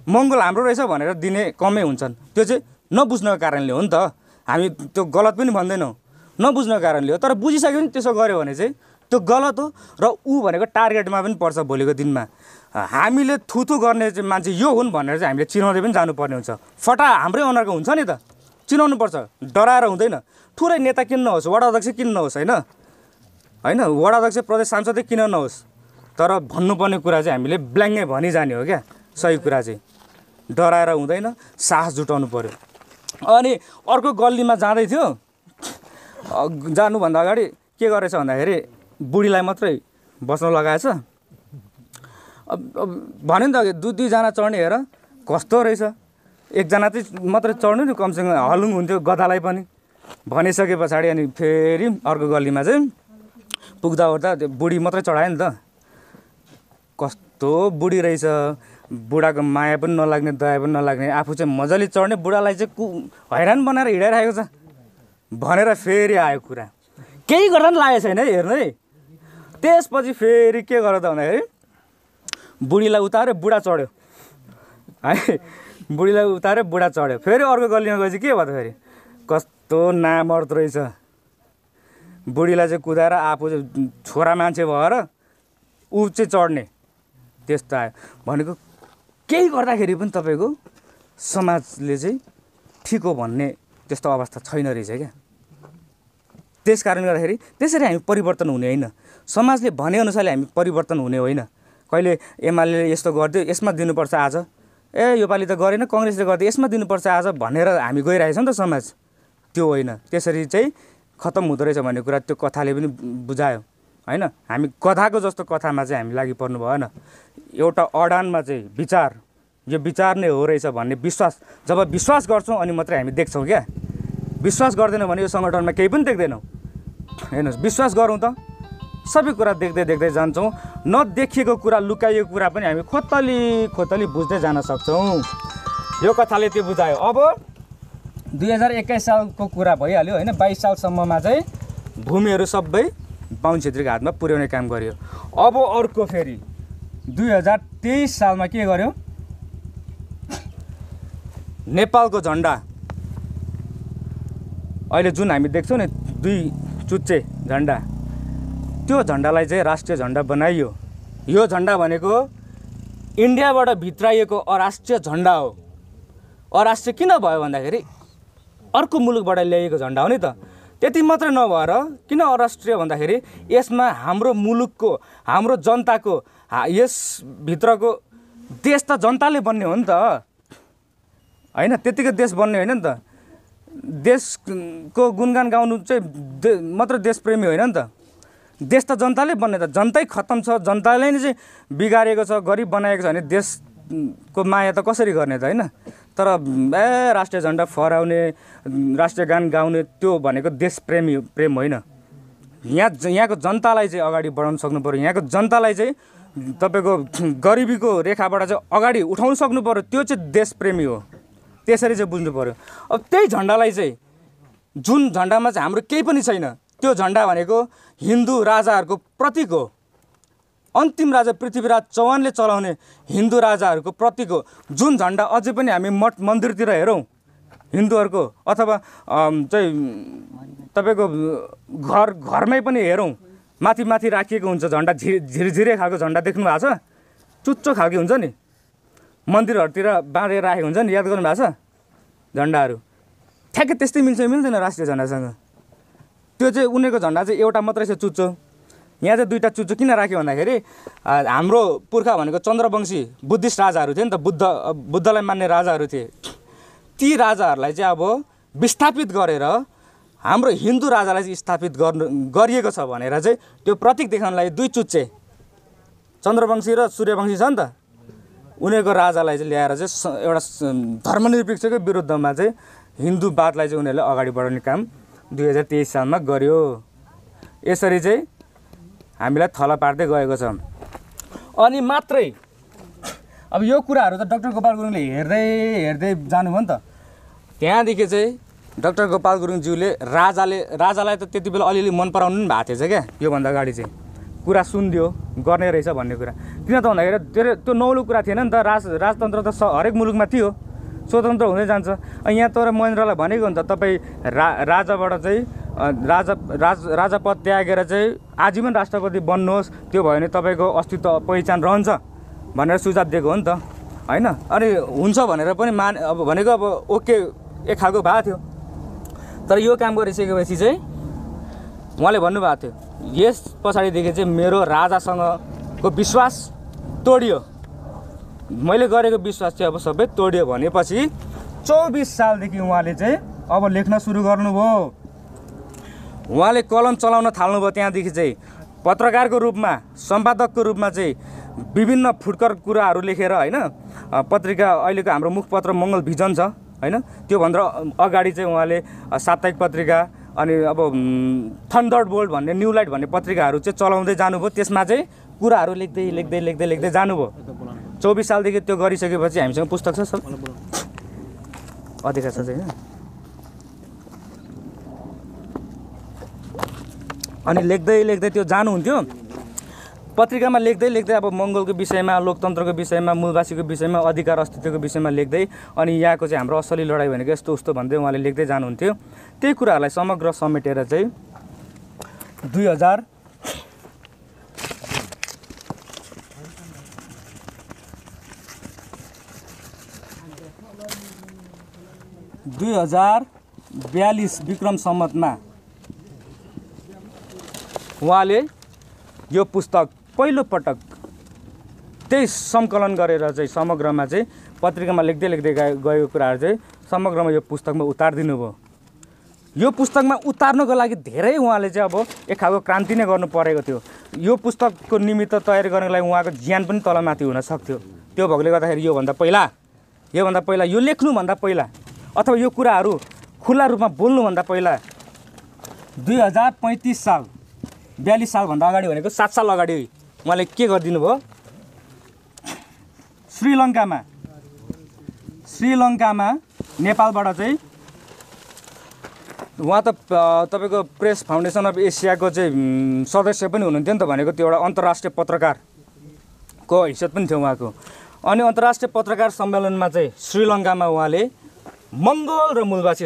मङ्गोल हाम्रो रहेछ भनेर दिने कमै हुन्छन्। त्यो चाहिँ नबुझ्नको कारणले हो नि त। हामी त्यो गलत पनि भन्दैनौँ, नबुझ्नको कारणले हो। तर बुझिसक्यो भने त्यसो गऱ्यो भने चाहिँ त्यो गलत हो र ऊ भनेको टार्गेटमा पनि पर्छ भोलिको दिनमा। हामीले थुथु गर्ने चाहिँ मान्छे यो हुन् भनेर चाहिँ हामीले चिनाउँदै पनि जानुपर्ने हुन्छ। फटा हाम्रै अनुहारको हुन्छ नि त, चिनाउनु पर्छ, डराएर हुँदैन। ठुलै नेता किन नहोस्, वडा अध्यक्ष किन नहोस् होइन, वडा अध्यक्ष प्रदेश सांसदै किन नहोस्, तर भन्नुपर्ने कुरा चाहिँ हामीले ब्ल्याङ्कै भनिजाने हो क्या। सही कुरा चाहिँ डराएर हुँदैन, साहस जुटाउनु पऱ्यो। अनि अर्को गल्लीमा जाँदै थियो, जानुभन्दा अगाडि के गरेछ भन्दाखेरि बुढीलाई मात्रै बस्न लगाएछ। भन्यो नि त 2-2जना चढ्ने हेर कस्तो रहेछ, एकजना चाहिँ मात्रै चढ्नु नि कमसेकम हलुङ हुन्थ्यो गधालाई पनि भनिसके पछाडि। अनि फेरि अर्को गल्लीमा चाहिँ पुग्दा ओर्दा त्यो बुढी मात्रै चढायो नि त। कस्तो बुढी रहेछ, बुढाको माया पनि नलाग्ने, दया पनि नलाग्ने, आफू चाहिँ मजाले चढ्ने, बुढालाई चाहिँ हैरान बनाएर हिँडाइरहेको छ भनेर फेरि आयो कुरा। केही गर्दा पनि लागेको छैन है, हेर्नु है। त्यसपछि फेरि के गर्यो त भन्दाखेरि बुढीलाई उतार्यो, बुढा चढ्यो है, बुढीलाई उतार्यो, बुढा चढ्यो। फेरि अर्को गल्लीमा गएपछि के भयो त फेरि, कस्तो नामर्द रहेछ, बुढीलाई चाहिँ कुदाएर आफू चाहिँ छोरा मान्छे भएर ऊ चाहिँ चढ्ने, त्यस्तो आयो। भनेको केही गर्दाखेरि पनि तपाईँको समाजले चाहिँ ठिक हो भन्ने त्यस्तो अवस्था छैन रहेछ क्या। त्यस कारणले गर्दाखेरि त्यसरी हामी परिवर्तन हुने होइन, समाजले भनेअनुसारले हामी परिवर्तन हुने होइन। कहिले एमाले यस्तो गरिदियो यसमा दिनुपर्छ आज, योपालि त गरेन कङ्ग्रेसले गरिदियो यसमा दिनुपर्छ आज भनेर हामी गइरहेछौँ नि त समाज। त्यो होइन, त्यसरी चाहिँ खत्तम हुँदो रहेछ भन्ने कुरा त्यो कथाले पनि बुझायो होइन। हामी कथाको जस्तो कथामा चाहिँ हामी लागि पर्नु भएन। एउटा अडानमा चाहिँ विचार, यो विचार नै हो रहेछ भन्ने विश्वास, जब विश्वास गर्छौँ अनि मात्रै हामी देख्छौँ क्या। विश्वास गर्दैनौँ भने यो सङ्गठनमा केही पनि देख्दैनौँ। हेर्नुहोस्, विश्वास गरौँ त सबै कुरा देख्दै देख्दै जान्छौँ। नदेखिएको कुरा, लुकाइएको कुरा पनि हामी खोतली बुझ्दै जान सक्छौँ। यो कथाले त्यो बुझायो। अब 2021 सालको कुरा भइहाल्यो होइन। 22 सालसम्ममा चाहिँ भूमिहरू सबै बाहुन छेत्रीको हातमा पुर्याउने काम गर्यो। अब अर्को फेरि 2023 सालमा के गर्यो, नेपालको झन्डा अहिले जुन हामी देख्छौँ नि 2 चुच्चे झन्डा, त्यो झन्डालाई चाहिँ राष्ट्रिय झन्डा बनाइयो। यो झन्डा भनेको इन्डियाबाट भित्राइएको अराष्ट्रिय झन्डा हो। अराष्ट्रिय किन भयो भन्दाखेरि अर्को मुलुकबाट ल्याइएको झन्डा हो नि त। त्यति मात्रै नभएर किन अराष्ट्रिय भन्दाखेरि यसमा हाम्रो मुलुकको, हाम्रो जनताको, यसभित्रको देश त जनताले बन्ने हो नि त होइन। त्यतिकै देश बन्ने होइन नि त। देशको गुणगान गाउनु चाहिँ मात्र देशप्रेमी होइन नि त। देश त जनताले बन्ने त। जनतै खत्तम छ, जनताले नै चाहिँ बिगारेको छ, गरिब बनाएको छ भने देशको माया त कसरी गर्ने त होइन। तर राष्ट्रिय झन्डा फहराउने, राष्ट्रिय गान गाउने त्यो भनेको प्रेम होइन। यहाँको जनतालाई चाहिँ अगाडि बढाउन सक्नु पऱ्यो। यहाँको जनतालाई चाहिँ तपाईँको गरिबीको रेखाबाट चाहिँ अगाडि उठाउन सक्नु पऱ्यो। त्यो चाहिँ देशप्रेमी हो, त्यसरी चाहिँ बुझ्नु पऱ्यो। अब त्यही झन्डालाई चाहिँ, जुन झन्डामा चाहिँ हाम्रो केही पनि छैन, त्यो झन्डा भनेको हिन्दू राजाहरूको प्रतीक हो। अन्तिम राजा पृथ्वीराज चौहानले चलाउने हिन्दू राजाहरूको प्रतीक हो। जुन झन्डा अझै पनि हामी मठ मन्दिरतिर हेरौँ, हिन्दूहरूको अथवा चाहिँ तपाईँको घरमै पनि हेरौँ माथि माथि राखिएको हुन्छ झन्डा, झिरझिरे खालको झन्डा देख्नु भएको छ, चुच्चो खालको हुन्छ नि, मन्दिरहरूतिर बाँधेर राखेको हुन्छ नि, याद गर्नु भएको छ झन्डाहरू, ठ्याक्कै त्यस्तै मिल्छ मिल्दैन राष्ट्रिय झन्डासँग। त्यो चाहिँ उनीहरूको झन्डा चाहिँ एउटा मात्रै छ चुच्चो, यहाँ चाहिँ दुईवटा चुच्चो किन राख्यो भन्दाखेरि हाम्रो पुर्खा भनेको चन्द्रवंशी बुद्धिस्ट राजाहरू थिए नि त, बुद्धलाई मान्ने राजाहरू थिए। ती राजाहरूलाई चाहिँ अब विस्थापित गरेर हाम्रो हिन्दू राजालाई चाहिँ स्थापित गरिएको छ भनेर चाहिँ त्यो प्रतीक देखाउनलाई दुई चुच्चे चन्द्रवंशी र सूर्यवंशी छ नि त, उनीहरूको राजालाई चाहिँ ल्याएर चाहिँ एउटा धर्मनिरपेक्षको विरुद्धमा चाहिँ हिन्दूवादलाई चाहिँ उनीहरूले अगाडि बढाउने काम 2023 सालमा गर्यो। यसरी चाहिँ हामीलाई थला पार्दै गएको छ। अनि मात्रै अब यो कुराहरू त डाक्टर गोपाल गुरुङले हेर्दै जानुभयो नि त। त्यहाँदेखि चाहिँ डाक्टर गोपाल गुरुङज्यूले राजालाई त त्यति बेला अलिअलि मन पराउनु पनि भएको थिएछ क्या, योभन्दा अगाडि चाहिँ कुरा सुनिदियो गर्ने रहेछ भन्ने कुरा। किन त भन्दाखेरि त्यो नौलो कुरा थिएन नि त, राजतन्त्र त हरेक मुलुकमा थियो, स्वतन्त्र हुँदै जान्छ। यहाँ तर महेन्द्रलाई भनेको नि त, तपाईँ राजाबाट चाहिँ राजापद त्यागेर चाहिँ आजीवन राष्ट्रपति बन्नुहोस्, त्यो भयो भने तपाईँको अस्तित्व पहिचान रहन्छ भनेर सुझाव दिएको हो नि त, होइन। अनि हुन्छ भनेर पनि अब भनेको अब ओके एक खालको भएको थियो। तर यो काम गरिसकेपछि चाहिँ उहाँले भन्नुभएको थियो, यस पछाडिदेखि चाहिँ मेरो राजासँगको विश्वास तोडियो, मैले गरेको विश्वास चाहिँ अब सबै तोडियो भनेपछि 24 सालदेखि उहाँले चाहिँ अब लेख्न सुरु गर्नुभयो। उहाँले कलम चलाउन थाल्नुभयो। त्यहाँदेखि चाहिँ पत्रकारको रूपमा, सम्पादकको रूपमा चाहिँ विभिन्न फुटकर कुराहरू लेखेर, होइन, पत्रिका अहिलेको हाम्रो मुखपत्र मङ्गल भिजन छ, होइन, त्योभन्दा अगाडि चाहिँ उहाँले साप्ताहिक पत्रिका अनि अब थन्डर बोल्ट भन्ने, न्यू लाइट भन्ने पत्रिकाहरू चाहिँ चलाउँदै जानुभयो। त्यसमा चाहिँ कुराहरू लेख्दै जानुभयो। 24 सालदेखि त्यो गरिसकेपछि हामीसँग पुस्तक छ सब, अधिकार छ चाहिँ। अनि लेख्दै त्यो जानुहुन्थ्यो पत्रिकामा, लेख्दै अब मङ्गलको विषयमा, लोकतन्त्रको विषयमा, मूलवासीको विषयमा, अधिकार अस्तित्वको विषयमा लेख्दै, अनि यहाँको चाहिँ हाम्रो असली लडाइँ भनेको यस्तो उस्तो भन्दै उहाँले लेख्दै जानुहुन्थ्यो। त्यही कुराहरूलाई समग्र समेटेर चाहिँ 2042 विक्रम सम्वतमा उहाँले यो पुस्तक पहिलो पटक त्यही सङ्कलन गरेर चाहिँ समग्रमा चाहिँ पत्रिकामा लेख्दै गएको कुराहरू चाहिँ समग्रमा यो पुस्तकमा उतारिदिनु भयो। यो पुस्तकमा उतार्नको लागि धेरै उहाँले चाहिँ अब एक खालको क्रान्ति नै गर्नु परेको थियो। यो पुस्तकको निमित्त तयारी गर्नको लागि उहाँको ज्यान पनि तलमाथि हुन सक्थ्यो। त्यो भएकोले गर्दाखेरि योभन्दा पहिला यो लेख्नुभन्दा पहिला अथवा यो कुराहरू खुला रूपमा बोल्नुभन्दा पहिला 2035 साल 42 सालभन्दा अगाडि भनेको 7 साल अगाडि उहाँले के गरिदिनु भयो, श्रीलङ्कामा नेपालबाट चाहिँ उहाँ त तपाईँको प्रेस फाउन्डेसन अफ एसियाको चाहिँ सदस्य पनि हुनुहुन्थ्यो नि त, भनेको त्यो एउटा अन्तर्राष्ट्रिय पत्रकारको हैसियत पनि थियो उहाँको। अनि अन्तर्राष्ट्रिय पत्रकार सम्मेलनमा चाहिँ श्रीलङ्कामा उहाँले मङ्गोल र मूलवासी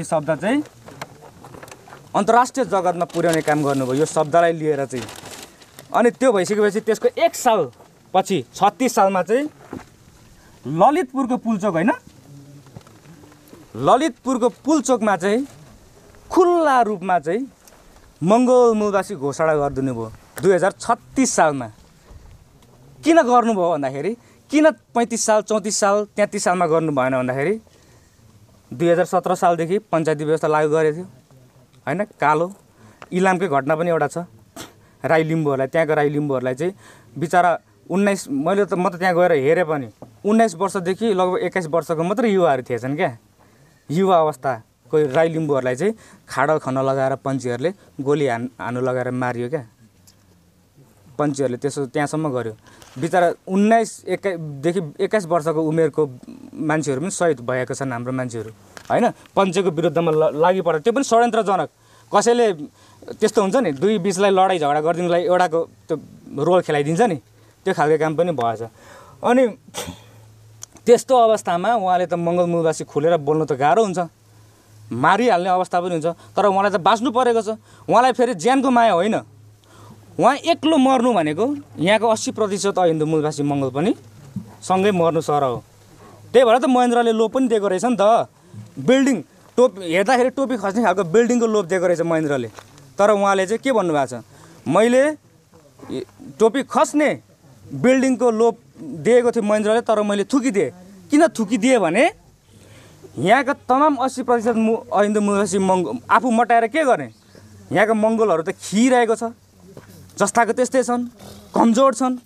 शब्द चाहिँ अन्तर्राष्ट्रिय जगतमा पुर्याउने काम गर्नुभयो यो शब्दलाई लिएर चाहिँ। अनि त्यो भइसकेपछि त्यसको 1 साल पछि 36 सालमा चाहिँ ललितपुरको पुलचोक, होइन, ललितपुरको पुलचोकमा चाहिँ खुल्ला रूपमा चाहिँ मङ्गोल मूलवासी घोषणा गरिदिनु भयो 2036 सालमा। किन गर्नुभयो भन्दाखेरि, किन 35 साल 34 साल 33 सालमा गर्नु भएन भन्दाखेरि 2017 सालदेखि पञ्चायती व्यवस्था लागू गरेको थियो, होइन। कालो इलामकै घटना पनि एउटा छ, राई लिम्बूहरूलाई, त्यहाँको राई लिम्बूहरूलाई चाहिँ बिचरा 19, म त त्यहाँ गएर हेरेँ पनि 19 वर्षदेखि लगभग 21 वर्षको मात्रै युवाहरू थिएछन् क्या। युवा अवस्थाको राई लिम्बूहरूलाई चाहिँ खाडल खन्न लगाएर पन्छीहरूले गोली हान्नु लगाएर मारियो क्या। पन्छीहरूले त्यसो त्यहाँसम्म गर्यो। बिचरा 19देखि 21 वर्षको उमेरको मान्छेहरू पनि शहीद भएको छन् हाम्रो मान्छेहरू, होइन। पञ्चेको विरुद्धमा लागि पर्यो, त्यो पनि षड्यन्त्रजनक। कसैले त्यस्तो हुन्छ नि, दुई बिचलाई लडाइँ झगडा गरिदिनुलाई एउटाको त्यो रोल खेलाइदिन्छ नि, त्यो खालको काम पनि भएछ। अनि त्यस्तो अवस्थामा उहाँले त मङ्गल मूलवासी खुलेर बोल्नु त गाह्रो हुन्छ, मारिहाल्ने अवस्था पनि हुन्छ। तर उहाँलाई त बाँच्नु परेको छ। उहाँलाई फेरि ज्यानको माया होइन, उहाँ एक्लो मर्नु भनेको यहाँको 80% अहिन्दू मूलवासी मङ्गल पनि सँगै मर्नु सर हो। त्यही भएर त महेन्द्रले लोभ पनि दिएको रहेछ नि त। बिल्डिङ हेर्दाखेरि टोपी खस्ने खालको बिल्डिङको लोभ दिएको रहेछ महेन्द्रले। तर उहाँले चाहिँ के भन्नुभएको छ, मैले टोपी खस्ने बिल्डिङको लोभ दिएको थिएँ महेन्द्रले, तर मैले थुकिदिएँ। किन थुकिदिएँ भने यहाँका तमाम 80% अहिन्दू मूलवासी आफू मटाएर के गर्ने, यहाँका मङ्गोलहरू त खिरहेको छ, जस्ताको त्यस्तै छन्, कमजोर छन्,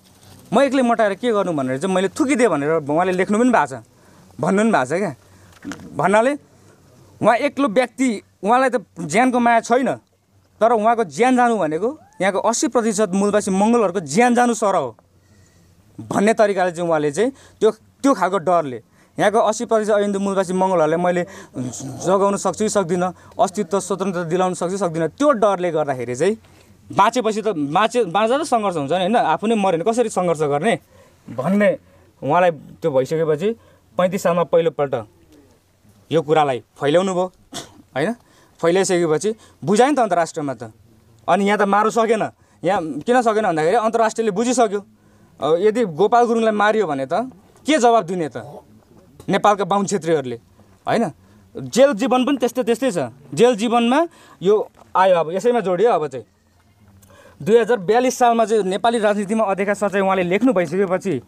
म एक्लै मटाएर के गर्नु भनेर चाहिँ मैले थुकिदिएँ भनेर उहाँले लेख्नु पनि भएको छ, भन्नु पनि भएको छ क्या। भन्नाले उहाँ एक्लो व्यक्ति, उहाँलाई त ज्यानको माया छैन, तर उहाँको ज्यान जानु भनेको यहाँको 80% मूलवासी मङ्गोलहरूको ज्यान जानु सर हो भन्ने तरिकाले चाहिँ उहाँले चाहिँ त्यो खालको डरले यहाँको 80% अहिन्दू मूलवासी मङ्गोलहरूलाई मैले जगाउन सक्छु कि सक्दिनँ, अस्तित्व स्वतन्त्रता दिलाउन सक्छु सक्दिनँ, त्यो डरले गर्दाखेरि चाहिँ बाँचेपछि त बाँच्दा त सङ्घर्ष हुन्छ नि होइन, आफू नै मऱ्यो भने कसरी सङ्घर्ष गर्ने भन्ने उहाँलाई त्यो भइसकेपछि 35 सालमा पहिलोपल्ट यो कुरालाई फैल्याउनु भयो होइन। फैलाइसकेपछि बुझायो नि त अन्तर्राष्ट्रियमा त। अनि यहाँ त मार्नु सकेन, यहाँ किन सकेन भन्दाखेरि अन्तर्राष्ट्रियले बुझिसक्यो यदि गोपाल गुरुङलाई मारियो भने त के जवाब दिने त नेपालका बाहुन क्षेत्रीहरूले होइन। जेल जीवन पनि त्यस्तै छ। जेल जीवनमा यो आयो, अब यसैमा जोडियो। अब चाहिँ 2042 सालमा चाहिँ नेपाली राजनीतिमा अधिकार सचाइ उहाँले लेख्नु भइसकेपछि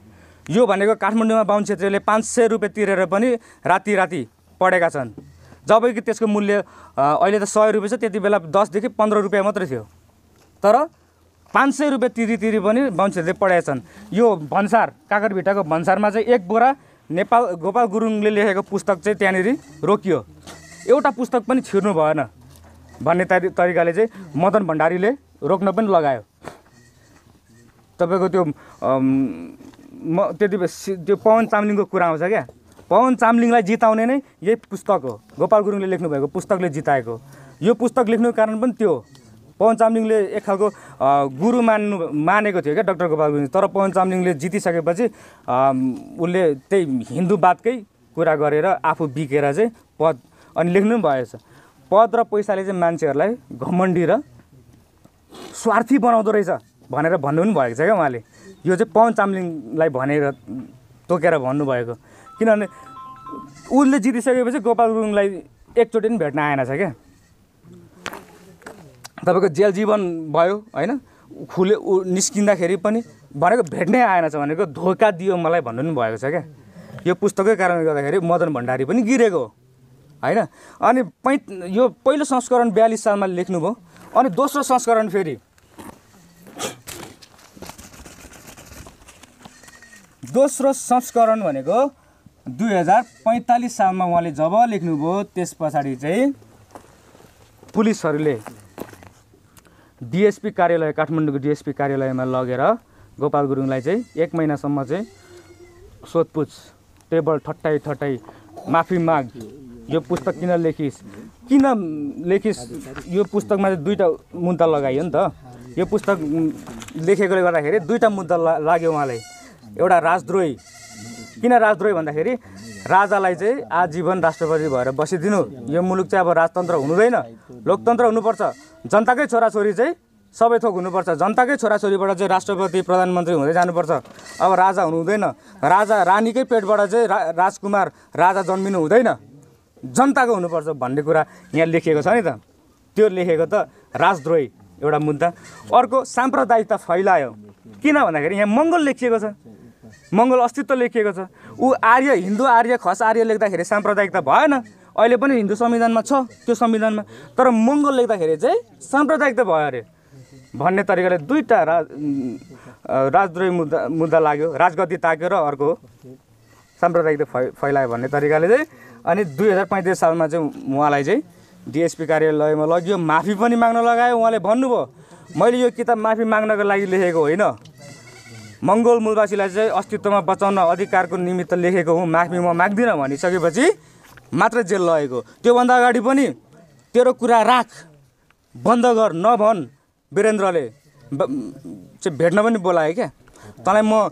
यो भनेको काठमाडौँमा बाहुन क्षेत्रीहरूले 500 रुपियाँ तिरेर पनि राति पढेका छन्, जबकि त्यसको मूल्य अहिले त 100 रुपियाँ छ, त्यति बेला 10 देखि 15 रुपियाँ मात्रै थियो। तर 500 रुपियाँ तिरी पनि बाहुन क्षेत्रीले पढेका छन्। यो भन्सार काकरभिट्टाको भन्सारमा चाहिँ एक बोरा गोपाल गुरुङले लेखेको पुस्तक चाहिँ त्यहाँनिर रोकियो, एउटा पुस्तक पनि छिर्नु भएन भन्ने तरिकाले चाहिँ मदन भण्डारीले रोक्न पनि लगायो। तपाईँको त्यो त्यति त्यो पवन चामलिङको कुरा आउँछ क्या, पवन चामलिङलाई जिताउने नै यही पुस्तक हो, गोपाल गुरुङले लेख्नुभएको पुस्तकले जिताएको। यो पुस्तक लेख्नुको कारण पनि त्यो पवन चामलिङले एक खालको गुरु मानेको थियो क्या डाक्टर गोपाल गुरुङ, तर पवन चामलिङले जितिसकेपछि उसले त्यही हिन्दूवादकै कुरा गरेर आफू बिकेर चाहिँ पद अनि लेख्नु पनि भएछ। पद र पैसाले चाहिँ मान्छेहरूलाई घमण्डी र स्वार्थी बनाउँदो रहेछ भनेर भन्नु पनि भएको छ क्या उहाँले। यो चाहिँ पवन चामलिङलाई भनेर तोकेर भन्नुभएको, किनभने उसले जितिसकेपछि गोपाल गुरुङलाई एकचोटि पनि भेट्न आएन छ क्या। तपाईँको जेल जीवन भयो होइन, निस्किँदाखेरि पनि भनेको भेट्नै आएन छ भनेको धोका दियो मलाई भन्नु पनि भएको छ क्या। यो पुस्तककै कारणले गर्दाखेरि मदन भण्डारी पनि गिरेको होइन। अनि यो पहिलो संस्करण 42 सालमा लेख्नुभयो, अनि दोस्रो संस्करण फेरि भनेको 2045 सालमा उहाँले जब लेख्नुभयो, त्यस पछाडि चाहिँ पुलिसहरूले डिएसपी कार्यालय काठमाडौँको डिएसपी कार्यालयमा लगेर गोपाल गुरुङलाई चाहिँ 1 महिनासम्म चाहिँ सोधपुछ, टेबल ठट्टाइ माफी माग, यो पुस्तक किन लेखिस्, यो पुस्तकमा चाहिँ 2टा मुद्दा लगाइयो नि त। यो पुस्तक लेखेकोले गर्दाखेरि 2टा मुद्दा लाग्यो उहाँलाई। एउटा राजद्रोही, किन राजद्रोही भन्दाखेरि राजालाई चाहिँ आजीवन राष्ट्रपति भएर बसिदिनु, यो मुलुक चाहिँ अब राजतन्त्र हुनुहुँदैन, लोकतन्त्र हुनुपर्छ, जनताकै छोराछोरी चाहिँ सबै थोक हुनुपर्छ, जनताकै छोराछोरीबाट चाहिँ राष्ट्रपति प्रधानमन्त्री हुँदै जानुपर्छ, अब राजा हुनु हुँदैन, राजा रानीकै पेटबाट चाहिँ राजकुमार राजा जन्मिनु हुँदैन, जनताको हुनुपर्छ भन्ने कुरा यहाँ लेखिएको छ नि त। त्यो लेखेको त राजद्रोही एउटा मुद्दा। अर्को साम्प्रदायिकता फैलायो, किन भन्दाखेरि यहाँ मङ्गोल लेखिएको छ, मङ्गोल अस्तित्व लेखिएको छ। ऊ आर्य, हिन्दू आर्य, खस आर्य लेख्दाखेरि साम्प्रदायिकता भएन, अहिले पनि हिन्दू संविधानमा छ त्यो संविधानमा, तर मङ्गोल लेख्दाखेरि चाहिँ साम्प्रदायिकता भयो अरे भन्ने तरिकाले 2टा राजद्रोही मुद्दा लाग्यो, राजगद्दी ताक्यो र अर्को साम्प्रदायिकता फैलायो भन्ने तरिकाले चाहिँ। अनि 2035 सालमा चाहिँ उहाँलाई चाहिँ डिएसपी कार्यालयमा लग्यो, माफी पनि माग्न लगायो। उहाँले भन्नुभयो मैले यो किताब माफी माग्नको लागि लेखेको होइन, मङ्गोल मूलवासीलाई चाहिँ अस्तित्वमा बचाउन अधिकारको निमित्त लेखेको हुँ, माफी म माग्दिनँ भनिसकेपछि मात्र जेल लगेको। त्योभन्दा अगाडि पनि तेरो कुरा राख, बन्द गर, नभन, वीरेन्द्रले चाहिँ भेट्न पनि बोलायो क्या। तँलाई म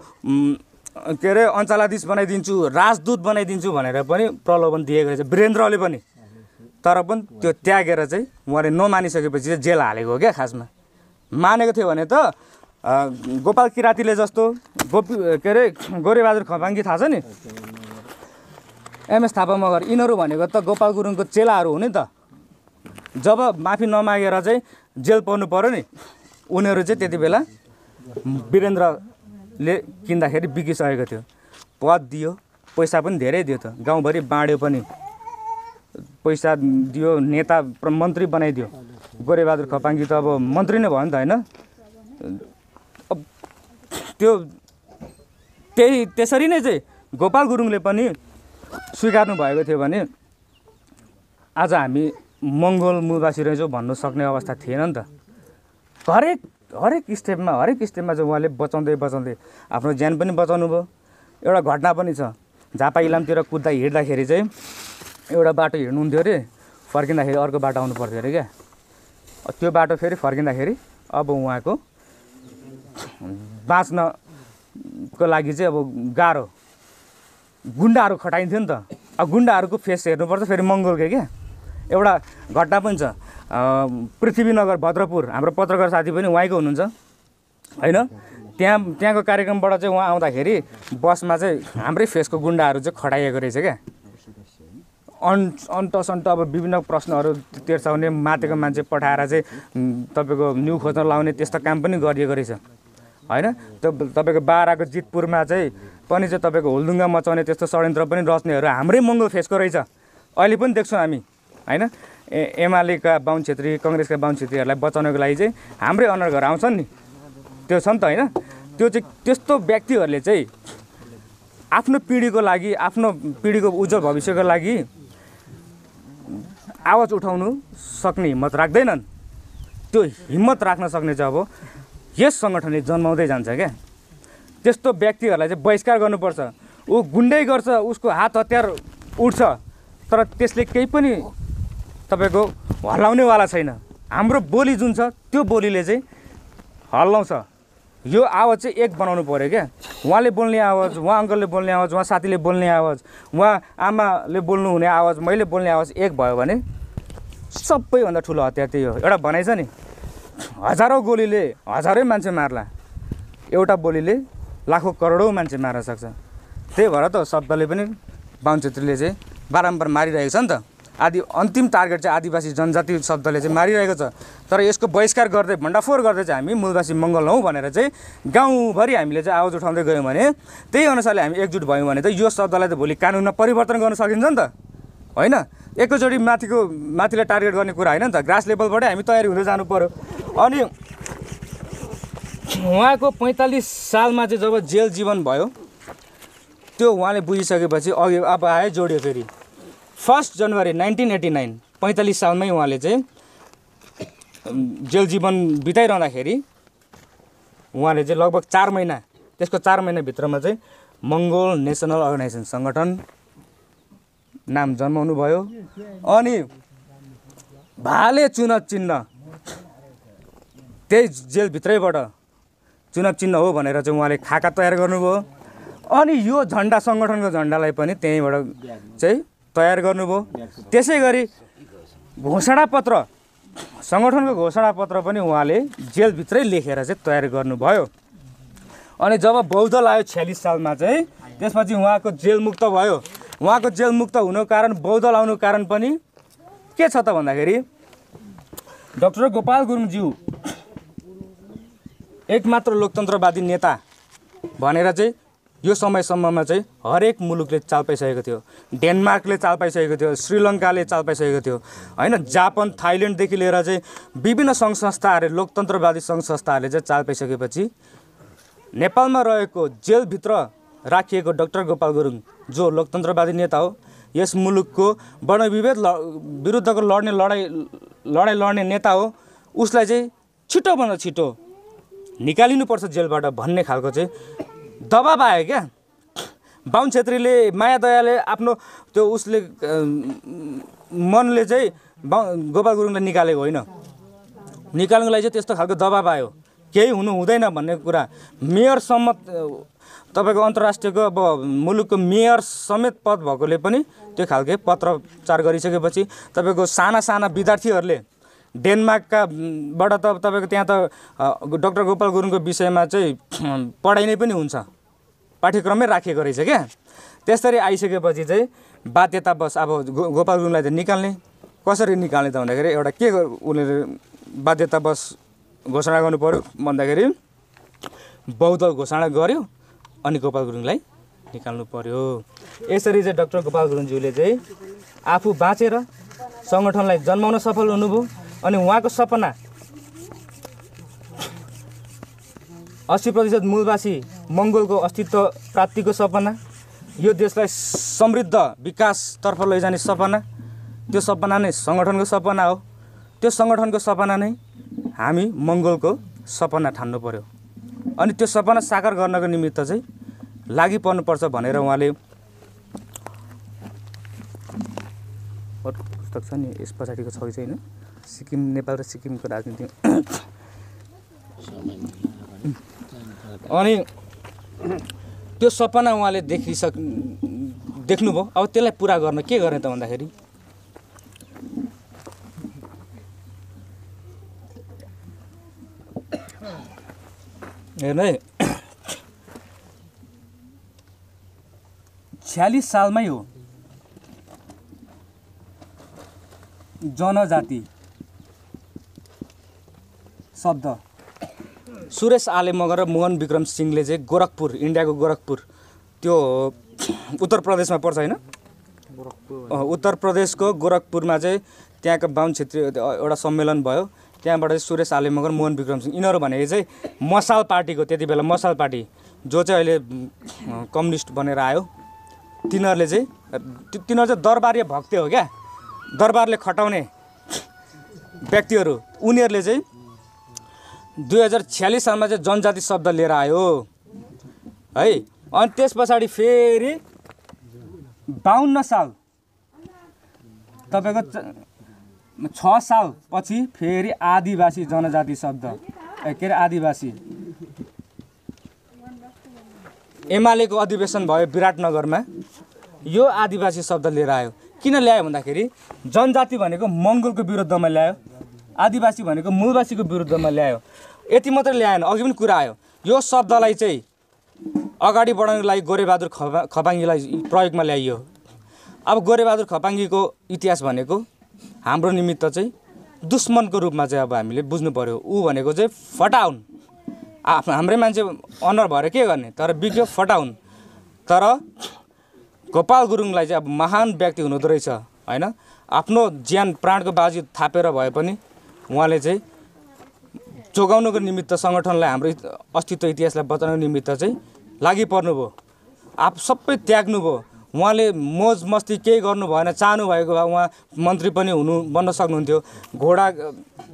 के अरे अञ्चलाधीश बनाइदिन्छु, राजदूत बनाइदिन्छु भनेर पनि प्रलोभन दिएको रहेछ वीरेन्द्रले पनि। तर पनि त्यो त्यागेर चाहिँ उहाँले नमानिसकेपछि चाहिँ जेल हालेको हो क्या खासमा। मानेको थियो भने त गोपाल किरातीले जस्तो के अरे गोरेबहादुर खपाङ्गी थाहा छ नि, एमएस थापा मगर, यिनीहरू भनेको त गोपाल गुरुङको चेलाहरू हो नि त। जब माफी नमागेर चाहिँ जेल पर्नु पर्यो नि, उनीहरू चाहिँ त्यति बेला वीरेन्द्रले किन्दाखेरि बिकिसकेको थियो। पद दियो, पैसा पनि धेरै दियो त, गाउँभरि बाँड्यो पनि, पैसा दियो, नेता मन्त्री बनाइदियो। गोरेबहादुर खपाङ्गी त अब मन्त्री नै भयो नि त होइन। त्यो त्यसरी नै चाहिँ गोपाल गुरुङले पनि स्वीकार्नु भएको थियो भने आज हामी मङ्गोल मूलवासी रहेछौँ भन्नु सक्ने अवस्था थिएन नि त। हरेक स्टेपमा चाहिँ उहाँले बचाउँदै आफ्नो ज्यान पनि बचाउनु भयो। एउटा घटना पनि छ, झापा इलामतिर कुद्दा हिँड्दाखेरि चाहिँ एउटा बाटो हिँड्नुहुन्थ्यो अरे, फर्किँदाखेरि अर्को बाटो आउनु पर्थ्यो अरे क्या। त्यो बाटो फेरि फर्किँदाखेरि अब उहाँको बाँच्नको लागि चाहिँ अब गाह्रो, गुन्डाहरू खटाइन्थ्यो नि त। अब गुन्डाहरूको फेस हेर्नुपर्छ फेरि मङ्गोलकै क्या। एउटा घटना पनि छ, पृथ्वीनगर भद्रपुर, हाम्रो पत्रकार साथी पनि उहाँको हुनुहुन्छ होइन। त्यहाँको कार्यक्रमबाट चाहिँ उहाँ आउँदाखेरि बसमा चाहिँ हाम्रै फेसको गुन्डाहरू चाहिँ खटाइएको रहेछ क्या। अन्टसन्ट अब विभिन्न प्रश्नहरू तेर्साउने, मातेको मान्छे पठाएर चाहिँ तपाईँको न्यु खोज्न लाउने त्यस्तो काम पनि गरिएको रहेछ होइन। तपाईँको बाराको जितपुरमा चाहिँ पनि चाहिँ तपाईँको हुलदुङ्गा मचाउने त्यस्तो षड्यन्त्र पनि रच्नेहरू हाम्रै मङ्गोल फेसको रहेछ। अहिले पनि देख्छौँ हामी होइन। एमालेका बाहुन छेत्री, कङ्ग्रेसका बाहुन छेत्रीहरूलाई बचाउनको लागि चाहिँ हाम्रै अनरघर आउँछन् नि, त्यो छ नि त होइन। त्यो चाहिँ त्यस्तो व्यक्तिहरूले चाहिँ आफ्नो पिँढीको लागि, आफ्नो पिँढीको उज्जवल भविष्यको लागि आवाज उठाउनु सक्ने हिम्मत राख्दैनन्। त्यो हिम्मत राख्न सक्ने चाहिँ अब यस सङ्गठनले जन्माउँदै जान्छ क्या। त्यस्तो व्यक्तिहरूलाई चाहिँ बहिष्कार गर्नुपर्छ। ऊ गुन्डै गर्छ, उसको हात हतियार उठ्छ, तर त्यसले केही पनि तपाईँको हल्लाउनेवाला छैन। हाम्रो बोली जुन छ त्यो बोलीले चाहिँ हल्लाउँछ। यो आवाज चाहिँ एक बनाउनु पऱ्यो क्या। उहाँले बोल्ने आवाज, उहाँ अङ्कलले बोल्ने आवाज, उहाँ साथीले बोल्ने आवाज, उहाँ आमाले बोल्नु हुने आवाज, मैले बोल्ने आवाज एक भयो भने सबैभन्दा ठुलो हतियार त्यही हो। एउटा भनाइ छ नि, हजारौँ गोलीले हजारै मान्छे मार्ला, एउटा बोलीले लाखौँ करोडौँ मान्छे मार्न सक्छ। त्यही भएर त शब्दले पनि बाहुन छेत्रीले चाहिँ बारम्बार मारिरहेको छ नि त। अन्तिम टार्गेट चाहिँ आदिवासी जनजाति शब्दले चाहिँ मारिरहेको छ। तर यसको बहिष्कार गर्दै, भण्डाफोर गर्दै चाहिँ हामी मूलवासी मङ्गल हौँ भनेर चाहिँ गाउँभरि हामीले चाहिँ आवाज उठाउँदै गयौँ भने, त्यही अनुसारले हामी एकजुट भयौँ भने त यो शब्दलाई त भोलि कानुनमा परिवर्तन गर्न सकिन्छ नि त होइन। एकैचोटि माथिलाई टार्गेट गर्ने कुरा होइन नि त। ग्रास लेभलबाटै हामी तयारी हुँदै जानु पऱ्यो। अनि उहाँको 45 सालमा चाहिँ जब जेल जीवन भयो, त्यो उहाँले बुझिसकेपछि अघि अब आयो जोड्यो फेरि 1 जनवरी 1989, 45 सालमै उहाँले चाहिँ जेल जीवन बिताइरहँदाखेरि उहाँले चाहिँ लगभग 4 महिना, त्यसको 4 महिनाभित्रमा चाहिँ मङ्गोल नेसनल अर्गनाइजेसन सङ्गठन नाम जन्माउनु भयो। अनि भाले चुनाव चिन्ह त्यही जेलभित्रैबाट चुनाव चिन्ह हो भनेर चाहिँ उहाँले खाका तयार गर्नुभयो। अनि यो झन्डा, सङ्गठनको झन्डालाई पनि त्यहीँबाट चाहिँ तयार गर्नुभयो। त्यसै गरी घोषणापत्र, सङ्गठनको घोषणापत्र पनि उहाँले जेलभित्रै लेखेर चाहिँ तयार गर्नुभयो। अनि जब बौद्ध लाग्यो 46 सालमा चाहिँ, त्यसपछि उहाँको जेलमुक्त भयो। उहाँको जेलमुक्त हुनुको कारण, बौद्ध लाउनुको कारण पनि के छ त भन्दाखेरि डाक्टर गोपाल गुरुङज्यू एकमात्र लोकतन्त्रवादी नेता भनेर चाहिँ यो समयसम्ममा चाहिँ हरेक मुलुकले चाल पाइसकेको थियो। डेनमार्कले चाल पाइसकेको थियो, श्रीलङ्काले चाल पाइसकेको थियो होइन। जापान, थाइल्यान्डदेखि लिएर चाहिँ विभिन्न सङ्घ संस्थाहरूले, लोकतन्त्रवादी सङ्घ संस्थाहरूले चाहिँ चाल पाइसकेपछि नेपालमा रहेको जेलभित्र राखिएको डाक्टर गोपाल गुरुङ जो लोकतन्त्रवादी नेता हो, यस मुलुकको वर्णविभेद विरुद्धको लडाइँ लड्ने नेता हो, उसलाई चाहिँ छिटोभन्दा छिटो निकालिनुपर्छ जेलबाट भन्ने खालको चाहिँ दबाब आयो क्या। बाहुन छेत्रीले, माया दयाले आफ्नो त्यो उसले मनले चाहिँ गोपाल गुरुङलाई निकालेको होइन, निकाल्नुको लागि चाहिँ त्यस्तो खालको दबाब आयो। केही हुनु हुँदैन भन्ने कुरा मेयरसम्म तपाईँको अन्तर्राष्ट्रियको अब मुलुकको मेयर समेत पद भएकोले पनि त्यो खालके पत्रचार गरिसकेपछि तपाईँको साना साना विद्यार्थीहरूले डेनमार्कबाट त तपाईँको त्यहाँ त डाक्टर गोपाल गुरुङको विषयमा चाहिँ पढाइ नै पनि हुन्छ, पाठ्यक्रममै राखिएको रहेछ क्या। त्यसरी आइसकेपछि चाहिँ बाध्यतावश अब गोपाल गुरुङलाई त निकाल्ने, कसरी निकाल्ने त भन्दाखेरि एउटा के उनीहरूले बाध्यतावश घोषणा गर्नु पऱ्यो भन्दाखेरि बहुदल घोषणा गर्यो अनि गोपाल गुरुङलाई निकाल्नु पर्यो। यसरी चाहिँ डाक्टर गोपाल गुरुङज्यूले चाहिँ आफू बाँचेर सङ्गठनलाई जन्माउन सफल हुनुभयो अनि उहाँको सपना 80% मूलवासी मङ्गोलको अस्तित्व प्राप्तिको सपना, यो देशलाई समृद्ध विकासतर्फ लैजाने सपना, त्यो सपना नै सङ्गठनको सपना हो। त्यो सङ्गठनको सपना नै हामी मङ्गोलको सपना ठान्नु पर्यो अनि त्यो सपना साकार गर्नको निमित्त चाहिँ लागि पर्नुपर्छ भनेर उहाँले पुस्तक छ नि यस पछाडिको छ कि छैन, सिक्किम नेपाल र सिक्किमको राजनीति। अनि त्यो सपना उहाँले देख्नुभयो। अब त्यसलाई पुरा गर्न के गर्ने त भन्दाखेरि हेर्नु है 46 सालमै हो जनजाति शब्द सुरेश आले मगर र मोहन विक्रम सिंहले चाहिँ गोरखपुर, इन्डियाको गोरखपुर त्यो उत्तर प्रदेशमा पर्छ होइन, उत्तर प्रदेशको गोरखपुरमा चाहिँ त्यहाँको बाहुन क्षेत्रीय एउटा सम्मेलन भयो। त्यहाँबाट चाहिँ सुरेश आले मगर, मोहन विक्रम सिंह यिनीहरू भनेको चाहिँ मसाल पार्टीको, त्यति बेला मसाल पार्टी जो चाहिँ अहिले कम्युनिस्ट बनेर आयो, तिनीहरू चाहिँ दरबारीय भक्ते हो क्या, दरबारले खटाउने व्यक्तिहरू। उनीहरूले चाहिँ 2046 सालमा चाहिँ जनजाति शब्द लिएर आयो है। अनि त्यस पछाडि फेरि 52 साल तपाईँको 6 साल पछि फेरि आदिवासी जनजाति शब्द के अरे आदिवासी एमालेको अधिवेशन भयो विराटनगरमा, यो आदिवासी शब्द लिएर आयो। किन ल्यायो भन्दाखेरि जनजाति भनेको मङ्गोलको विरुद्धमा ल्यायो, आदिवासी भनेको मूलवासीको विरुद्धमा ल्यायो। यति मात्रै ल्याएन, अघि पनि कुरा आयो, यो शब्दलाई चाहिँ अगाडि बढाउनको लागि गोरेबहादुर खपाङ्गीलाई प्रयोगमा ल्याइयो। अब गोरेबहादुर खपाङ्गीको इतिहास भनेको हाम्रो निमित्त चाहिँ दुश्मनको रूपमा चाहिँ अब हामीले बुझ्नु पर्यो। ऊ भनेको चाहिँ फटाउन, हाम्रै मान्छे अनर भएर के गर्ने, तर बिग्यो फटाउन। तर गोपाल गुरुङलाई चाहिँ अब महान व्यक्ति हुनुहुँदो रहेछ होइन, आफ्नो ज्यान प्राणको बाजी थापेर भए पनि उहाँले चाहिँ जोगाउनको निमित्त सङ्गठनलाई, हाम्रो अस्तित्व इतिहासलाई बचाउनको निमित्त चाहिँ लागि पर्नुभयो। आप सबै त्याग्नुभयो। उहाँले मोज मस्ती केही गर्नु भएन, चाहनु भएको भए उहाँ मन्त्री पनि बन्न सक्नुहुन्थ्यो। घोडा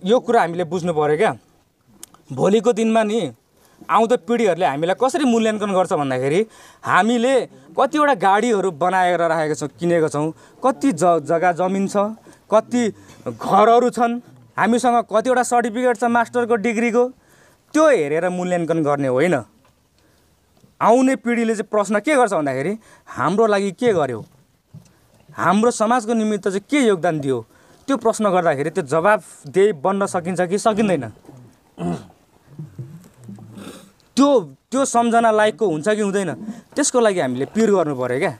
यो कुरा हामीले बुझ्नु पऱ्यो क्या। भोलिको दिनमा नि आउँदो पिँढीहरूले हामीलाई कसरी मूल्याङ्कन गर्छ भन्दाखेरि हामीले कतिवटा गाडीहरू बनाएर राखेका छौँ, किनेका छौँ, कति जग्गा जमिन छ, कति घरहरू छन्, हामीसँग कतिवटा सर्टिफिकेट छ मास्टरको डिग्रीको, त्यो हेरेर मूल्याङ्कन गर्ने होइन। आउने पिँढीले चाहिँ प्रश्न के गर्छ भन्दाखेरि हाम्रो लागि के गर्यो, हाम्रो समाजको निमित्त चाहिँ के योगदान दियो, त्यो प्रश्न गर्दाखेरि त्यो जवाफदेही बन्न सकिन्छ कि सकिँदैन, त्यो सम्झना लायकको हुन्छ कि हुँदैन, त्यसको लागि हामीले पिर गर्नु पऱ्यो क्या।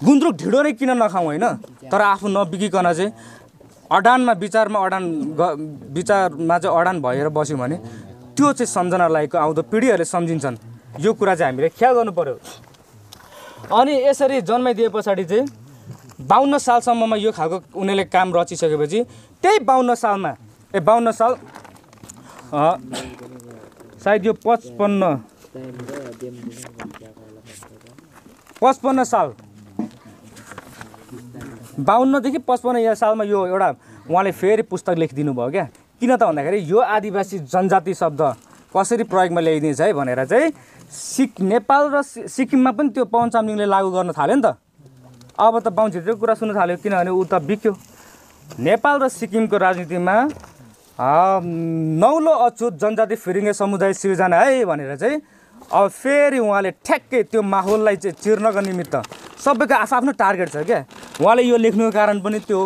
गुन्द्रुक ढिँडो नै किन नखाउँ होइन, तर आफू नबिकिकन चाहिँ विचारमा चाहिँ अडान भएर बस्यौँ भने त्यो चाहिँ सम्झना लायकको आउँदो पिँढीहरूले सम्झिन्छन्। यो कुरा चाहिँ हामीले ख्याल गर्नु पर्यो। अनि यसरी जन्माइदिए पछाडि चाहिँ 52 सालसम्ममा यो खालको उनीहरूले काम रचिसकेपछि त्यही 52 सालमा 52 साल सायद यो 55 साल 52 देखि 55 सालमा यो एउटा उहाँले फेरि पुस्तक लेखिदिनु भयो क्या। किन त भन्दाखेरि यो आदिवासी जनजाति शब्द कसरी प्रयोगमा ल्याइदिन्छ है भनेर चाहिँ नेपाल र सिक्किममा पनि त्यो पवन चामलिङले लागू गर्न थाल्यो नि त। अब त बाहुन क्षेत्रीको कुरा सुन्नु थाल्यो, किनभने ऊ त बिक्यो। नेपाल र सिक्किमको राजनीतिमा नौलो अछुत जनजाति फिरिङ्गे समुदाय सिर्जना है भनेर चाहिँ अब फेरि उहाँले ठ्याक्कै त्यो माहौललाई चाहिँ चिर्नको निमित्त सबैको आफ्नो टार्गेट छ क्या। उहाँले यो लेख्नुको कारण पनि त्यो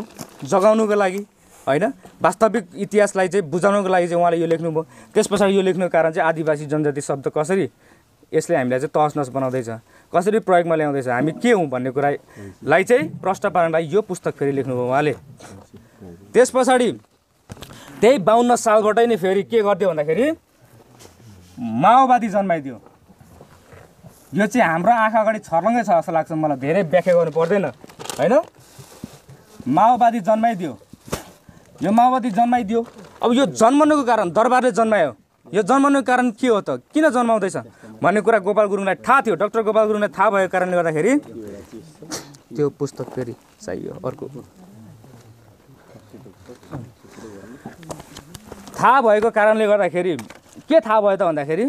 जगाउनुको लागि होइन, वास्तविक इतिहासलाई चाहिँ बुझाउनुको लागि चाहिँ उहाँले यो लेख्नुभयो। त्यस पछाडि यो लेख्नुको कारण चाहिँ आदिवासी जनजाति शब्द कसरी यसले हामीलाई चाहिँ तहस नहस बनाउँदैछ, कसरी प्रयोगमा ल्याउँदैछ, हामी के हौँ भन्ने कुरालाई चाहिँ प्रश्न पार्नलाई यो पुस्तक फेरि लेख्नुभयो उहाँले। त्यस पछाडि त्यही 52 सालबाटै नै फेरि के गरिदियो भन्दाखेरि माओवादी जन्माइदियो। यो चाहिँ हाम्रो आँखा अगाडि छर्लङ्गै छ जस्तो लाग्छ मलाई, धेरै व्याख्या गर्नु पर्दैन होइन। माओवादी जन्माइदियो, यो माओवादी जन्माइदियो। अब यो जन्मनुको कारण दरबारले जन्मायो, यो जन्मनुको कारण के हो त, किन जन्माउँदैछ भन्ने कुरा गोपाल गुरुङलाई थाहा थियो। डाक्टर गोपाल गुरुङलाई थाहा भएको कारणले गर्दाखेरि त्यो पुस्तक फेरि चाहियो अर्को। थाहा भएको कारणले गर्दाखेरि के थाहा भयो त भन्दाखेरि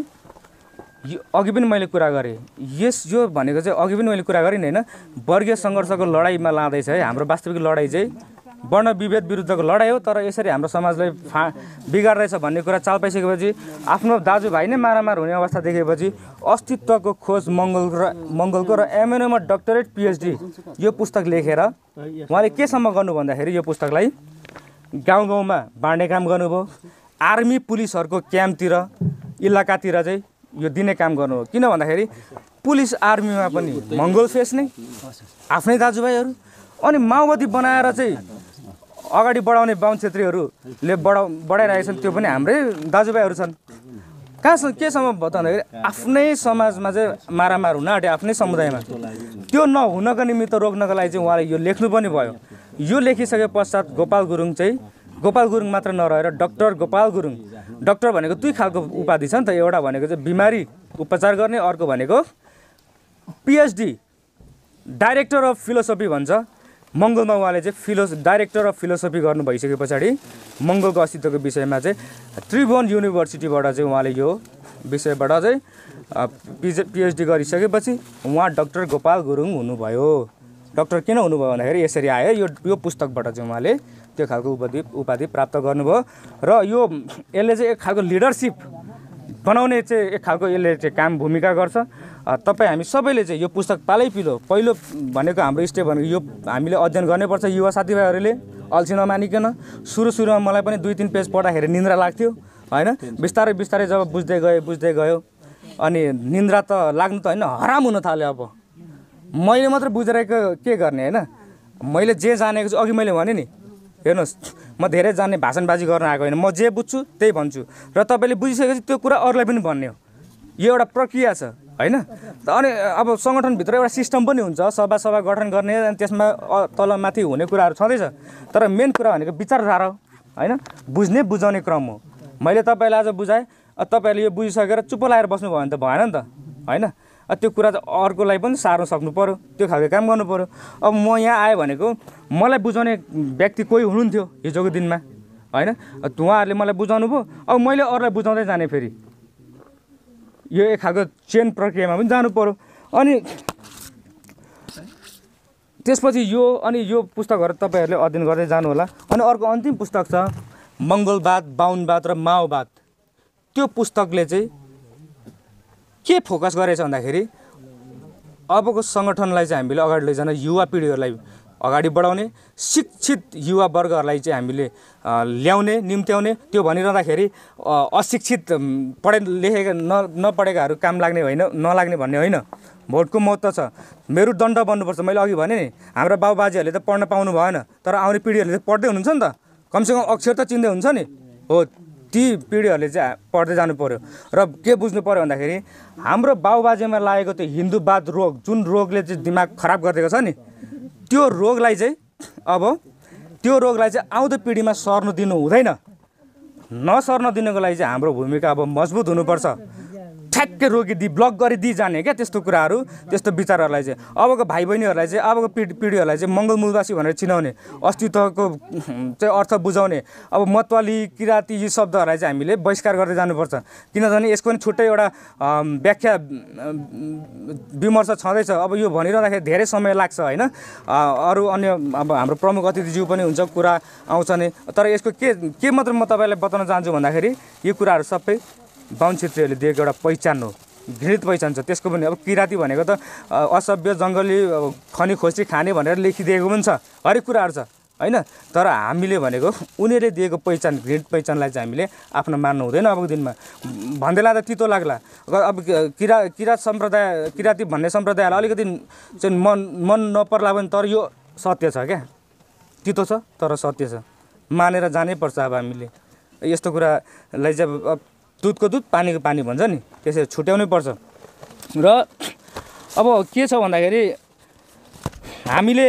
यो अघि पनि मैले कुरा गरेँ, यो भनेको चाहिँ अघि पनि मैले कुरा गरेँ नि होइन, वर्गीय सङ्घर्षको लडाइँमा लाँदैछ है। हाम्रो वास्तविक लडाइँ चाहिँ वर्ण विभेद विरुद्धको लडाइँ हो, तर यसरी हाम्रो समाजलाई बिगार्दैछ भन्ने कुरा चाल पाइसकेपछि, आफ्नो दाजुभाइ नै मारामार हुने अवस्था देखेपछि अस्तित्वको खोज मङ्गलको र एमएनओमा डक्टरेट पिएचडी यो पुस्तक लेखेर उहाँले केसम्म गर्नु भन्दाखेरि यो पुस्तकलाई गाउँ गाउँमा बाँड्ने काम गर्नुभयो। आर्मी पुलिसहरूको क्याम्पतिर इलाकातिर चाहिँ यो दिने काम गर्नु हो। किन भन्दाखेरि पुलिस आर्मीमा पनि मङ्गोल फेस नै आफ्नै दाजुभाइहरू, अनि माओवादी बनाएर चाहिँ अगाडि बढाउने बाहुन क्षेत्रीहरूले बढाइरहेका छन्, त्यो पनि हाम्रै दाजुभाइहरू छन्। कहाँसम्म केसम्म भयो त भन्दाखेरि आफ्नै समाजमा चाहिँ मारामार हुन आँट्यो, आफ्नै समुदायमा। त्यो नहुनको निमित्त रोक्नको लागि चाहिँ उहाँले यो लेख्नु पनि भयो। यो लेखिसके पश्चात गोपाल गुरुङ मात्र नरहेर डाक्टर गोपाल गुरुङ, डाक्टर भनेको दुई खालको उपाधि छ नि त, एउटा भनेको चाहिँ बिमारी उपचार गर्ने, अर्को भनेको पिएचडी डाइरेक्टर अफ फिलोसफी भन्छ। मङ्गोलमा उहाँले चाहिँ डाइरेक्टर अफ फिलोसफी गर्नु भइसके पछाडि मङ्गोलको अस्तित्वको विषयमा चाहिँ त्रिभुवन युनिभर्सिटीबाट चाहिँ उहाँले यो विषयबाट चाहिँ पिएचडी गरिसकेपछि उहाँ डाक्टर गोपाल गुरुङ हुनुभयो। डाक्टर किन हुनुभयो भन्दाखेरि यसरी आयो, यो पुस्तकबाट चाहिँ उहाँले त्यो खालको उपाधि प्राप्त गर्नुभयो। र यसले चाहिँ एक खालको लिडरसिप बनाउने चाहिँ एक खालको यसले चाहिँ काम भूमिका गर्छ। तपाईँ हामी सबैले चाहिँ यो पुस्तक पहिलो भनेको हाम्रो स्टेप भनेको यो हामीले अध्ययन गर्नैपर्छ। युवा साथीभाइहरूले अल्छी नमानिकन, सुरुमा मलाई पनि 2-3 पेज पढ्दाखेरि निन्द्रा लाग्थ्यो होइन, बिस्तारै जब बुझ्दै गयो अनि निन्द्रा त लाग्नु त होइन, हराम हुन थाल्यो। अब मैले मात्र बुझेर के गर्ने होइन, मैले जे जानेको छु, अघि मैले भने नि हेर्नुहोस्, म धेरै जान्ने भाषणबाजी गर्न आएको होइन, म जे बुझ्छु त्यही भन्छु र तपाईँले बुझिसकेपछि त्यो कुरा अरूलाई पनि भन्ने हो। यो एउटा प्रक्रिया छ होइन। अनि अब सङ्गठनभित्र एउटा सिस्टम पनि हुन्छ, सभा गठन गर्ने, अनि त्यसमा तलमाथि हुने कुराहरू छँदैछ, तर मेन कुरा भनेको विचारधारा हो होइन, बुझाउने क्रम हो। मैले तपाईँलाई आज बुझाएँ, तपाईँहरूले यो बुझिसकेर चुप्प लागेर बस्नु भयो भने त भएन नि त होइन। त्यो कुरा चाहिँ अर्कोलाई पनि सार्न सक्नु पऱ्यो, त्यो खालको काम गर्नु पऱ्यो। अब म यहाँ आएँ भनेको मलाई बुझाउने व्यक्ति कोही हुनुहुन्थ्यो हिजोको दिनमा होइन, उहाँहरूले मलाई बुझाउनु भयो, अब मैले अरूलाई बुझाउँदै जाने, फेरि यो एक खालको चेन प्रक्रियामा पनि जानु पऱ्यो। अनि त्यसपछि यो पुस्तकहरू तपाईँहरूले अध्ययन गर्दै जानु होला। अनि अर्को अन्तिम पुस्तक छ मङ्गोलवाद, बाहुनवाद र माओवाद। त्यो पुस्तकले चाहिँ के फोकस गरेछ भन्दाखेरि अबको सङ्गठनलाई चाहिँ हामीले अगाडि लैजान, युवा पिँढीहरूलाई अगाडि बढाउने, शिक्षित युवा वर्गहरूलाई चाहिँ हामीले ल्याउने, निम्त्याउने। त्यो भनिरहँदाखेरि अशिक्षित लेखेका नपढेकाहरू काम लाग्ने होइन, नलाग्ने भन्ने होइन। भोटको महत्त्व छ, मेरुदण्ड बन्नुपर्छ। मैले अघि भने नि, हाम्रो बाबुबाजेहरूले त पढ्न पाउनु भएन, तर आउने पिँढीहरूले त पढ्दै हुनुहुन्छ नि त, कमसेकम अक्षर त चिन्दै हुन्छ नि हो। ती पिँढीहरूले चाहिँ पढ्दै जानु पऱ्यो। र के बुझ्नु पऱ्यो भन्दाखेरि हाम्रो बाबुबाजेमा लागेको त्यो हिन्दूवाद रोग, जुन रोगले चाहिँ दिमाग खराब गरिदिएको छ नि, त्यो रोगलाई चाहिँ आउँदो पिँढीमा सर्नु दिनु हुँदैन। नसर्न दिनुको लागि चाहिँ हाम्रो भूमिका अब मजबुत हुनुपर्छ। ठ्याक्कै रोकिदिई ब्लक गरिदिई जाने क्या त्यस्तो कुराहरू, त्यस्तो विचारहरूलाई चाहिँ अबको भाइ बहिनीहरूलाई चाहिँ, अबको पिँढीहरूलाई चाहिँ मङ्गल मूलवासी भनेर चिनाउने, अस्तित्वको चाहिँ अर्थ बुझाउने। अब मतवाली, किराँती यी शब्दहरूलाई चाहिँ हामीले बहिष्कार गर्दै जानुपर्छ, किनभने यसको पनि छुट्टै एउटा व्याख्या विमर्श छँदैछ। अब यो भनिरहँदाखेरि धेरै समय लाग्छ होइन, अरू अन्य अब हाम्रो प्रमुख अतिथिज्यू पनि हुन्छ, कुरा आउँछ नि। तर यसको के मात्र म तपाईँलाई बताउन चाहन्छु भन्दाखेरि यो कुराहरू सबै बाहुन क्षेत्रीहरूले दिएको एउटा पहिचान हो। घृणित पहिचान छ त्यसको पनि। अब किराँती भनेको त असभ्य जङ्गली खनी खोजी खाने भनेर लेखिदिएको पनि छ, हरेक कुराहरू छ होइन। तर हामीले भनेको उनीहरूले दिएको पहिचान घृणित पहिचानलाई चाहिँ हामीले आफ्नो मान्नु हुँदैन अबको दिनमा। भन्दैला त तितो लाग्ला। अब किराँत सम्प्रदाय किराँती भन्ने सम्प्रदायलाई अलिकति चाहिँ मन नपर्ला पनि तर यो सत्य छ क्या, तितो छ तर सत्य छ, मानेर जानै पर्छ। अब हामीले यस्तो कुरालाई चाहिँ अब दुधको दुध पानीको पानी भन्छ नि, त्यसरी छुट्याउनै पर्छ। र अब के छ भन्दाखेरि हामीले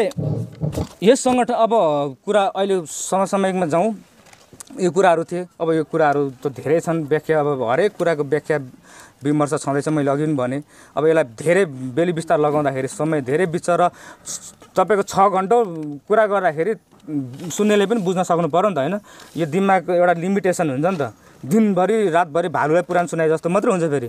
यस सङ्गठन अब कुरा अहिले समसामयिकमा जाउँ, यो कुराहरू थिए। अब यो कुराहरू त धेरै छन्, व्याख्या अब हरेक कुराको व्याख्या विमर्श छँदैछ। मैले अघि पनि भने अब यसलाई धेरै बेली बिस्तार लगाउँदाखेरि समय धेरै बित्छ र तपाईँको 6 घन्टा कुरा गर्दाखेरि सुन्नेले पनि बुझ्न सक्नु पर्यो नि त होइन। यो दिमागको एउटा लिमिटेसन हुन्छ नि त, दिनभरि रातभरि भालुलाई पुराण सुनाए जस्तो मात्रै हुन्छ। फेरि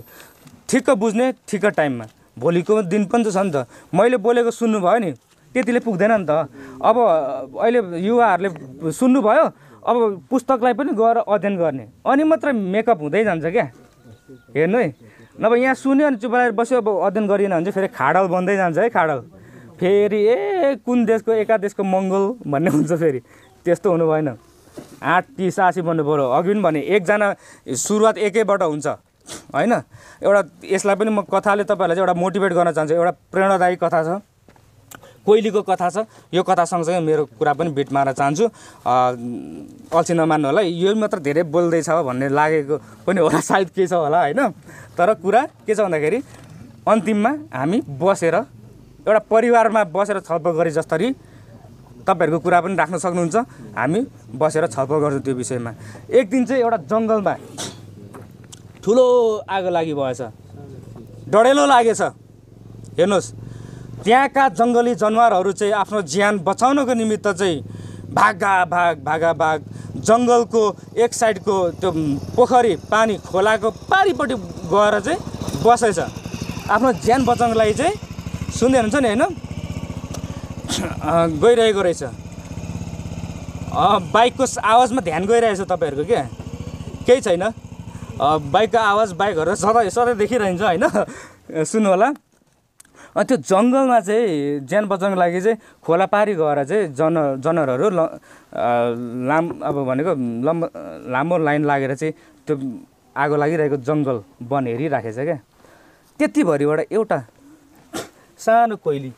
ठिक्क बुझ्ने ठिक्क टाइममा, भोलिको दिन पनि त छ नि त। मैले बोलेको सुन्नुभयो नि त्यतिले पुग्दैन नि त। अब अहिले युवाहरूले सुन्नुभयो, अब पुस्तकलाई पनि गएर अध्ययन गर्ने अनि मात्र मेकअप हुँदै जान्छ क्या। हेर्नु है, नभए यहाँ सुन्यो अनि चुप लागेर बस्यो, अब अध्ययन गरिएन भने चाहिँ फेरि खाडल बन्दै जान्छ है। खाडल फेरि कुन देशको एका देशको मङ्गोल भन्ने हुन्छ, फेरि त्यस्तो हुनु भएन। 8 सासी बन्नु पऱ्यो। अघि पनि भने एकजना सुरुवात एकैबाट हुन्छ होइन। एउटा यसलाई पनि म कथाले तपाईँहरूलाई चाहिँ एउटा मोटिभेट गर्न चाहन्छु। एउटा प्रेरणादायी कथा छ, कोइलीको कथा छ। यो कथा सँगसँगै मेरो कुरा पनि बिट मार्न चाहन्छु, अल्छी नमान्नु होला। यो मात्र धेरै बोल्दैछ भन्ने लागेको पनि होला, सायद के छ होला होइन। तर कुरा के छ भन्दाखेरि अन्तिममा हामी बसेर एउटा परिवारमा बसेर छलफल गरे जसरी तपाईँहरूको कुरा पनि राख्न सक्नुहुन्छ। हामी बसेर छलफल गर्छौँ त्यो विषयमा। एक दिन चाहिँ एउटा जङ्गलमा ठुलो आगो लागि भएछ, डढेलो लागेछ। हेर्नुहोस्, त्यहाँका जङ्गली जनावरहरू चाहिँ आफ्नो ज्यान बचाउनको निमित्त चाहिँ भाग जङ्गलको एक साइडको त्यो पोखरी पानी खोलाको पारिपट्टि गएर चाहिँ बसेछ आफ्नो ज्यान बचाउनको लागि चाहिँ। सुन्दै हुनुहुन्छ नि होइन, गइरहेको रहेछ। बाइकको आवाजमा ध्यान गइरहेछ तपाईँहरूको क्या, केही छैन। बाइकको आवाज बाइकहरू सधैँ देखिरहन्छ होइन, सुन्नु होला। त्यो जङ्गलमा चाहिँ ज्यान बचाउनको लागि चाहिँ खोला पारी गएर चाहिँ जनावरहरू अब भनेको लामो लाइन लागेर चाहिँ त्यो आगो लागिरहेको जङ्गल वन हेरिराखेछ क्या। त्यतिभरिबाट एउटा सानो कोइली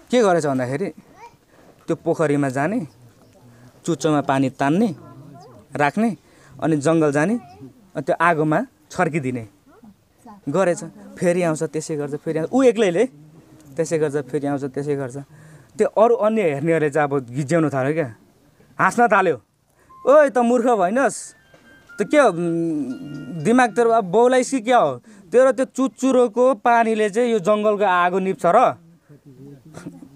के गरेछ भन्दाखेरि त्यो पोखरीमा जाने, चुच्चोमा पानी तान्ने राख्ने अनि जङ्गल जाने, त्यो आगोमा छर्किदिने गरेछ। फेरि आउँछ त्यसै गर्छ, फेरि आउँछ, ऊ एक्लैले त्यसै गर्छ, फेरि आउँछ त्यसै गर्छ। त्यो अरू अन्य हेर्नेहरूले चाहिँ अब गिज्याउनु थाल्यो क्या, हाँस्न थाल्यो। ओइ त मूर्ख भइनस्, त के हो दिमाग तेरो अब बौलाइस कि क्या हो, तेरो त्यो चुच्चुरोको पानीले चाहिँ यो जङ्गलको आगो निप्छ र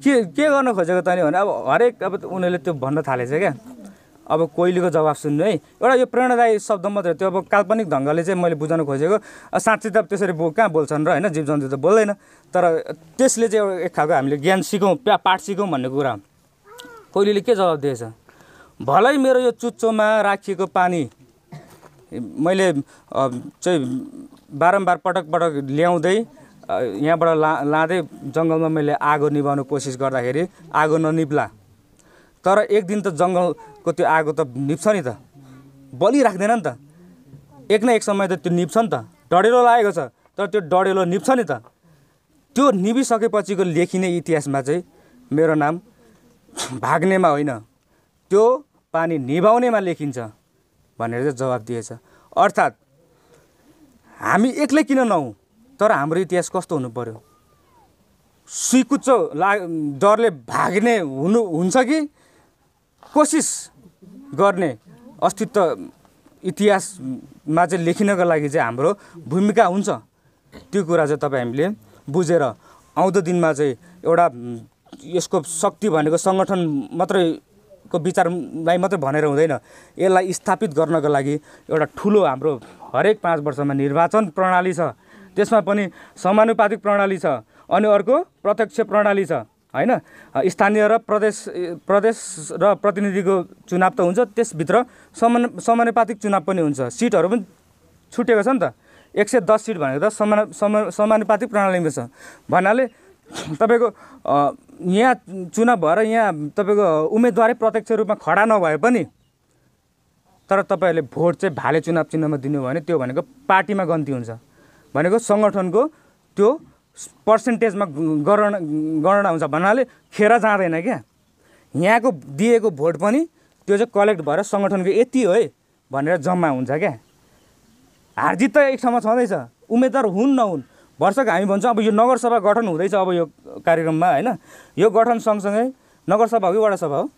के गर्न खोजेको तैँले भने अब हरेक अब उनीहरूले त्यो भन्न थालेछ क्या। अब कोइलीको जवाब सुन्नु है, एउटा यो प्रेरणादायी शब्द मात्रै, त्यो अब काल्पनिक ढङ्गले चाहिँ मैले बुझाउन खोजेको। साँच्चै त त्यसरी कहाँ बोल्छन् र होइन, जीवजन्तु त बोल्दैन। तर त्यसले चाहिँ एक खालको हामीले ज्ञान सिकौँ, पाठ सिकौँ भन्ने कुरा। कोइलीले के जवाब दिएछ, भलै मेरो यो चुच्चोमा राखिएको पानी मैले चाहिँ बारम्बार पटक ल्याउँदै यहाँबाट लाँदै जङ्गलमा मैले आगो निभाउनु कोसिस गर्दाखेरि आगो ननिप्ला। तर एक दिन त जङ्गलको त्यो आगो त निप्छ नि त, बलि राख्दैन नि त। एक न एक समय त त्यो निप्छ नि त। डढेलो लागेको छ तर त्यो डढेलो निप्छ नि त। त्यो निभिसकेपछिको लेखिने इतिहासमा चाहिँ मेरो नाम भाग्नेमा होइन, त्यो पानी निभाउनेमा लेखिन्छ भनेर चाहिँ जवाब दिएछ। अर्थात् हामी एक्लै किन नहौँ, तर हाम्रो इतिहास कस्तो हुनु पर्यो, सुइकुच्चो डरले भाग्ने हुन्छ कि कोसिस गर्ने अस्तित्व इतिहासमा चाहिँ लेखिनको लागि चाहिँ हाम्रो भूमिका हुन्छ। त्यो कुरा चाहिँ तपाईँ हामीले बुझेर आउँदो दिनमा चाहिँ एउटा यसको शक्ति भनेको सङ्गठन मात्रैको विचारलाई मात्रै भनेर हुँदैन, यसलाई स्थापित गर्नको लागि एउटा ठुलो हाम्रो हरेक 5 वर्षमा निर्वाचन प्रणाली छ, त्यसमा पनि समानुपातिक प्रणाली छ, अनि अर्को प्रत्यक्ष प्रणाली छ होइन। स्थानीय र प्रदेश र प्रतिनिधिको चुनाव त हुन्छ, त्यसभित्र समानुपातिक चुनाव पनि हुन्छ। सिटहरू पनि छुटेको छ नि त। 110 सिट भनेको त समानुपातिक प्रणालीमा छ भन्नाले तपाईँको यहाँ चुनाव भएर यहाँ तपाईँको उम्मेदवारै प्रत्यक्ष रूपमा खडा नभए पनि तर तपाईँहरूले भोट चाहिँ भाले चुनाव चिन्हमा दिनु भयो भने त्यो भनेको पार्टीमा गन्ती हुन्छ, भनेको सङ्गठनको त्यो पर्सेन्टेजमा गणना हुन्छ भन्नाले खेर जाँदैन क्या। यहाँको दिएको भोट पनि त्यो चाहिँ कलेक्ट भएर सङ्गठनको यति हो है भनेर जम्मा हुन्छ क्या। हारजित त एक ठाउँमा छँदैछ, उम्मेदवार हुन् नहुन्। वर्षक हामी भन्छौँ अब यो नगरसभा गठन हुँदैछ अब यो कार्यक्रममा होइन। यो गठन सँगसँगै नगरसभा हो कि वडा सभा हो,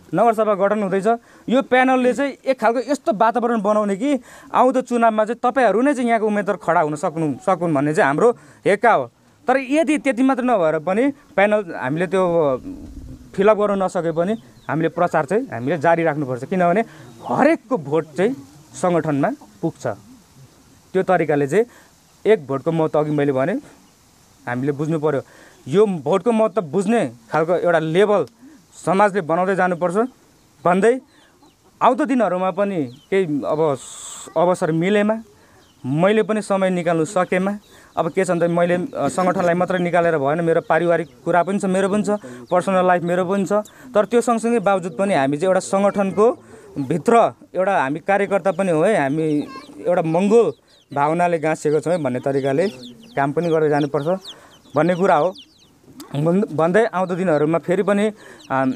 नगरसभा गठन हुँदैछ। यो प्यानलले चाहिँ एक खालको यस्तो वातावरण बनाउने कि आउँदो चुनावमा चाहिँ तपाईँहरू नै चाहिँ यहाँको उम्मेदवार खडा हुन सकुन् भन्ने चाहिँ हाम्रो हेक्का हो। तर यदि त्यति मात्र नभएर पनि प्यानल हामीले त्यो फिलअप गर्न नसके पनि हामीले प्रचार चाहिँ हामीले जारी राख्नुपर्छ, किनभने हरेकको भोट चाहिँ सङ्गठनमा पुग्छ। त्यो तरिकाले चाहिँ एक भोटको महत्त्व अघि मैले भने हामीले बुझ्नु पर्यो। यो भोटको महत्त्व बुझ्ने खालको एउटा लेभल समाजले बनाउँदै जानुपर्छ भन्दै आउँदो दिनहरूमा पनि केही अब अवसर मिलेमा मैले पनि समय निकाल्नु सकेमा अब के छ भने मैले सङ्गठनलाई मात्र निकालेर भएन, मेरो पारिवारिक कुरा पनि छ, मेरो पनि छ, पर्सनल लाइफ मेरो पनि छ। तर त्यो सँगसँगै बावजुद पनि हामी चाहिँ एउटा सङ्गठनको भित्र एउटा हामी कार्यकर्ता पनि हो है, हामी एउटा मङ्गोल भावनाले गाँसिएको छौँ है भन्ने तरिकाले काम पनि गरेर जानुपर्छ भन्ने कुरा हो भन्दै आउँदो दिनहरूमा फेरि पनि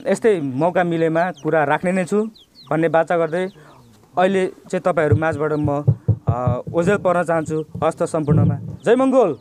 यस्तै मौका मिलेमा कुरा राख्ने नै छु भन्ने बाचा गर्दै अहिले चाहिँ तपाईँहरू माझबाट म ओझेल पर्न चाहन्छु। हस्त सम्पूर्णमा जय मङ्गोल।